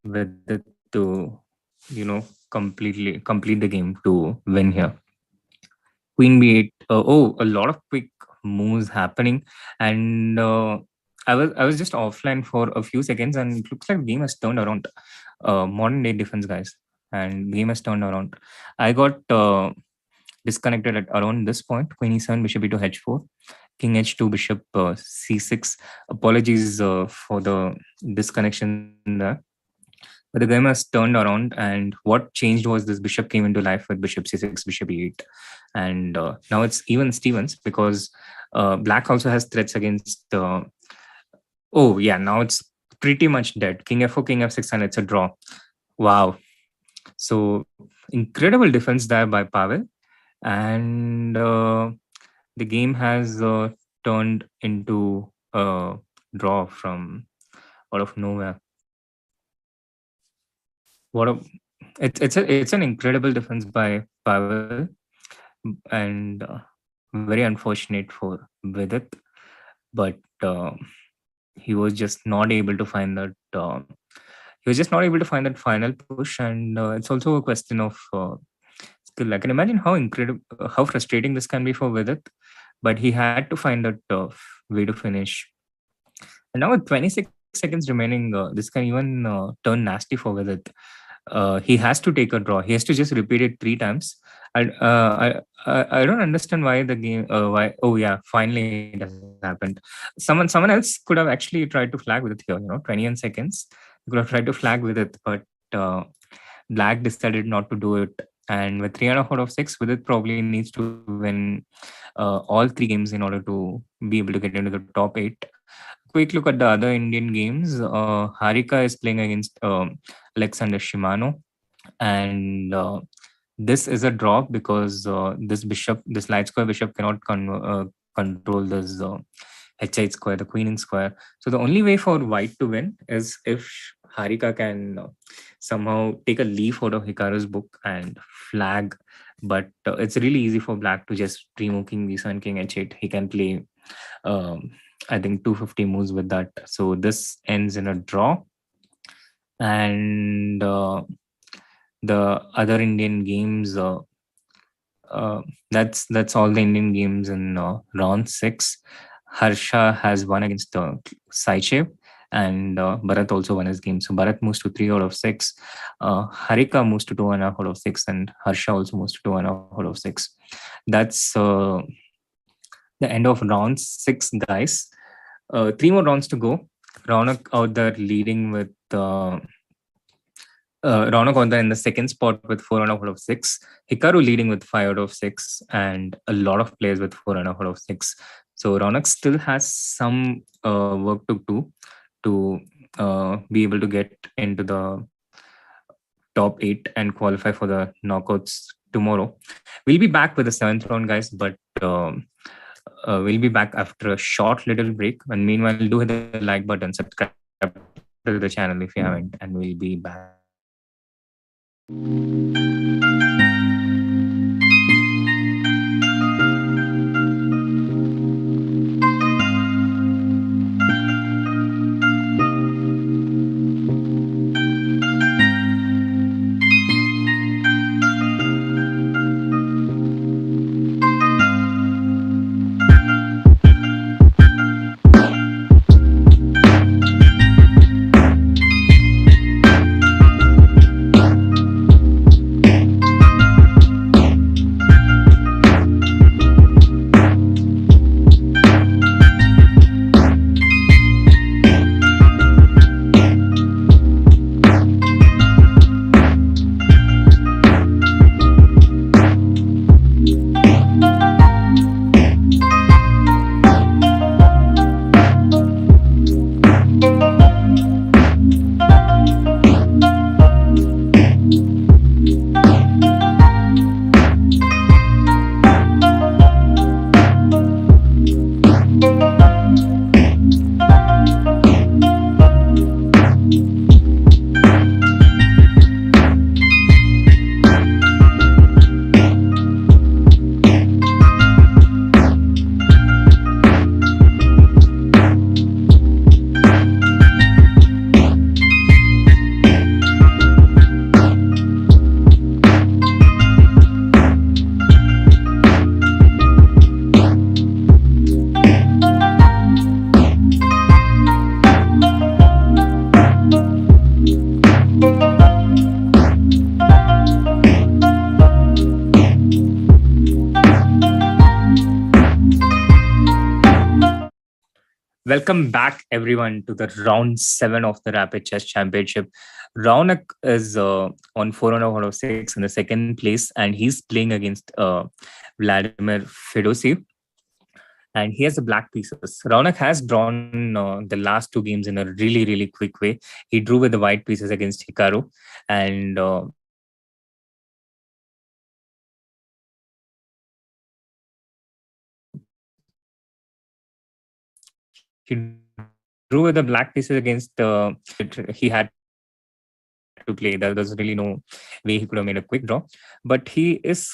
Vidit to, completely complete the game to win here. Queen B8. A lot of quick moves happening, and I was just offline for a few seconds, and it looks like the game has turned around. Modern day defense, guys, and game has turned around. I got disconnected at around this point. Queen E7, Bishop E2, H4, King H2, Bishop C6. Apologies for the disconnection there. But the game has turned around, and what changed was this bishop came into life with bishop c6, bishop e8, and now it's even Stevens because black also has threats against. Oh yeah, now it's pretty much dead. King f4, king f6, and it's a draw. Wow! So incredible defense there by Pavel, and the game has turned into a draw from out of nowhere. What a it's an incredible defense by Pavel, and very unfortunate for Vidit, but he was just not able to find that. He was just not able to find that final push, and it's also a question of skill. I can imagine how incredible, how frustrating this can be for Vidit, but he had to find that way to finish. And now with 26 seconds remaining, this can even turn nasty for Vidit. He has to take a draw. He has to just repeat it 3 times. I don't understand why the game. Why? Oh yeah, finally it has happened. Someone else could have actually tried to flag with it here. 21 seconds. He could have tried to flag with it, but Black decided not to do it. And with 3.5 out of 6, with it probably needs to win all 3 games in order to be able to get into the top 8. Quick look at the other Indian games. Harika is playing against Alexander Shimano, and this is a draw because this light square bishop cannot control this h8 square, the queen in square. So the only way for white to win is if Harika can somehow take a leaf out of Hikaru's book and flag. But it's really easy for black to just remove king b7, king h8. He can play, I think, 250 moves with that. So this ends in a draw. And the other Indian games, that's all the Indian games in round 6. Harsha has won against Saichev, and Bharat also won his game. So Bharat moves to 3 out of 6. Harika moves to 2.5 out of 6, and Harsha also moves to 2.5 out of 6. That's the end of round 6, guys. 3 more rounds to go. Raunak out there leading with Raunak out there in the second spot with 4.5 out of 6. Hikaru leading with 5 out of 6, and a lot of players with 4.5 out of 6. So Raunak still has some work to do to be able to get into the top 8 and qualify for the knockouts tomorrow. We'll be back with the 7th round, guys, but we'll be back after a short little break. And meanwhile, do hit the like button, subscribe to the channel if you haven't, and we'll be back. Welcome back, everyone, to the round 7 of the Rapid Chess Championship. Raunak is on 4 out of 6 in the second place, and he's playing against Vladimir Fedosiev, and he has the black pieces. Raunak has drawn the last 2 games in a really, really quick way. He drew with the white pieces against Hikaru, and he drew with the black pieces against he had to play. There was really no way he could have made a quick draw, but he is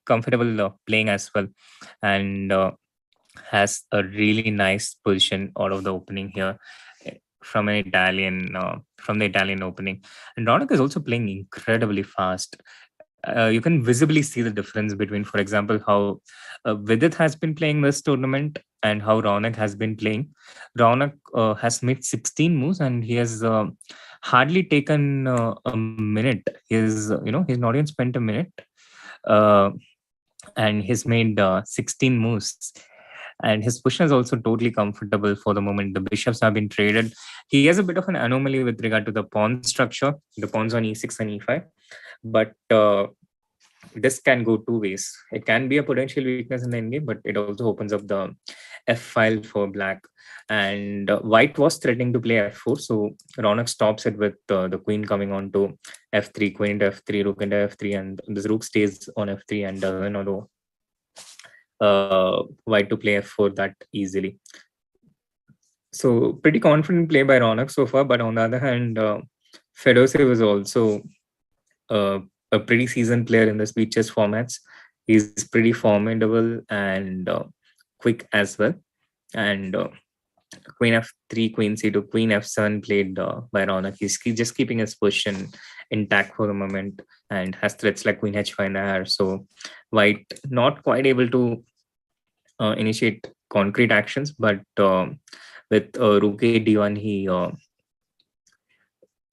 comfortable playing as well, and has a really nice position out of the opening here from the Italian opening. And Ronak is also playing incredibly fast. You can visibly see the difference between, for example, how Vidit has been playing this tournament and how Raunak has been playing. Raunak has made 16 moves and he has hardly taken a minute. He's not even spent a minute, uh, and he's made 16 moves. And his position is also totally comfortable for the moment. The bishops have been traded. He has a bit of an anomaly with regard to the pawn structure, the pawns on e6 and e5. But this can go two ways. It can be a potential weakness in the endgame, but it also opens up the f file for black. And white was threatening to play f4, so Ronak stops it with the queen coming on to f3, queen into f3, rook into f3, and this rook stays on f3 and doesn't allow white to play f4 that easily. So pretty confident play by Ronak so far, but on the other hand, Fedosiev is also uh, a pretty seasoned player in the speed chess formats. He's pretty formidable and quick as well. And queen f3, queen c2, queen f7 played by Raunak. He's just keeping his position intact for the moment and has threats like queen h5 in the air. So white not quite able to initiate concrete actions, but with rook a d1, he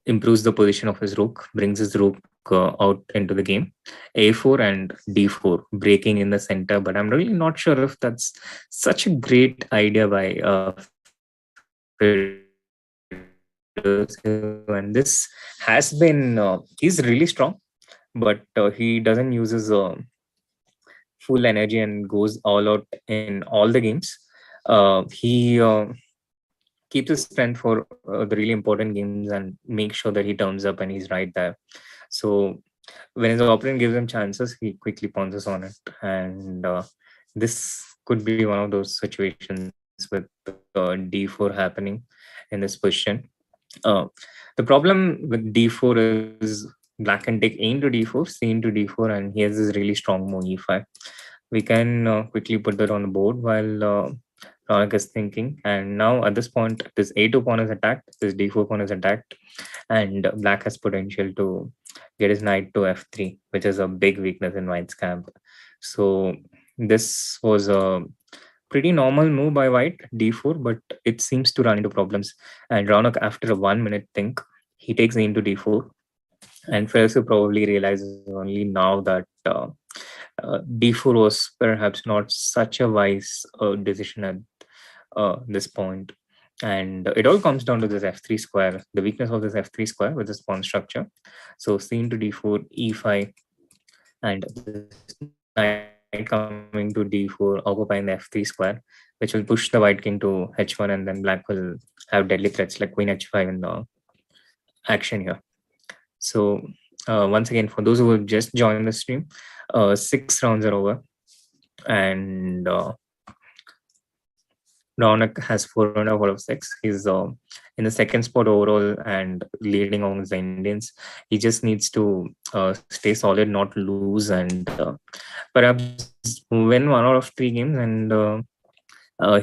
improves the position of his rook, brings his rook out into the game. A4 and D4, breaking in the center. But I'm really not sure if that's such a great idea by and this has been, he's really strong, but he doesn't use his full energy and goes all out in all the games. He keeps his strength for the really important games and make sure that he turns up and he's right there. So when his opponent gives him chances, he quickly pounces on it. And this could be one of those situations with d4 happening in this position. Uh, the problem with d4 is black can take a into d4, c into d4, and he has this really strong move e5. We can quickly put that on the board while Ronak is thinking. And now at this point, this a2 pawn is attacked, this d4 pawn is attacked, and black has potential to get his knight to f3, which is a big weakness in white's camp. So this was a pretty normal move by white, d4, but it seems to run into problems. And Raunak, after a 1 minute think, he takes a into d4, and Ferguson probably realizes only now that d4 was perhaps not such a wise decision at this point. And it all comes down to this f3 square, the weakness of this f3 square with this pawn structure. So c into d4, e5, and this knight coming to d4, occupying the f3 square, which will push the white king to h1, and then black will have deadly threats like queen h5 in the action here. So once again, for those who have just joined the stream, 6 rounds are over, and Raunak has 4.5 out of 6. He's in the second spot overall and leading amongst the Indians. He just needs to stay solid, not lose, and perhaps win 1 out of 3 games, and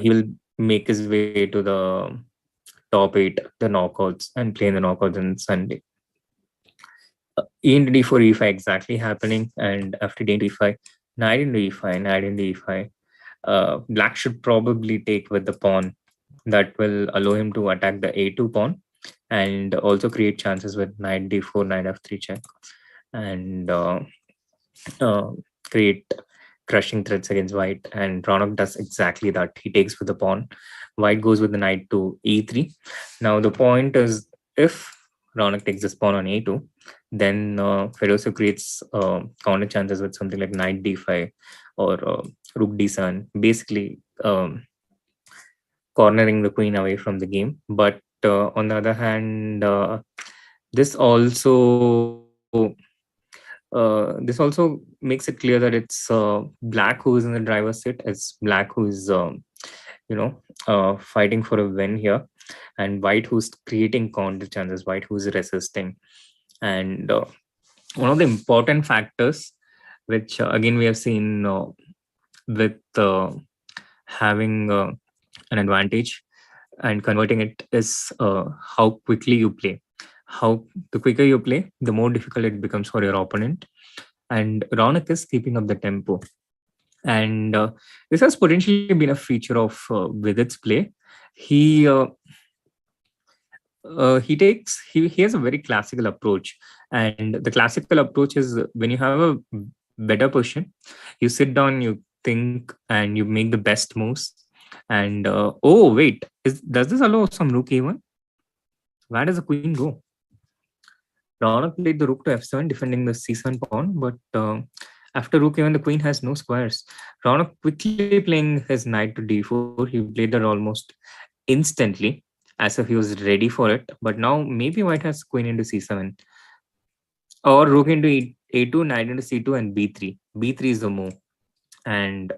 he will make his way to the top 8, the knockouts, and play in the knockouts on Sunday. E into d4, e5 exactly happening, and after d into e5, knight into e5, knight into e5. Black should probably take with the pawn. That will allow him to attack the a2 pawn and also create chances with knight d4, knight f3 check, and uh, create crushing threats against white, and Raunak does exactly that. He takes with the pawn. White goes with the knight to e3. Now the point is, if Raunak takes this pawn on a2, then Fedosov creates counter chances with something like knight d5 or rook d7, basically cornering the queen away from the game. But on the other hand, this also this also makes it clear that it's black who is in the driver's seat. It's black who is fighting for a win here, and white who's creating counter chances, white who's resisting. And one of the important factors, which again we have seen with having an advantage and converting it, is how quickly you play. How the quicker you play, the more difficult it becomes for your opponent. And Raunak is keeping up the tempo. And this has potentially been a feature of Vidit's play. He he has a very classical approach, and the classical approach is when you have a better position, you sit down, you think, and you make the best moves. And oh wait, does this allow some rook a1? Where does the queen go? Raunak played the rook to f7, defending the c7 pawn, but after rook a1, the queen has no squares. Raunak quickly playing his knight to d4. He played that almost instantly, as if he was ready for it. But now maybe white has queen into c7, or rook into a2, knight into c2, and b3. b3 is the move, and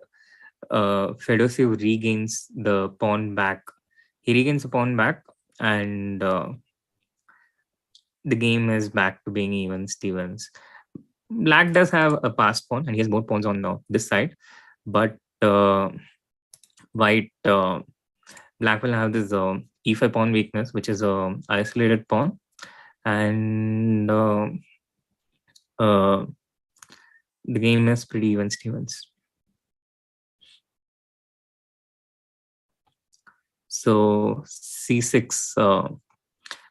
Fedosov regains the pawn back. He regains the pawn back, and the game is back to being even Stevens. Black does have a passed pawn, and he has more pawns on this side, but white black will have this e5 pawn weakness, which is a isolated pawn, and the game is pretty even Stevens. So c6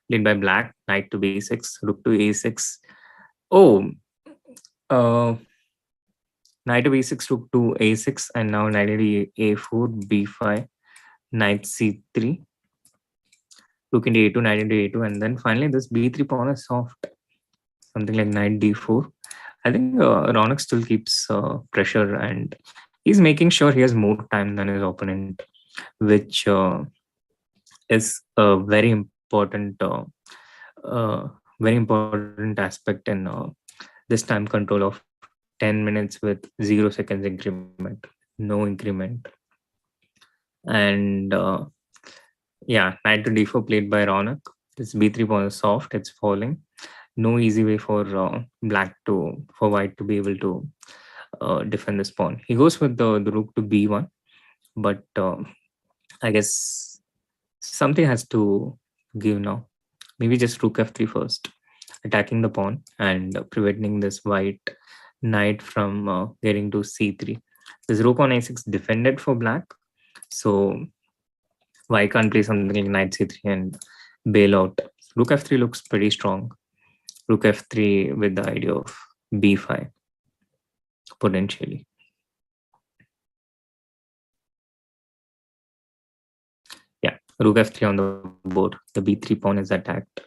played by black, knight to b6, rook to a6. Oh, knight to b6, rook to a6, and now knight to a4, b5, knight c3, rook into a2, knight into a2, and then finally this b3 pawn is soft, something like knight d4. I think Raunak still keeps pressure, and he's making sure he has more time than his opponent, which is a very important aspect in this time control of 10 minutes with 0 seconds increment, no increment. And yeah, knight to d4 played by Raunak. This b3 pawn is soft, it's falling. No easy way for white to be able to defend this pawn. He goes with the rook to b1, but I guess something has to give now. Maybe just rook f3 first, attacking the pawn and preventing this white knight from getting to c3. This rook on a6 defended for black, so white can't play something like knight c3 and bail out. Rook f3 looks pretty strong. Rook f3 with the idea of b5 potentially. Yeah, rook f3 on the board. The b3 pawn is attacked,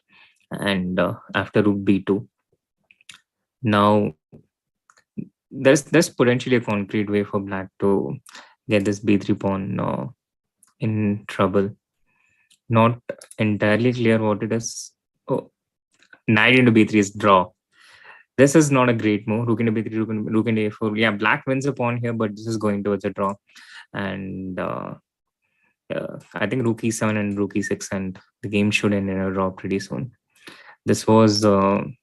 and after rook b2, now there's potentially a concrete way for black to get this b3 pawn in trouble. Not entirely clear what it is. Oh, knight into b3 is draw. This is not a great move. Rook into b3, rook into a4. Yeah, black wins a pawn here, but this is going towards a draw. And I think rook e7 and rook e6, and the game should end in a draw pretty soon. This was the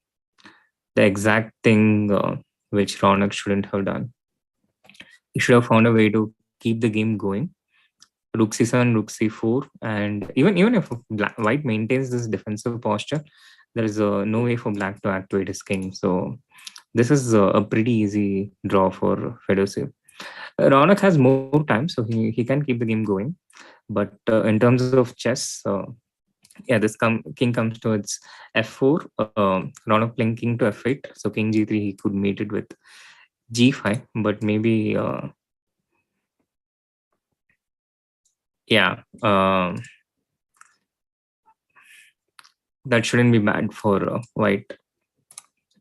exact thing which Raunak shouldn't have done. He should have found a way to keep the game going. Rook c7, rook c4, and even if white maintains this defensive posture, there is no way for black to activate his king. So this is a pretty easy draw for Fedosov. Raunak has more time, so he can keep the game going. But in terms of chess, yeah, this king comes to its f4. Raunak playing king to f8, so king g3 he could mate it with g5, but maybe yeah, that shouldn't be bad for white,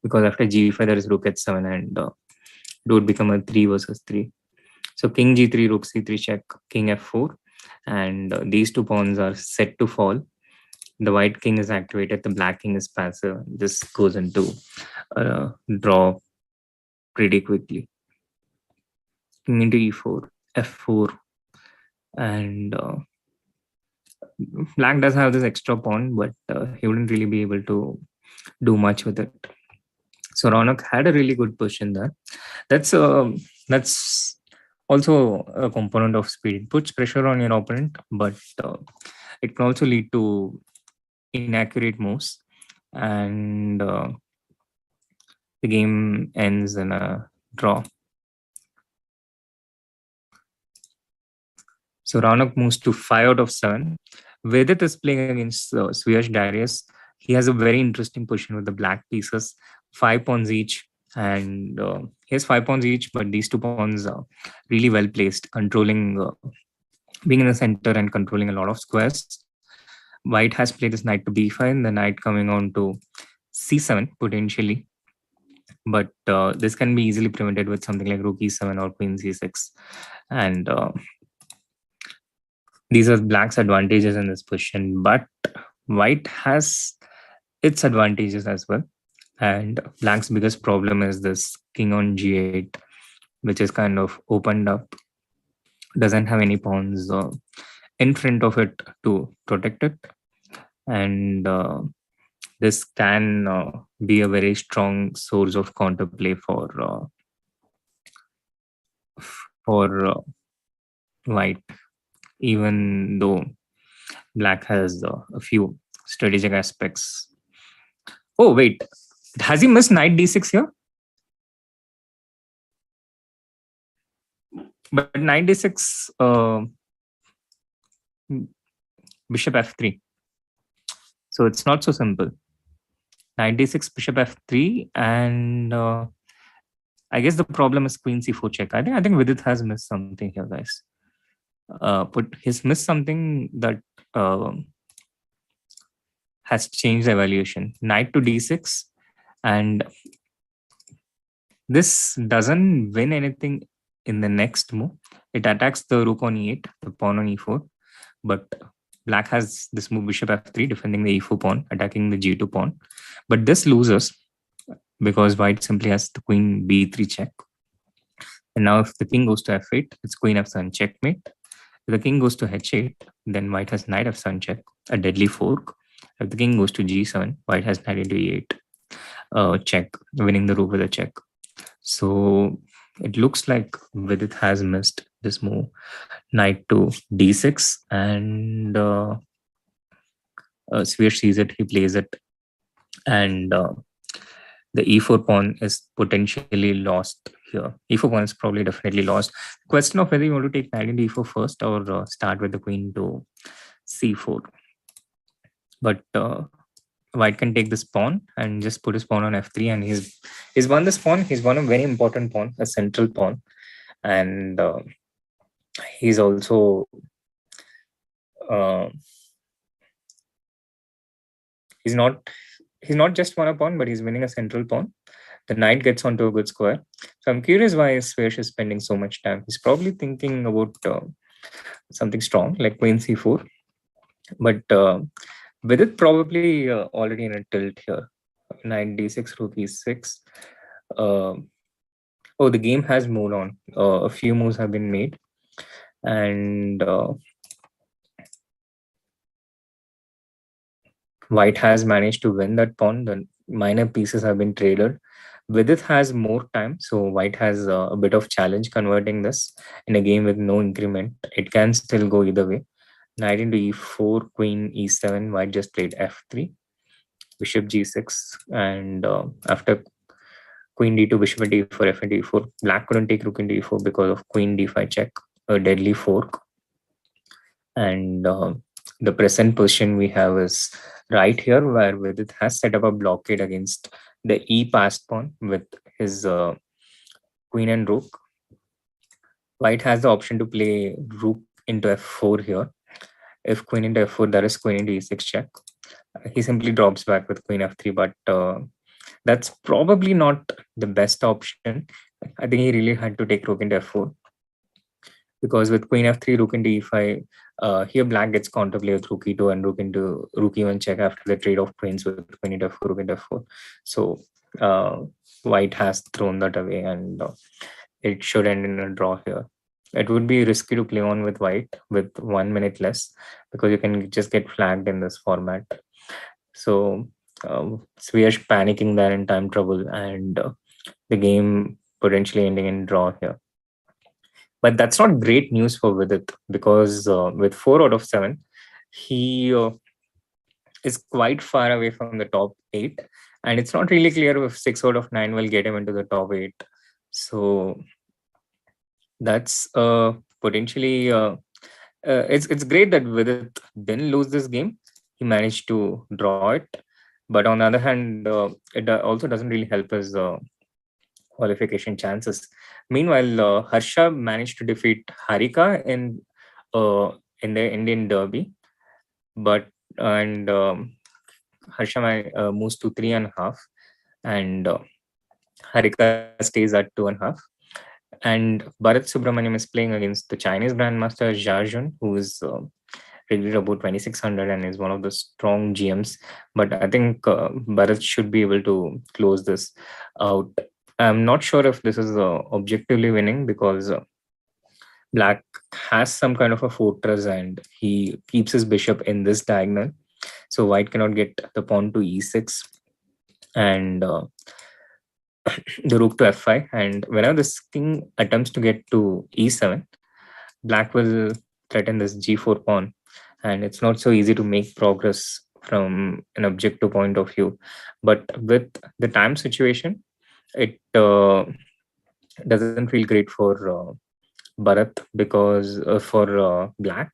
because after g5 there is rook h7 and it would become a 3 versus 3. So king g3, rook c3 check, king f4, and these two pawns are set to fall. The white king is activated, the black king is passive. This goes into draw pretty quickly. King into e4, f4, and black does have this extra pawn, but he wouldn't really be able to do much with it. So Raunak had a really good position there. That's also a component of speed. It puts pressure on your opponent, but it can also lead to inaccurate moves, and the game ends in a draw. So Raunak moves to 5 out of 7. Vidit is playing against Swiash Darius. He has a very interesting position with the black pieces, 5 pawns each, and he has 5 pawns each, but these 2 pawns are really well placed, controlling, being in the center and controlling a lot of squares. White has played this knight to b5, the knight coming on to c7 potentially, but this can be easily prevented with something like rook e7 or queen c6, and these are black's advantages in this position, but white has its advantages as well. And black's biggest problem is this king on g8, which is kind of opened up, doesn't have any pawns in front of it to protect it. And this can be a very strong source of counterplay for white, even though black has a few strategic aspects. Oh, wait. Has he missed knight d6 here? But knight d6, bishop f3. So it's not so simple. Knight d6, bishop f3, and I guess the problem is queen c4 check. I think Vidit has missed something here, guys. But he's missed something that has changed the evaluation. Knight to d6, and this doesn't win anything in the next move. It attacks the rook on e8, the pawn on e4, but black has this move bishop f3, defending the e4 pawn, attacking the g2 pawn. But this loses because white simply has the queen b3 check. And now if the king goes to f8, it's queen f7 checkmate. If the king goes to h8, then white has knight f7 check, a deadly fork. If the king goes to g7, white has knight into e8, check, winning the rook with a check. So it looks like Vidit has missed this move, knight to d6, and Svier sees it, he plays it, and the e4 pawn is potentially lost here. E4 pawn is probably definitely lost. Question of whether you want to take knight into e4 first or start with the queen to c4. But white can take this pawn and just put his pawn on f3, and he's won this pawn. He's won a very important pawn, a central pawn, and he's also he's not just won a pawn, but he's winning a central pawn. The knight gets onto a good square. So I'm curious why Svesh is spending so much time. He's probably thinking about something strong like queen c4, but with it probably already in a tilt here. Knight d6, rook e6. Oh, the game has moved on. A few moves have been made, and white has managed to win that pawn. The minor pieces have been traded. Vidit has more time, so white has a bit of challenge converting this in a game with no increment. It can still go either way. Knight into e4, queen e7, white just played f3, bishop g6, and after queen d2, bishop into e4, f into e4, black couldn't take rook into e4 because of queen d5 check, a deadly fork. And the present position we have is right here, where Vidit has set up a blockade against the e passed pawn with his queen and rook. White has the option to play rook into f4 here. If queen into f4, there is queen into e6 check. He simply drops back with queen f3, but that's probably not the best option. I think he really had to take rook into f4 because with queen f3, rook into e5, here black gets counterplay with rook e2 and rook e1 check after the trade of queens with queen into f4, rook into f4. So white has thrown that away, and it should end in a draw here. It would be risky to play on with white with 1 minute less because you can just get flagged in this format. So we are panicking there in time trouble, and the game potentially ending in draw here. But that's not great news for Vidit because with 4 out of 7, he is quite far away from the top 8. And it's not really clear if 6 out of 9 will get him into the top 8. So that's potentially it's great that Vidit didn't lose this game. He managed to draw it. But on the other hand, it also doesn't really help his qualification chances. Meanwhile, Harsha managed to defeat Harika in the Indian Derby, but Harsha moves to 3.5, and Harika stays at 2.5. And Bharat Subramaniam is playing against the Chinese grandmaster Jarjun, who is rated about 2600 and is one of the strong GMs. But I think Bharat should be able to close this out. I'm not sure if this is objectively winning because black has some kind of a fortress and he keeps his bishop in this diagonal. So white cannot get the pawn to e6 and the rook to f5. And whenever this king attempts to get to e7, black will threaten this g4 pawn. And it's not so easy to make progress from an objective point of view. But with the time situation, it doesn't feel great for Bharat because for black,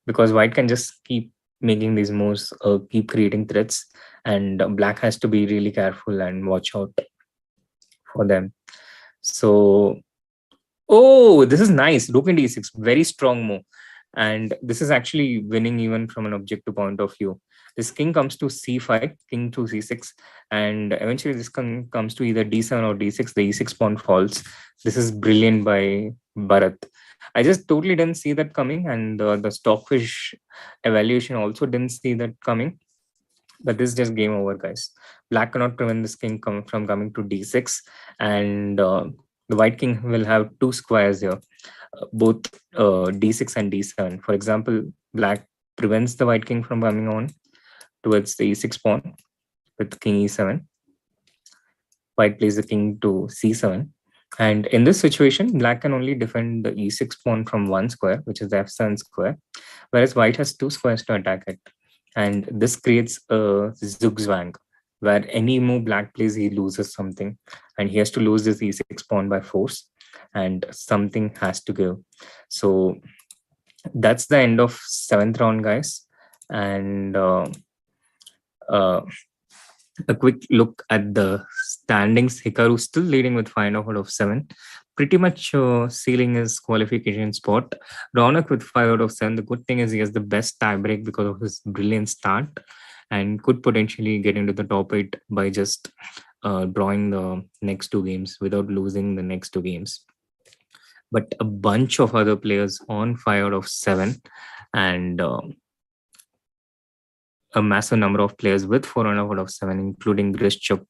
because white can just keep making these moves, keep creating threats, and black has to be really careful and watch out for them. So, oh, this is nice. Rook into e6, very strong move. And this is actually winning even from an objective point of view. This king comes to c5, king to c6, and eventually this king comes to either d7 or d6. The e6 pawn falls. This is brilliant by Bharat. I just totally didn't see that coming, and the stockfish evaluation also didn't see that coming. But this is just game over, guys. Black cannot prevent this king from coming to d6, and the white king will have two squares here, both d6 and d7. For example, black prevents the white king from coming on towards the e6 pawn with king e7. White plays the king to c7. And in this situation, black can only defend the e6 pawn from one square, which is the f7 square, whereas white has two squares to attack it. And this creates a zugzwang, where any move black plays, he loses something. And he has to lose this e6 pawn by force, and something has to give. So that's the end of 7th round, guys. And a quick look at the standings. Hikaru still leading with 5 out of 7. Pretty much sealing his qualification spot. Raunak with 5 out of 7. The good thing is he has the best tiebreak because of his brilliant start and could potentially get into the top 8 by just drawing the next 2 games without losing the next 2 games. But a bunch of other players on 5 out of 7 and a massive number of players with 4 out of 7, including Grishchuk,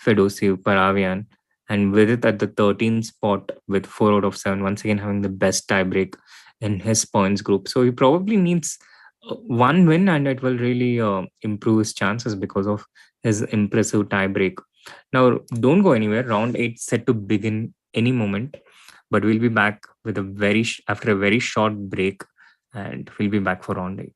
Fedosiv, Paravian, and Vidit at the 13th spot with 4 out of 7, once again having the best tiebreak in his points group. So he probably needs one win and it will really improve his chances because of his impressive tiebreak. Now, don't go anywhere. Round 8 set to begin any moment, but we'll be back with after a very short break, and we'll be back for round 8.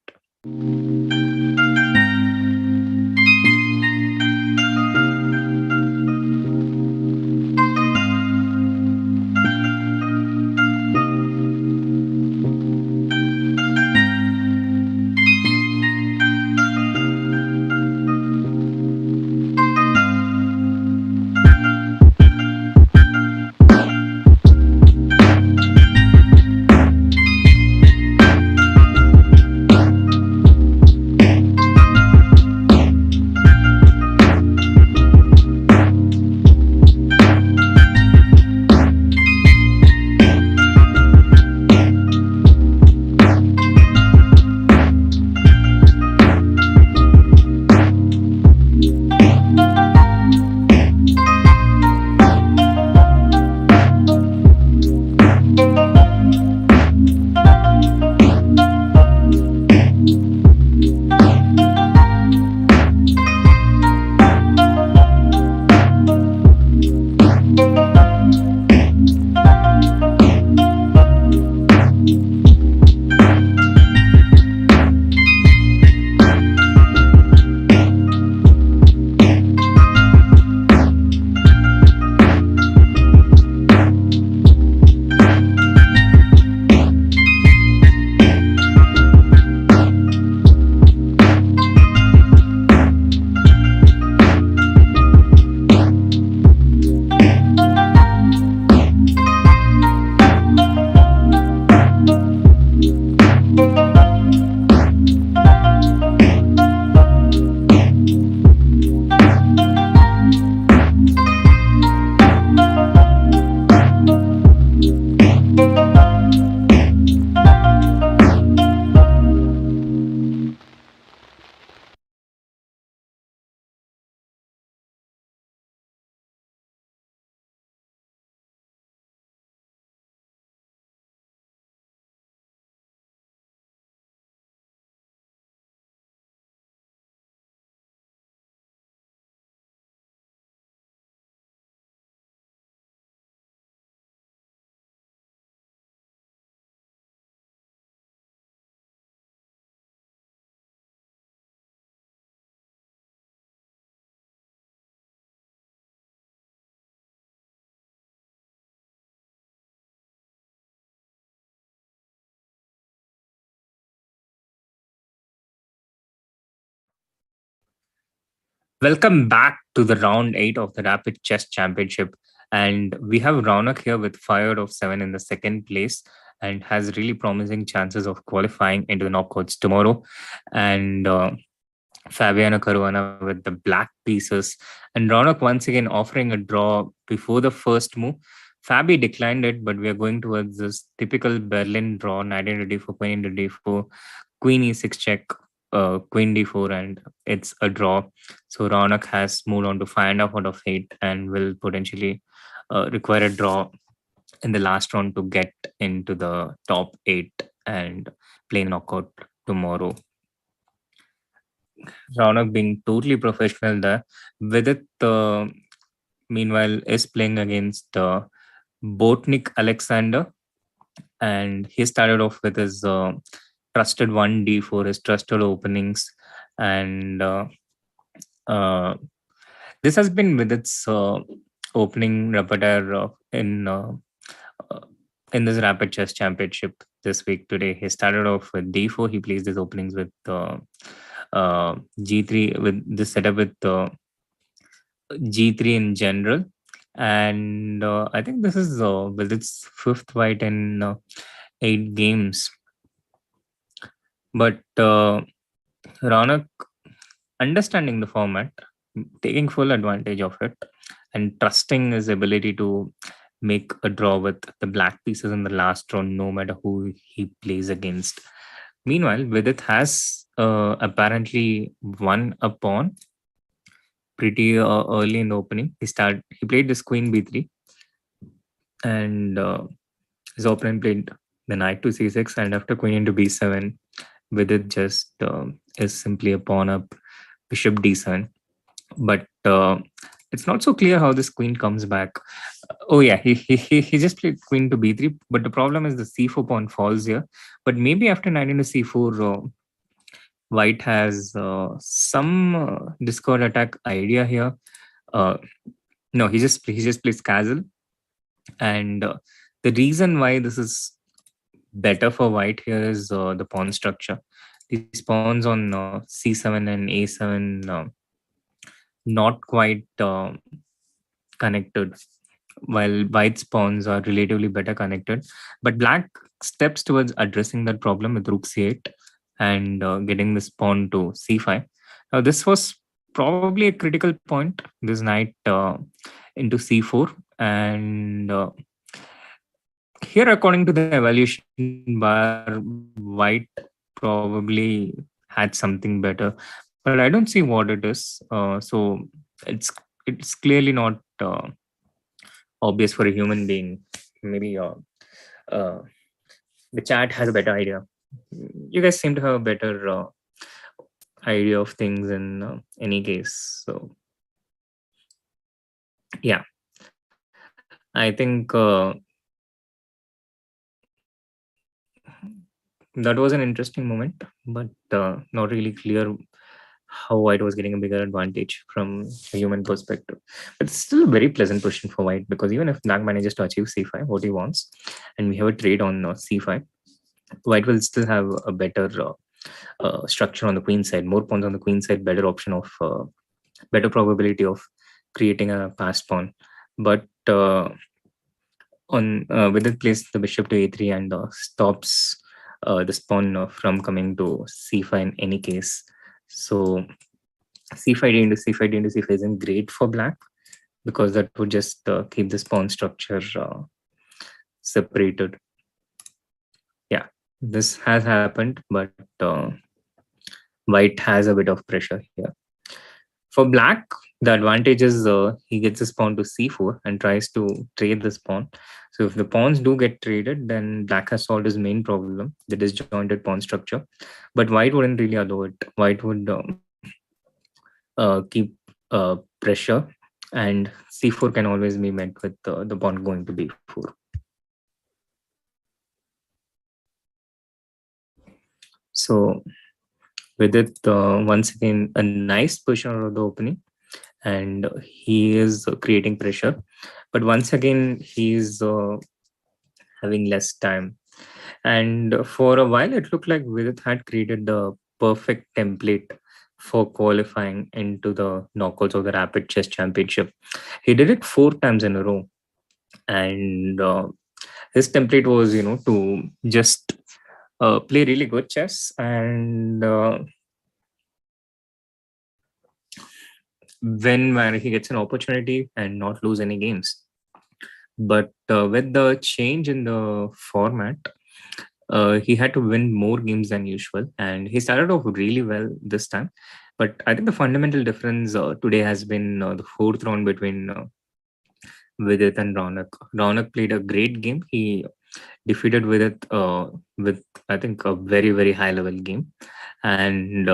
Welcome back to the round 8 of the Rapid Chess Championship. And we have Raunak here with 5 out of 7 in the second place and has really promising chances of qualifying into the knockouts tomorrow. And Fabiano Caruana with the black pieces. And Raunak once again offering a draw before the first move. Fabi declined it, but we are going towards this typical Berlin draw, knight into d4, queen into d4, queen e6 check, queen d4, and it's a draw. So Raunak has moved on to 5.5 out of 8 and will potentially require a draw in the last round to get into the top 8 and play knockout tomorrow. Raunak being totally professional there. Vidit, meanwhile, is playing against Botnik Alexander, and he started off with his trusted 1d4, his trusted openings, and this has been with its opening repertoire uh, in this rapid chess championship this week today. He started off with d4. He plays his openings with g3 with this setup with g3 in general. And I think this is with its fifth white in 8 games. But Raunak understanding the format, taking full advantage of it, and trusting his ability to make a draw with the black pieces in the last round, no matter who he plays against. Meanwhile, Vidit has apparently won a pawn pretty early in the opening. He played this queen b3, and his opponent played the knight to c6, and after queen into b7, Vidit just is simply a pawn up, bishop d7. But it's not so clear how this queen comes back. Oh yeah, he just played queen to b3, but the problem is the c4 pawn falls here. But maybe after knight into c4, white has some discord attack idea here. No, he just plays castle, and the reason why this is better for white here is the pawn structure. These pawns on c7 and a7 not quite connected, while white's pawns are relatively better connected. But black steps towards addressing that problem with rook c8 and getting this pawn to c5. Now, this was probably a critical point, this knight into c4. And here, according to the evaluation bar, white probably had something better, but I don't see what it is. So it's clearly not obvious for a human being. Maybe uh, the chat has a better idea. You guys seem to have a better idea of things in any case. So yeah, I think that was an interesting moment, but not really clear how white was getting a bigger advantage from a human perspective. But it's still a very pleasant position for white, because even if black manages to achieve c5, what he wants, and we have a trade on c5, white will still have a better structure on the queen side, more pawns on the queen side, better option of better probability of creating a passed pawn. But on with it place the bishop to a3 and stops this pawn from coming to c5 in any case. So c5 d into c5 d into c5 isn't great for black, because that would just keep this pawn structure separated. Yeah, this has happened, but white has a bit of pressure here. For black, the advantage is he gets his pawn to c4 and tries to trade this pawn. So if the pawns do get traded, then black has solved his main problem, the disjointed pawn structure. But white wouldn't really allow it. White would keep pressure, and c4 can always be met with the pawn going to b4. So with it, once again, a nice position out of the opening, and he is creating pressure. But once again, he's having less time. And for a while, it looked like Vidit had created the perfect template for qualifying into the knockouts of the Rapid Chess Championship. He did it 4 times in a row, and his template was, to just play really good chess and win where he gets an opportunity and not lose any games. But with the change in the format, he had to win more games than usual, and he started off really well this time. But I think the fundamental difference today has been the fourth round between Vidit and Raunak. Raunak played a great game. He defeated Vidit with, I think, a very, very high level game. And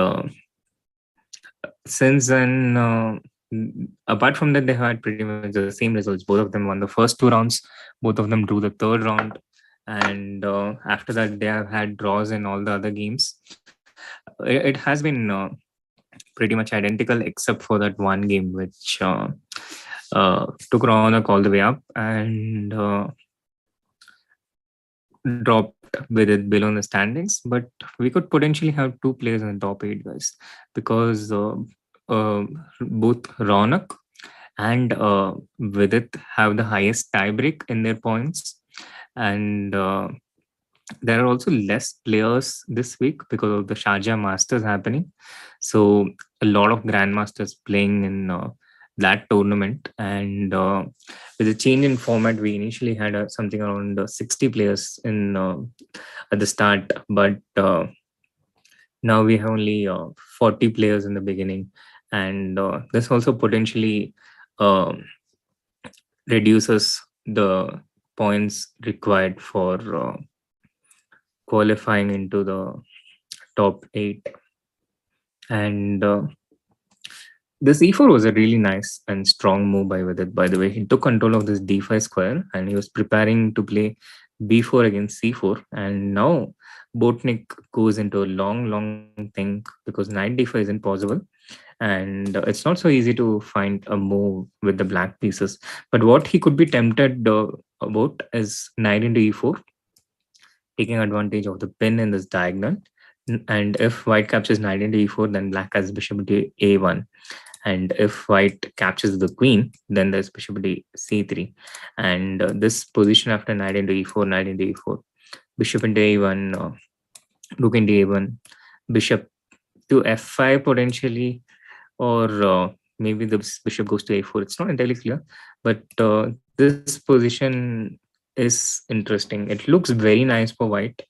since then, apart from that, they had pretty much the same results. Both of them won the first 2 rounds. Both of them drew the third round, and after that, they have had draws in all the other games. It has been pretty much identical, except for that one game, which took Raunak all the way up and dropped with it below in the standings. But we could potentially have two players in the top eight, guys, because both Raunak and Vidit have the highest tiebreak in their points, and there are also less players this week because of the Sharjah Masters happening. So a lot of grandmasters playing in that tournament, and with a change in format, we initially had something around 60 players in at the start, but now we have only 40 players in the beginning, and this also potentially reduces the points required for qualifying into the top eight. And this e4 was a really nice and strong move by Vidit, by the way. He took control of this d5 square and he was preparing to play b4 against c4. And now Botnik goes into a long, long thing because knight d5 isn't possible. And it's not so easy to find a move with the black pieces. But what he could be tempted about is knight into e4, taking advantage of the pin in this diagonal. And if white captures knight into e4, then black has bishop into a1. And if white captures the queen, then there's bishop into c3. And this position after knight into e4, knight into e4, bishop into a1, rook into a1, bishop to f5 potentially, or maybe the bishop goes to a4. It's not entirely clear, but this position is interesting. It looks very nice for white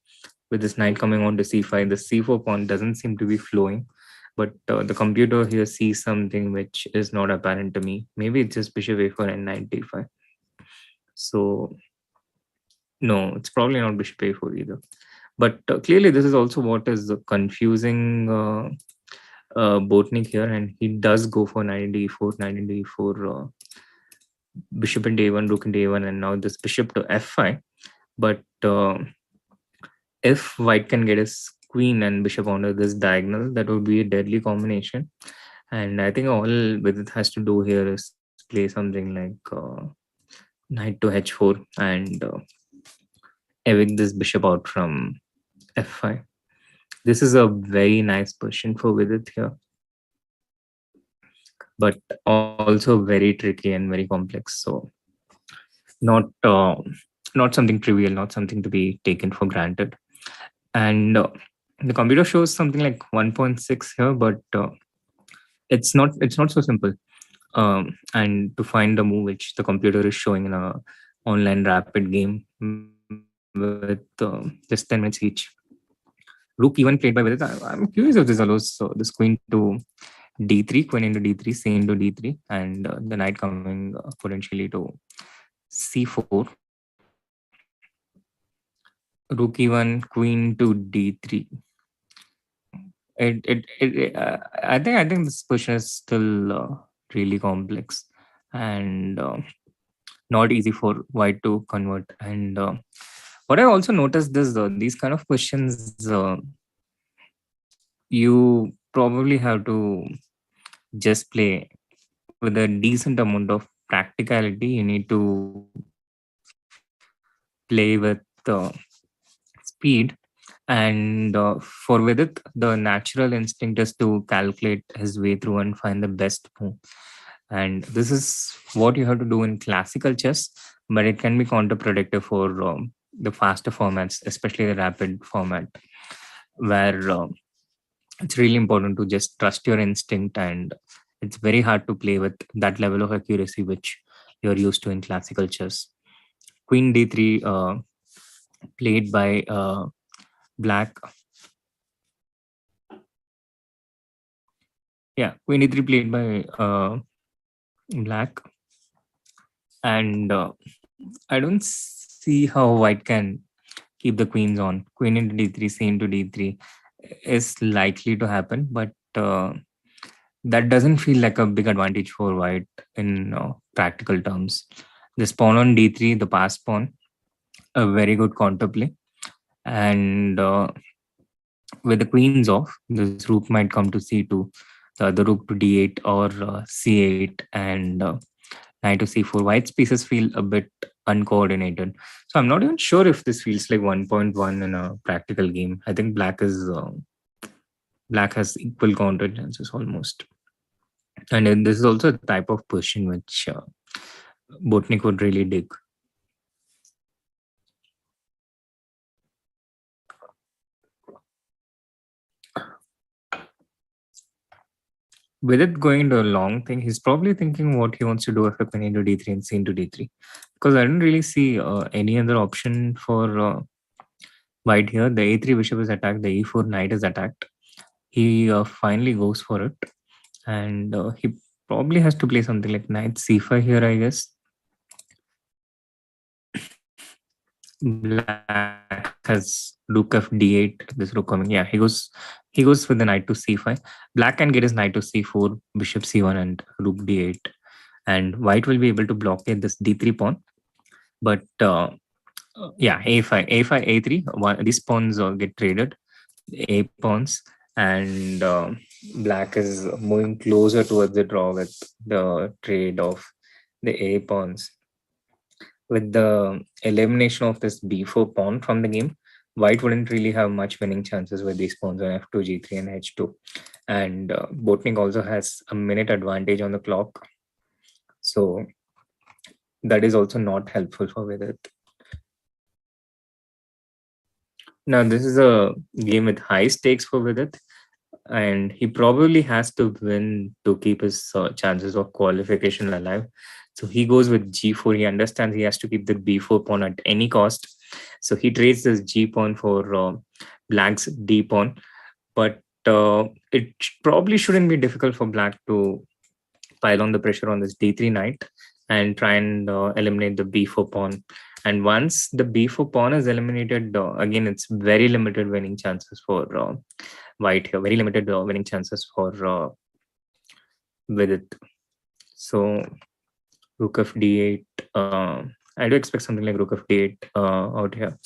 with this knight coming on to c5. The c4 pawn doesn't seem to be flowing, but the computer here sees something which is not apparent to me. Maybe it's just bishop a4 and knight d5. So no, it's probably not bishop a4 either. But clearly this is also what is confusing Botnik here, and he does go for knight into e4, knight into e4, bishop into a1, rook into a1, and now this bishop to f5. But if white can get his queen and bishop onto this diagonal, that would be a deadly combination. And I think all Vidit has to do here is play something like knight to h4 and evict this bishop out from f5. This is a very nice position for Vidit here, but also very tricky and very complex. So not something trivial, not something to be taken for granted. And the computer shows something like 1.6 here, but it's not so simple. And to find the move which the computer is showing in a online rapid game with just 10 minutes each. Rook even played by Vidit. I'm curious if this allows this queen to d3, queen into d3, c into d3, and the knight coming potentially to c4. Rook e1, queen to d3. I think this position is still really complex and not easy for white to convert. And what I also noticed is these kind of questions you probably have to just play with a decent amount of practicality. You need to play with speed, And for Vidit, the natural instinct is to calculate his way through and find the best move. And this is what you have to do in classical chess, but it can be counterproductive for the faster formats, especially the rapid format, where it's really important to just trust your instinct, and it's very hard to play with that level of accuracy which you're used to in classical chess. Queen d3 played by black. Yeah, queen d3 played by black, and I don't see how white can keep the queens on. Queen into d3, c into d3 is likely to happen, but that doesn't feel like a big advantage for white in practical terms. The pawn on d3, the pass pawn, a very good counterplay, and with the queens off, this rook might come to c2, the other rook to d8 or c8, and knight to c4. White's pieces feel a bit uncoordinated. So I'm not even sure if this feels like 1.1 in a practical game. I think black has equal counter chances almost. And then this is also a type of position which Botnik would really dig. With it going to a long thing, he's probably thinking what he wants to do if queen into d3 and c into d3. Because I don't really see any other option for white here. The a3 bishop is attacked, the e4 knight is attacked. He finally goes for it. And he probably has to play something like knight c5 here, I guess. Black has rook of d8. This rook coming. Yeah, he goes with the knight to c5. Black can get his knight to c4, bishop c1, and rook d8. And white will be able to blockade this d3 pawn. But yeah, a5, a3. These pawns get traded. A pawns, and black is moving closer towards the draw with the trade of the a pawns. With the elimination of this b4 pawn from the game, white wouldn't really have much winning chances with these pawns on f2, g3, and h2. And Botnik also has a minute advantage on the clock. So that is also not helpful for Vidit. Now, this is a game with high stakes for Vidit, and he probably has to win to keep his chances of qualification alive. So he goes with g4. He understands he has to keep the b4 pawn at any cost. So he trades this g pawn for black's d pawn. But it probably shouldn't be difficult for black to pile on the pressure on this d3 knight and try and eliminate the b4 pawn. And once the b4 pawn is eliminated, again, it's very limited winning chances for white here. Very limited winning chances for Vidit. So rook of d8. I do expect something like rook of d8 out here.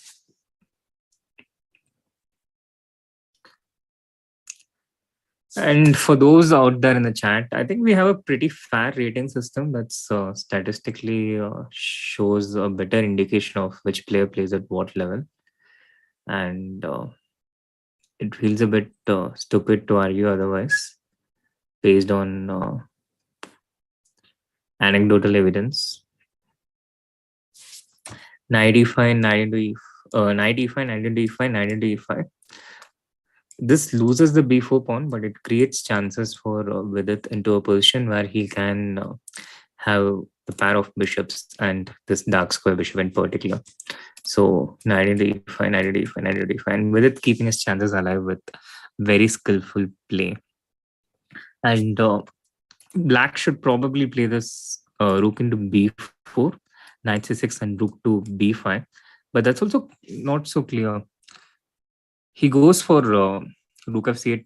And for those out there in the chat, I think we have a pretty fair rating system that's statistically shows a better indication of which player plays at what level. And it feels a bit stupid to argue otherwise based on anecdotal evidence. Knight e5, knight into e5, knight e5, knight into e5, knight into e5. This loses the b4 pawn, but it creates chances for Vidit into a position where he can have the pair of bishops and this dark square bishop in particular. So knight into e5, knight into e5, knight into e5, and Vidit keeping his chances alive with very skillful play. And black should probably play this rook into b4, knight c6, and rook to b5. But that's also not so clear. He goes for rook of c8,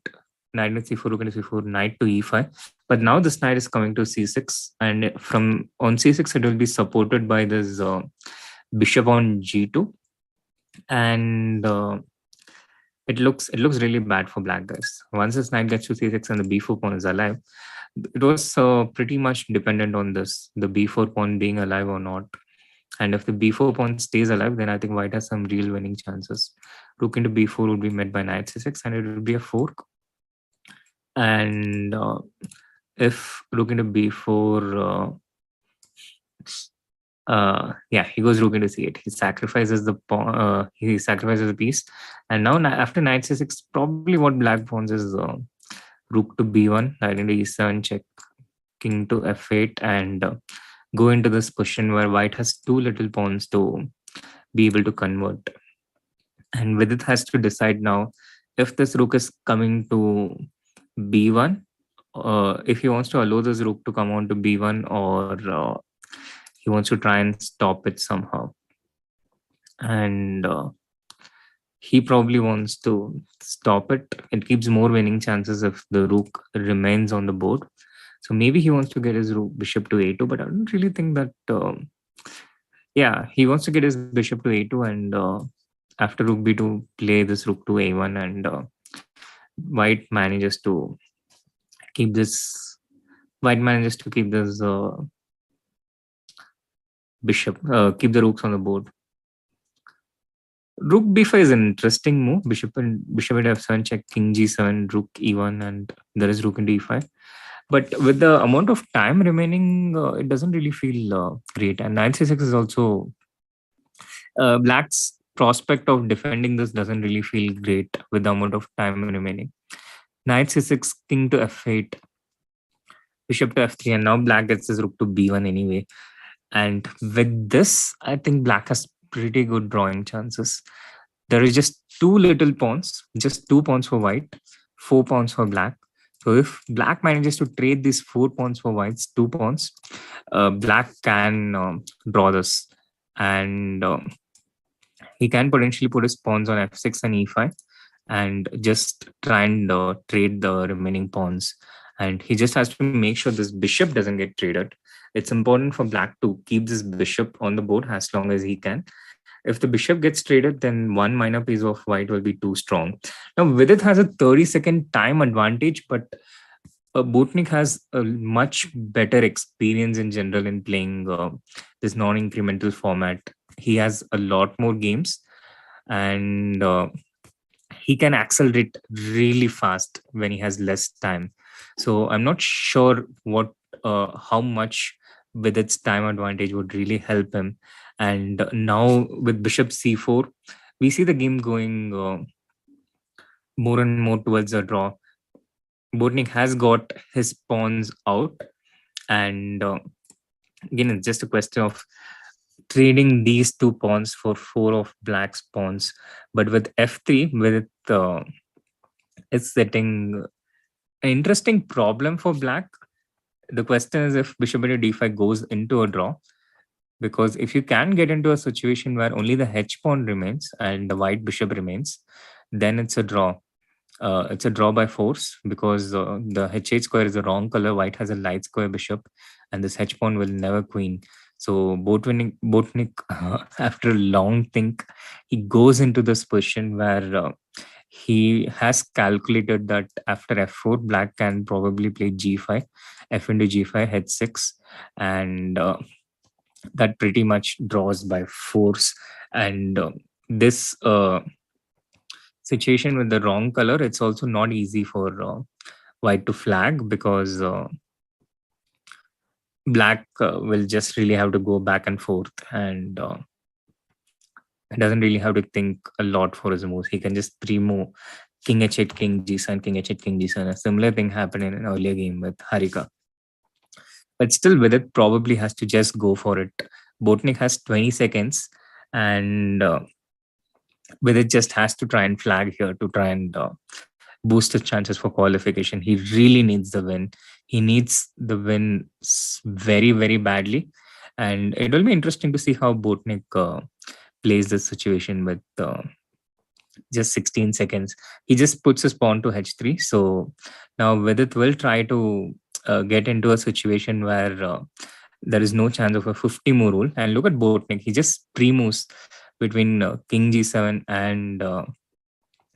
knight into c4, rook into c4, knight to e5. But now this knight is coming to c6, and from on c6 it will be supported by this bishop on g2, and it looks really bad for black, guys. Once this knight gets to c6 and the b4 pawn is alive, it was pretty much dependent on this, the b4 pawn being alive or not. And if the b4 pawn stays alive, then I think white has some real winning chances. Rook into b4 would be met by knight c6, and it would be a fork. And if rook into b4, yeah, he goes rook into c8. He sacrifices the he sacrifices the piece, and now after knight c6, probably what black wants is rook to b1, knight into e7, check, king to f8, and go into this position where white has too little pawns to be able to convert. And Vidit has to decide now if this rook is coming to b1, if he wants to allow this rook to come on to b1, or he wants to try and stop it somehow. And he probably wants to stop it. It gives more winning chances if the rook remains on the board. So maybe he wants to get his rook bishop to a2, but I don't really think that. Yeah, he wants to get his bishop to a2, and after rook b2, play this rook to a1, and white manages to keep this. White manages to keep this bishop, keep the rooks on the board. Rook b5 is an interesting move. Bishop into f7, check, king g7, rook e1, and there is rook into e5. But with the amount of time remaining, it doesn't really feel great. And knight c6 is also black's prospect of defending this doesn't really feel great with the amount of time remaining. Knight c6, king to f8, bishop to f3, and now black gets his rook to b1 anyway. And with this, I think black has pretty good drawing chances. There is just two little pawns, just 2 pawns for white, 4 pawns for black. So if black manages to trade these 4 pawns for white's 2 pawns, black can draw this. And he can potentially put his pawns on f6 and e5 and just try and trade the remaining pawns. And he just has to make sure this bishop doesn't get traded. It's important for black to keep this bishop on the board as long as he can. If the bishop gets traded, then one minor piece of white will be too strong. Now, Vidit has a 30-second time advantage, but Botnik has a much better experience in general in playing this non-incremental format. He has a lot more games, and he can accelerate really fast when he has less time. So I'm not sure how much with its time advantage would really help him. And now with bishop c4, we see the game going more and more towards a draw. Botnik has got his pawns out, and again, it's just a question of trading these 2 pawns for 4 of black's pawns. But with f3, with it's setting an interesting problem for black. The question is if bishop into d5 goes into a draw, because if you can get into a situation where only the h pawn remains and the white bishop remains, then it's a draw. It's a draw by force, because the h8 square is the wrong color. White has a light square bishop, and this h pawn will never queen. So Botnik, after a long think, he goes into this position where he has calculated that after f4, black can probably play g5, f into g5, h6, and that pretty much draws by force. And this situation with the wrong color, it's also not easy for white to flag, because black will just really have to go back and forth, and he doesn't really have to think a lot for his moves. He can just pre-move king h8, king g7, king h8, king g7. A similar thing happened in an earlier game with Harika. But still, Vidit probably has to just go for it. Botnik has 20 seconds, and Vidit just has to try and flag here to try and boost his chances for qualification. He really needs the win. He needs the win very, very badly. And it will be interesting to see how Botnik plays this situation with just 16 seconds. He just puts his pawn to h3. So now Vidit will try to get into a situation where there is no chance of a 50 move rule. And look at Botnik. He just pre-moves between king g7 and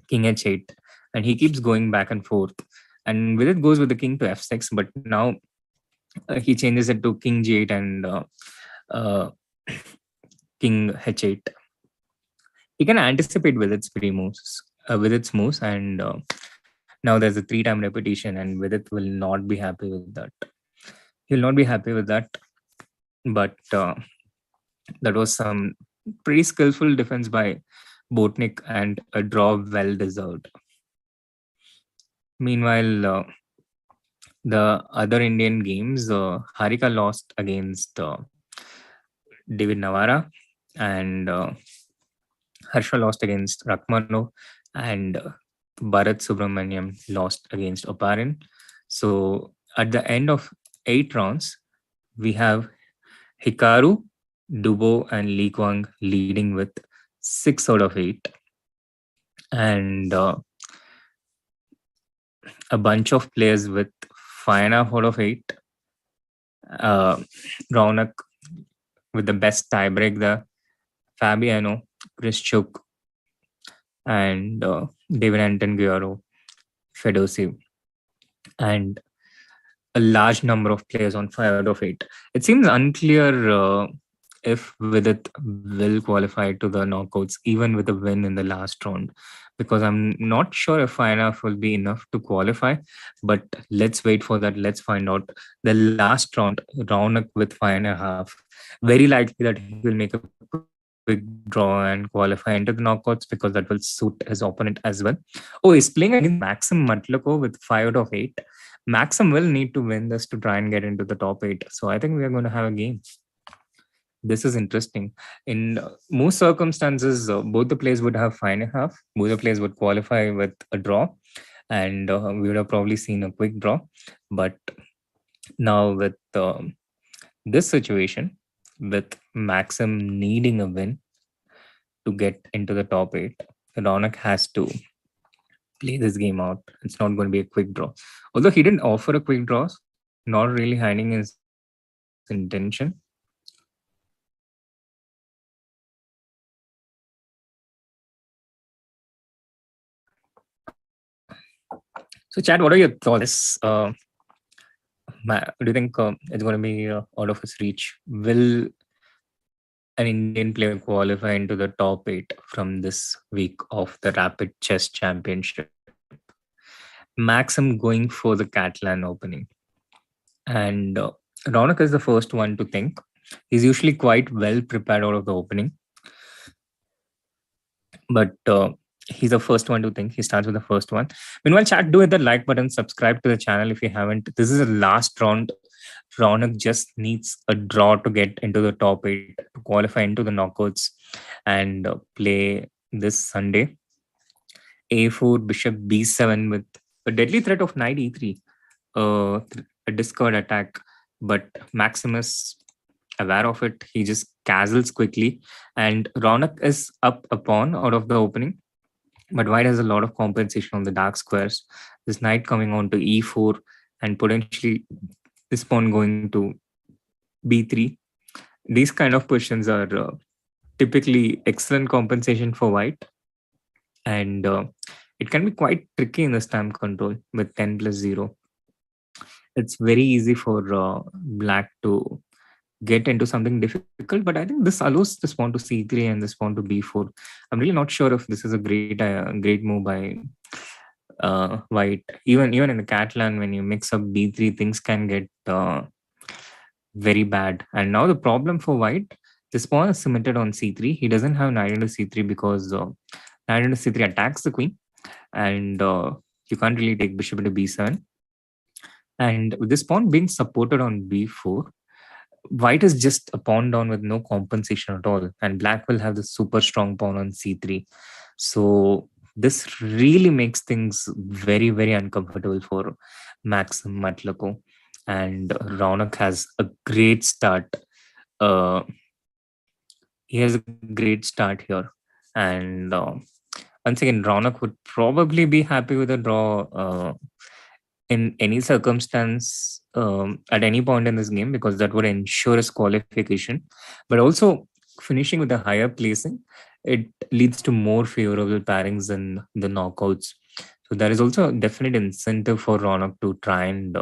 king h8. And he keeps going back and forth. And Vidit goes with the king to f6. But now he changes it to king g8 and king h8. he can anticipate with its pre moves, with its moves, and now there's a three-time repetition, and Vidit will not be happy with that. He'll not be happy with that, but that was some pretty skillful defense by Botnik and a draw well deserved. Meanwhile, the other Indian games, Harika lost against David Navara, and Harsha lost against Rakmano, and Bharat Subramaniam lost against Oparin. So at the end of 8 rounds, we have Hikaru, Dubo, and Lee Kwang leading with 6 out of 8. And a bunch of players with 5.5 out of 8. Raunak with the best tiebreak there. Fabiano, Chris Chuk, and David Anton Guerrero, Fedosi, and a large number of players on 5 out of 8. It seems unclear if Vidit will qualify to the knockouts, even with a win in the last round, because I'm not sure if 5.5 will be enough to qualify. But let's wait for that. Let's find out. The last round, Raunak with 5.5, very likely that he will make a quick draw and qualify into the knockouts, because that will suit his opponent as well. Oh, he's playing against Maxim Matlako with 5 out of 8. Maxim will need to win this to try and get into the top 8. So I think we are going to have a game. This is interesting. In most circumstances, both the players would have 5.5. Both the players would qualify with a draw, and we would have probably seen a quick draw. But now with this situation, with Maxim needing a win to get into the top 8, Raunak has to play this game out. It's not going to be a quick draw. Although he didn't offer a quick draw, not really hiding his intention. So, Chad, what are your thoughts? Do you think it's going to be out of his reach? Will an Indian player qualify into the top 8 from this week of the Rapid Chess Championship? Maxim going for the Catalan opening. And Raunak is the first one to think. He's usually quite well prepared out of the opening. But he's the first one to think. He starts with the first one. Meanwhile, chat, do hit the like button, subscribe to the channel if you haven't. This is the last round. Raunak just needs a draw to get into the top 8, to qualify into the knockouts, and play this Sunday. A4, bishop b7 with a deadly threat of knight e3, a discard attack. But Maximus, aware of it, he just castles quickly, and Raunak is up a pawn out of the opening. But white has a lot of compensation on the dark squares. This knight coming on to e4, and potentially this pawn going to b3. These kind of positions are typically excellent compensation for white, and it can be quite tricky in the stamp control with 10+0. It's very easy for black to get into something difficult, but I think this allows this pawn to c3 and this pawn to b4. I'm really not sure if this is a great move by white. Even in the Catalan, when you mix up b3, things can get very bad. And now the problem for white, this pawn is cemented on c3. He doesn't have knight into c3 because knight into c3 attacks the queen, and you can't really take bishop into b7. And with this pawn being supported on b4, white is just a pawn down with no compensation at all, and black will have the super strong pawn on c3. So this really makes things very, very uncomfortable for Maxim Matlako. And Raunak has a great start. He has a great start here. And once again, Raunak would probably be happy with a draw in any circumstance at any point in this game, because that would ensure his qualification. But also, finishing with a higher placing, it leads to more favorable pairings in the knockouts. So there is also a definite incentive for Raunak to try and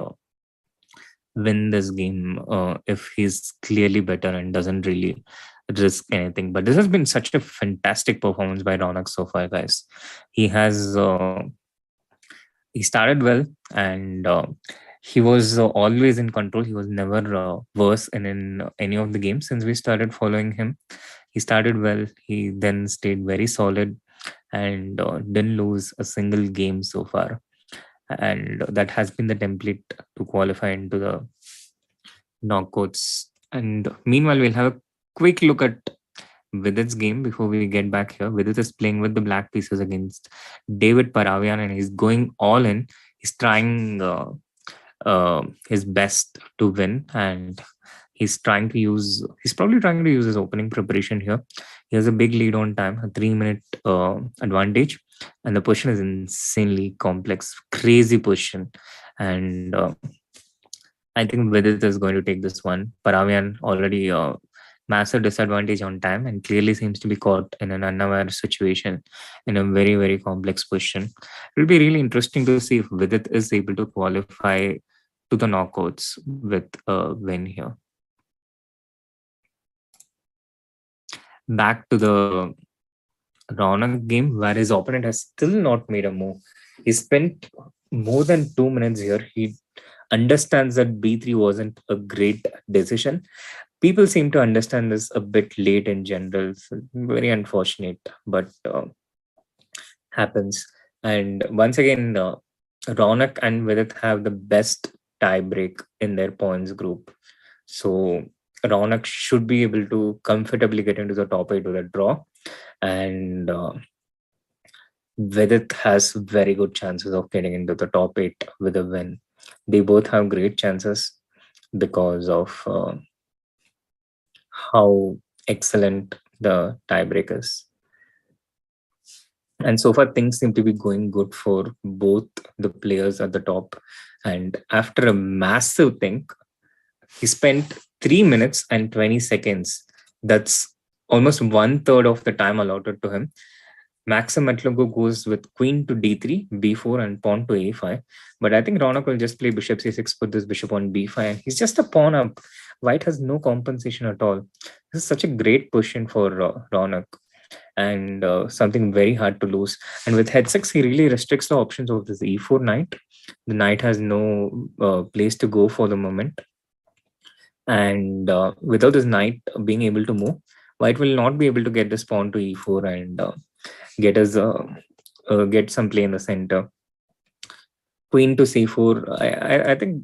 win this game if he's clearly better and doesn't really risk anything. But this has been such a fantastic performance by Raunak so far, guys. He has he started well, and he was always in control. He was never worse in any of the games since we started following him. He started well. He then stayed very solid and didn't lose a single game so far. And that has been the template to qualify into the knockouts. And meanwhile, we'll have a quick look at Vidit's game before we get back here. Vidit is playing with the black pieces against David Paravian, and he's going all in. He's trying his best to win, and he's probably trying to use his opening preparation here. He has a big lead on time, a 3-minute advantage, and the position is insanely complex, crazy position. And I think Vidit is going to take this one. Paravian already massive disadvantage on time and clearly seems to be caught in an unaware situation in a very, very complex position. It will be really interesting to see if Vidit is able to qualify to the knockouts with a win here. Back to the Raunak game where his opponent has still not made a move. He spent more than 2 minutes here. He understands that B3 wasn't a great decision. People seem to understand this a bit late in general. So very unfortunate, but happens. And once again, Raunak and Vidit have the best tiebreak in their points group. So Raunak should be able to comfortably get into the top 8 with a draw. And Vidit has very good chances of getting into the top 8 with a win. They both have great chances because of how excellent the tiebreak is. And so far, things seem to be going good for both the players at the top. And after a massive think, he spent 3 minutes and 20 seconds. That's almost 1/3 of the time allotted to him. Maxim Metlogo goes with queen to d3, b4, and pawn to a5. But I think Raunak will just play bishop c6, put this bishop on b5, and he's just a pawn up. White has no compensation at all. This is such a great position for Raunak, and something very hard to lose. And with h6, he really restricts the options of this e4 knight. The knight has no place to go for the moment. And without this knight being able to move, White will not be able to get this pawn to e4 and get some play in the center. Queen to c4. I think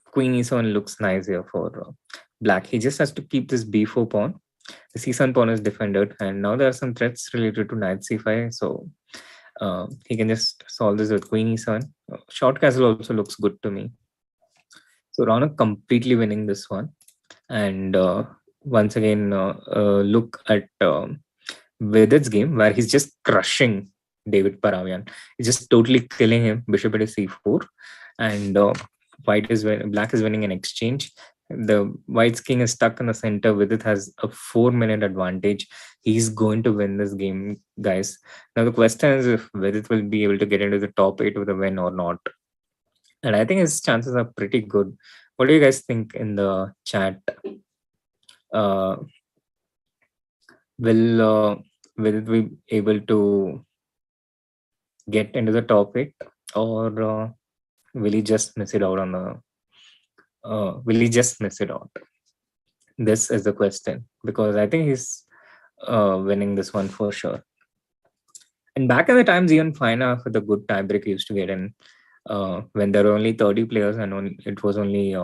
queen e7 looks nice here for black. He just has to keep this b4 pawn. The c7 pawn is defended, and now there are some threats related to knight c5. So he can just solve this with queen e7. Short castle also looks good to me. So Raunak completely winning this one. And once again, look at Vidit's game where he's just crushing David Paravian. He's just totally killing him. Bishop to c4, and black is winning an exchange. The White's king is stuck in the center. Vidit has a 4-minute advantage. He's going to win this game, guys. Now the question is if Vidit will be able to get into the top 8 with a win or not. And I think his chances are pretty good. What do you guys think in the chat? Will it be able to get into the top 8, or will he just miss it out on the? Will he just miss it out? This is the question, because I think he's winning this one for sure. And back in the times, even Fina with a good tiebreak used to get in when there were only 30 players and it was only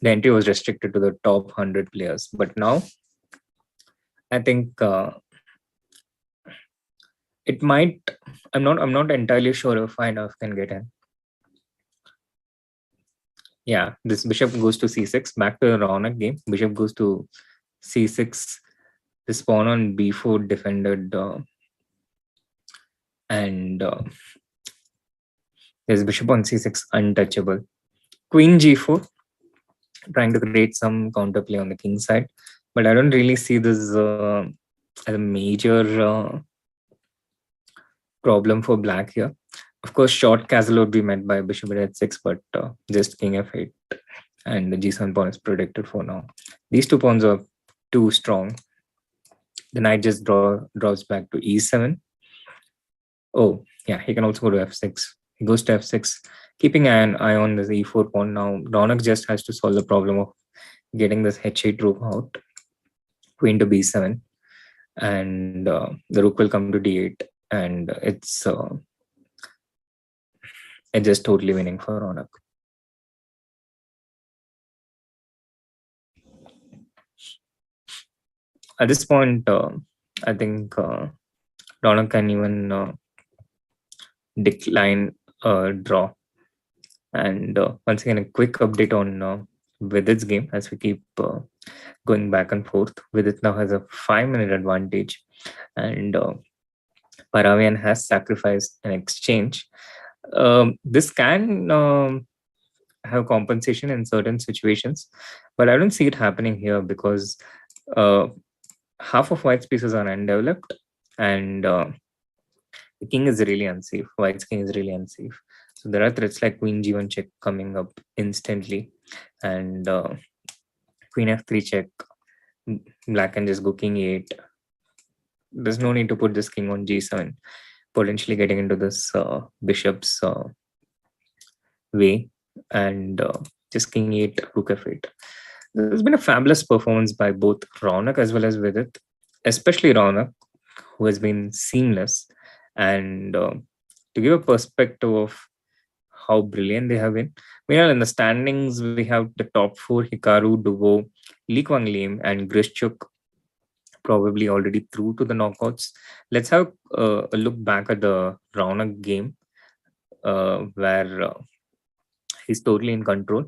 the entry was restricted to the top 100 players. But now, I think it might. I'm not entirely sure if Fina can get in. Yeah, this bishop goes to c6. Back to the Raunak game. Bishop goes to c6. This pawn on b4 defended, and there's bishop on c6 untouchable. Queen g4, trying to create some counterplay on the king side, but I don't really see this as a major problem for black here. Of course, short castle would be met by bishop at h6, but just king f8. and the g7 pawn is protected for now. These two pawns are too strong. The knight just draws back to e7. Oh, yeah, he can also go to f6. He goes to f6, keeping an eye on this e4 pawn. Now, Raunak just has to solve the problem of getting this h8 rook out, queen to b7, and the rook will come to d8, and it's just totally winning for Raunak. At this point, I think Raunak can even decline a draw. And once again, a quick update on Vidit's game as we keep going back and forth. Vidit now has a 5-minute advantage, and Paravian has sacrificed an exchange. This can have compensation in certain situations, but I don't see it happening here because uh, half of White's pieces are undeveloped, and the king is really unsafe. White's king is really unsafe. So there are threats like queen g1 check coming up instantly, and queen f3 check. Black can just go king e8. There's no need to put this king on g7, potentially getting into this bishop's way, and just king e8, rook f8. There's been a fabulous performance by both Raunak as well as Vidit, especially Raunak, who has been seamless. And to give a perspective of how brilliant they have been, meanwhile, in the standings, we have the top four Hikaru, Duvo, Lee Kwang Lim, and Grishchuk probably already through to the knockouts. Let's have a look back at the Raunak game where he's totally in control.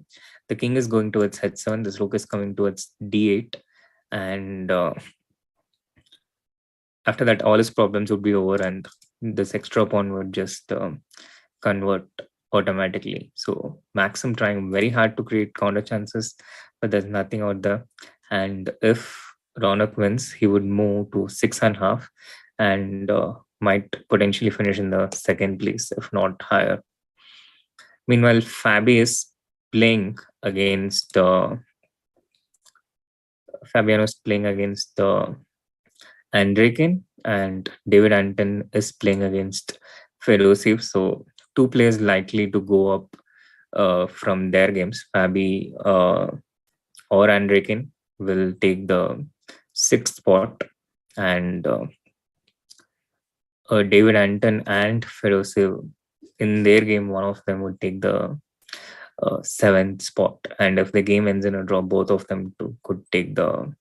The king is going towards h7. This rook is coming towards d8, and after that, all his problems would be over, and this extra pawn would just convert automatically. So Maxim trying very hard to create counter chances, but there's nothing out there. And if Raunak wins, he would move to 6.5 and might potentially finish in the second place, if not higher. Meanwhile, Fabi is playing against Fabiano is playing against Andrekin, and David Anton is playing against Ferociv. So two players likely to go up from their games. Fabi or Andrekin will take the 6th spot, and David Anton and Ferociv in their game, one of them would take the 7th spot, and if the game ends in a draw, both of them could take the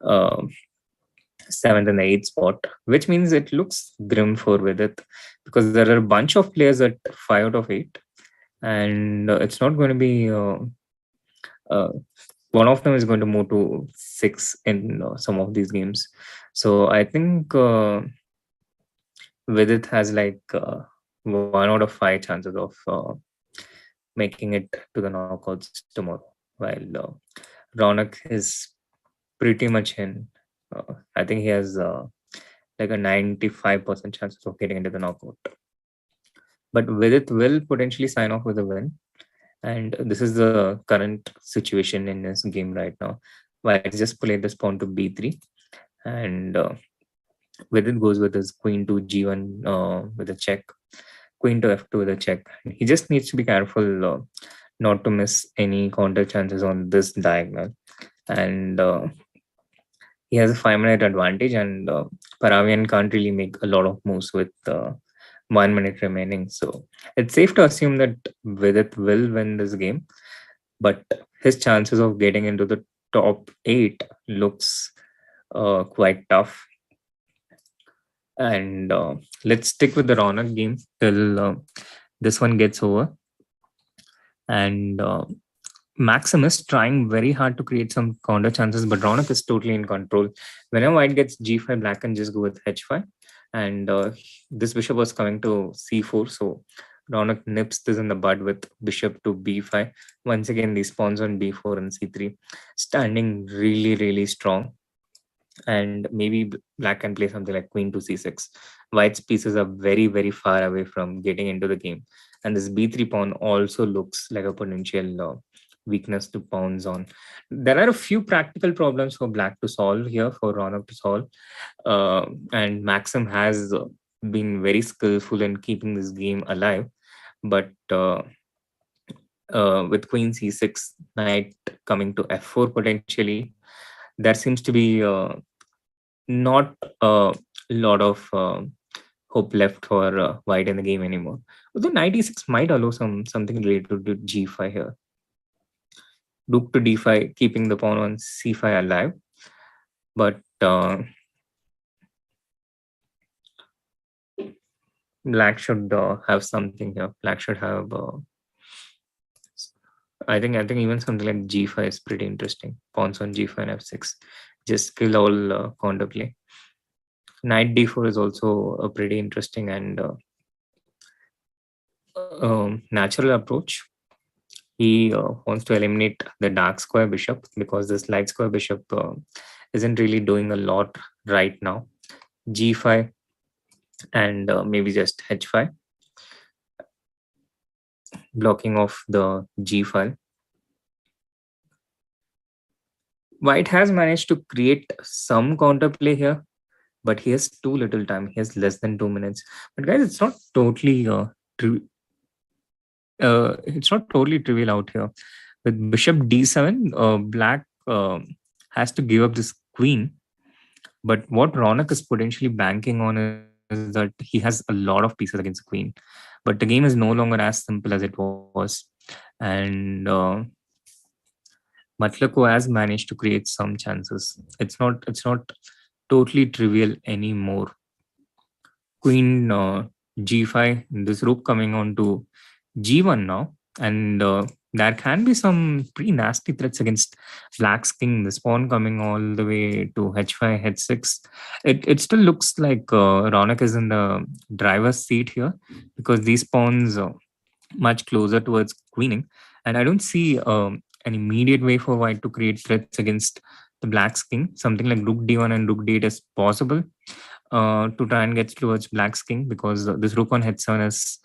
7th and the 8th spot, which means it looks grim for Vidit because there are a bunch of players at 5 out of 8, and it's not going to be one of them is going to move to 6 in some of these games. So I think Vidit has like 1 out of 5 chances of making it to the knockouts tomorrow, while Raunak is pretty much in. I think he has like a 95% chances of getting into the knockout. But Vidit will potentially sign off with a win. And this is the current situation in his game right now. White just played this pawn to b3. And Vidit goes with his queen to g1 with a check. Queen to f2 with a check. He just needs to be careful not to miss any counter chances on this diagonal. And he has a 5-minute advantage, and Paravian can't really make a lot of moves with 1 minute remaining. So it's safe to assume that Vidit will win this game, but his chances of getting into the top 8 looks quite tough. And let's stick with the Raunak game till this one gets over. And Maxim is trying very hard to create some counter chances, but Raunak is totally in control. Whenever White gets g5, Black can just go with h5. And this bishop was coming to c4, so Raunak nips this in the bud with bishop to b5. Once again, these pawns on b4 and c3 standing really, really strong. And maybe Black can play something like queen to c6. White's pieces are very, very far away from getting into the game. And this b3 pawn also looks like a potential weakness to pounce on. There are a few practical problems for Black to solve here, for Raunak to solve. And Maxim has been very skillful in keeping this game alive. But with Queen C6, Knight coming to F4 potentially, there seems to be not a lot of hope left for White in the game anymore. Although Knight E6 might allow something related to G5 here. Rook to D5, keeping the pawn on C5 alive. But Black should have something here. Black should have. I think even something like G5 is pretty interesting. Pawns on G5 and F6, just kill all counterplay. Knight D4 is also a pretty interesting and natural approach. He wants to eliminate the dark square bishop because this light square bishop isn't really doing a lot right now. G5 and maybe just H5, blocking off the G file. White has managed to create some counterplay here, but he has too little time. He has less than 2 minutes. But guys, it's not totally it's not totally trivial out here. With Bishop D7, Black has to give up this queen. But what Raunak is potentially banking on is that he has a lot of pieces against the queen. But the game is no longer as simple as it was. And Matlako has managed to create some chances. It's not totally trivial anymore. Queen G5, this rook coming on to G1 now, and there can be some pretty nasty threats against Black's king. This pawn coming all the way to H5, H6. It still looks like Raunak is in the driver's seat here because these pawns are much closer towards queening, and I don't see an immediate way for White to create threats against the Black's king. Something like Rook D1 and Rook D8 is possible to try and get towards Black's king because this Rook on H7 is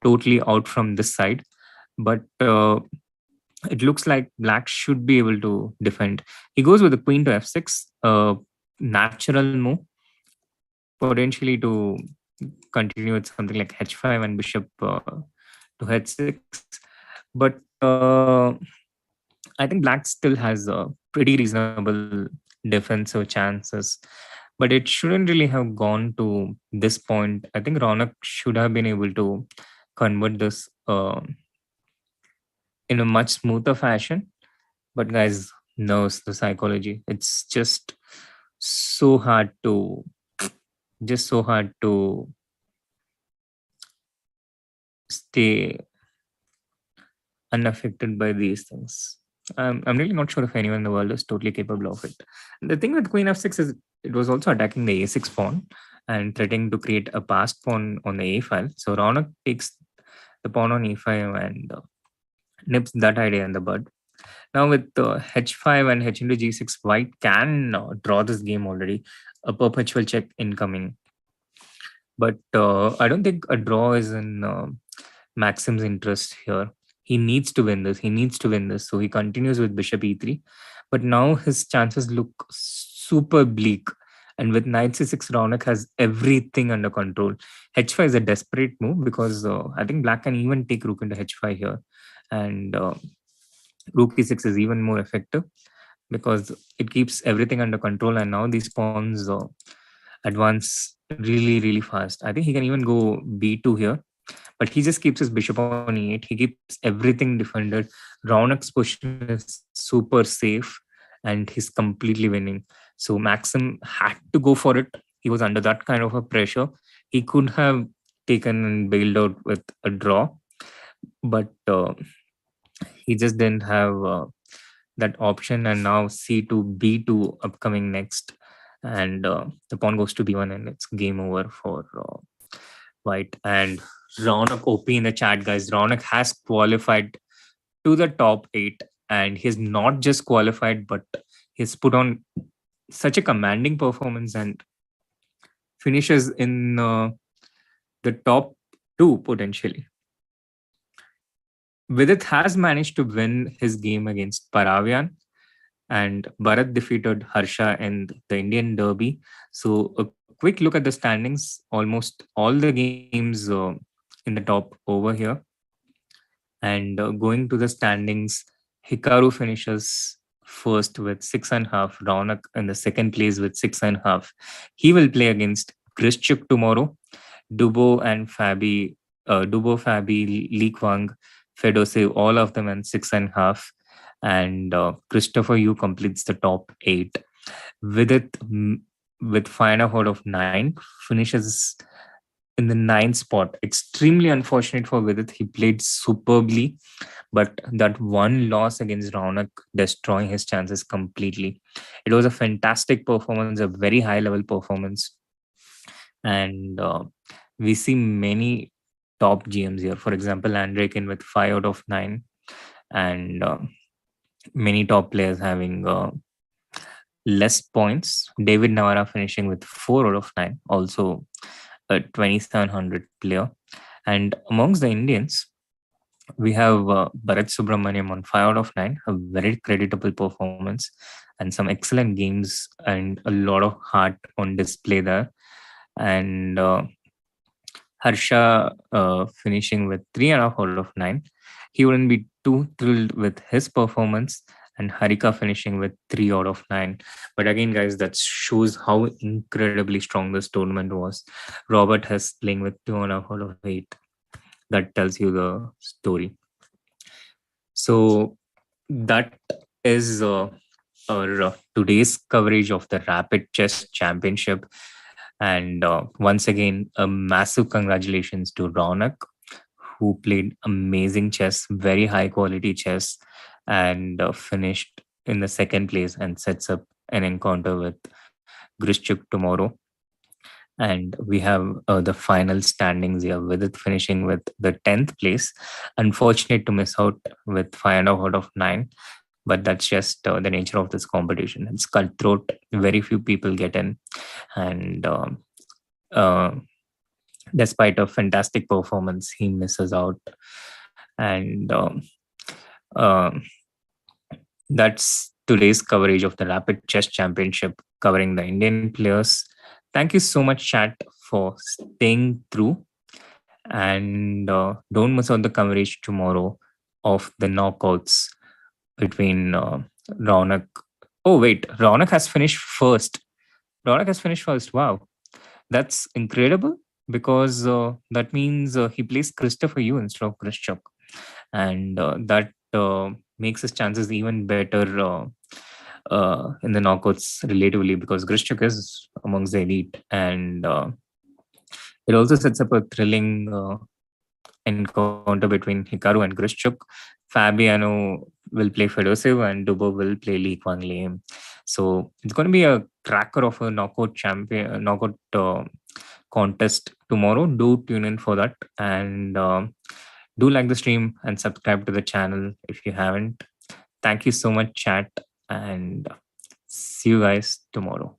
totally out from this side. But it looks like Black should be able to defend. He goes with the queen to F6, natural move, potentially to continue with something like H5 and bishop to H6. But I think Black still has pretty reasonable defensive chances. But it shouldn't really have gone to this point. I think Raunak should have been able to convert this in a much smoother fashion. But guys, knows the psychology. It's just so hard to stay unaffected by these things. I'm really not sure if anyone in the world is totally capable of it. The thing with Queen F6 is it was also attacking the A6 pawn and threatening to create a passed pawn on the A file. So Raunak takes the pawn on E5 and nips that idea in the bud. Now with H5 and H into G6, White can draw this game already. A perpetual check incoming. But I don't think a draw is in Maxim's interest here. He needs to win this. He needs to win this. So he continues with Bishop E3. But now his chances look super bleak. And with Knight C6, Raunak has everything under control. H5 is a desperate move because I think Black can even take Rook into H5 here. And Rook E6 is even more effective because it keeps everything under control. And now these pawns advance really, really fast. I think he can even go B2 here. But he just keeps his bishop on E8. He keeps everything defended. Raunak's position is super safe and he's completely winning. So Maxim had to go for it. He was under that kind of a pressure. He could have taken and bailed out with a draw, but he just didn't have that option. And now C2, B2 upcoming next. And the pawn goes to B1 and it's game over for White. And Raunak OP in the chat, guys. Raunak has qualified to the top 8 and he's not just qualified, but he's put on such a commanding performance and finishes in the top 2 potentially. Vidit has managed to win his game against Paravian, and Bharat defeated Harsha in the Indian Derby. So, a quick look at the standings. Almost all the games in the top over here. And going to the standings, Hikaru finishes first with 6.5. Raunak in the second place with 6.5. He will play against Grischuk tomorrow. Dubo, Fabi, Lee Kwang, Fedose, all of them and 6.5. And Christopher Yu completes the top 8. With it, with 5.5 out of 9, finishes in the ninth spot. Extremely unfortunate for Vidit. He played superbly, but that one loss against Raunak destroying his chances completely. It was a fantastic performance, a very high level performance, and we see many top GMs here. For example, Andrekin with 5 out of 9, and many top players having less points. David Navara finishing with 4 out of 9, also a 2700 player. And amongst the Indians, we have Bharat Subramaniam on 5 out of 9, a very creditable performance, and some excellent games and a lot of heart on display there. And Harsha finishing with 3.5 out of 9. He wouldn't be too thrilled with his performance, and Harika finishing with 3 out of 9. But again, guys, that shows how incredibly strong this tournament was. Robert has playing with 2.5 out of 8. That tells you the story. So that is our today's coverage of the Rapid Chess Championship. And once again, a massive congratulations to Raunak, who played amazing chess, very high quality chess, and finished in the second place and sets up an encounter with Grischuk tomorrow. And we have the final standings here, with it finishing with the 10th place. Unfortunate to miss out with 5.5 out of 9, but that's just the nature of this competition. It's cutthroat, very few people get in, and uh, despite a fantastic performance, he misses out. And um, that's today's coverage of the Rapid Chess Championship, covering the Indian players. Thank you so much, chat, for staying through. And don't miss out the coverage tomorrow of the knockouts between Raunak. Oh, wait, Raunak has finished first. Raunak has finished first. Wow. That's incredible, because that means he plays Christopher Yu instead of Grischuk. And that makes his chances even better in the knockouts relatively, because Grischuk is amongst the elite. And it also sets up a thrilling encounter between Hikaru and Grischuk. Fabiano will play Fedosiv and Dubo will play Lee Kwang Lim. So it's going to be a cracker of a knockout contest tomorrow. Do tune in for that, and do like the stream and subscribe to the channel if you haven't. Thank you so much, chat, and see you guys tomorrow.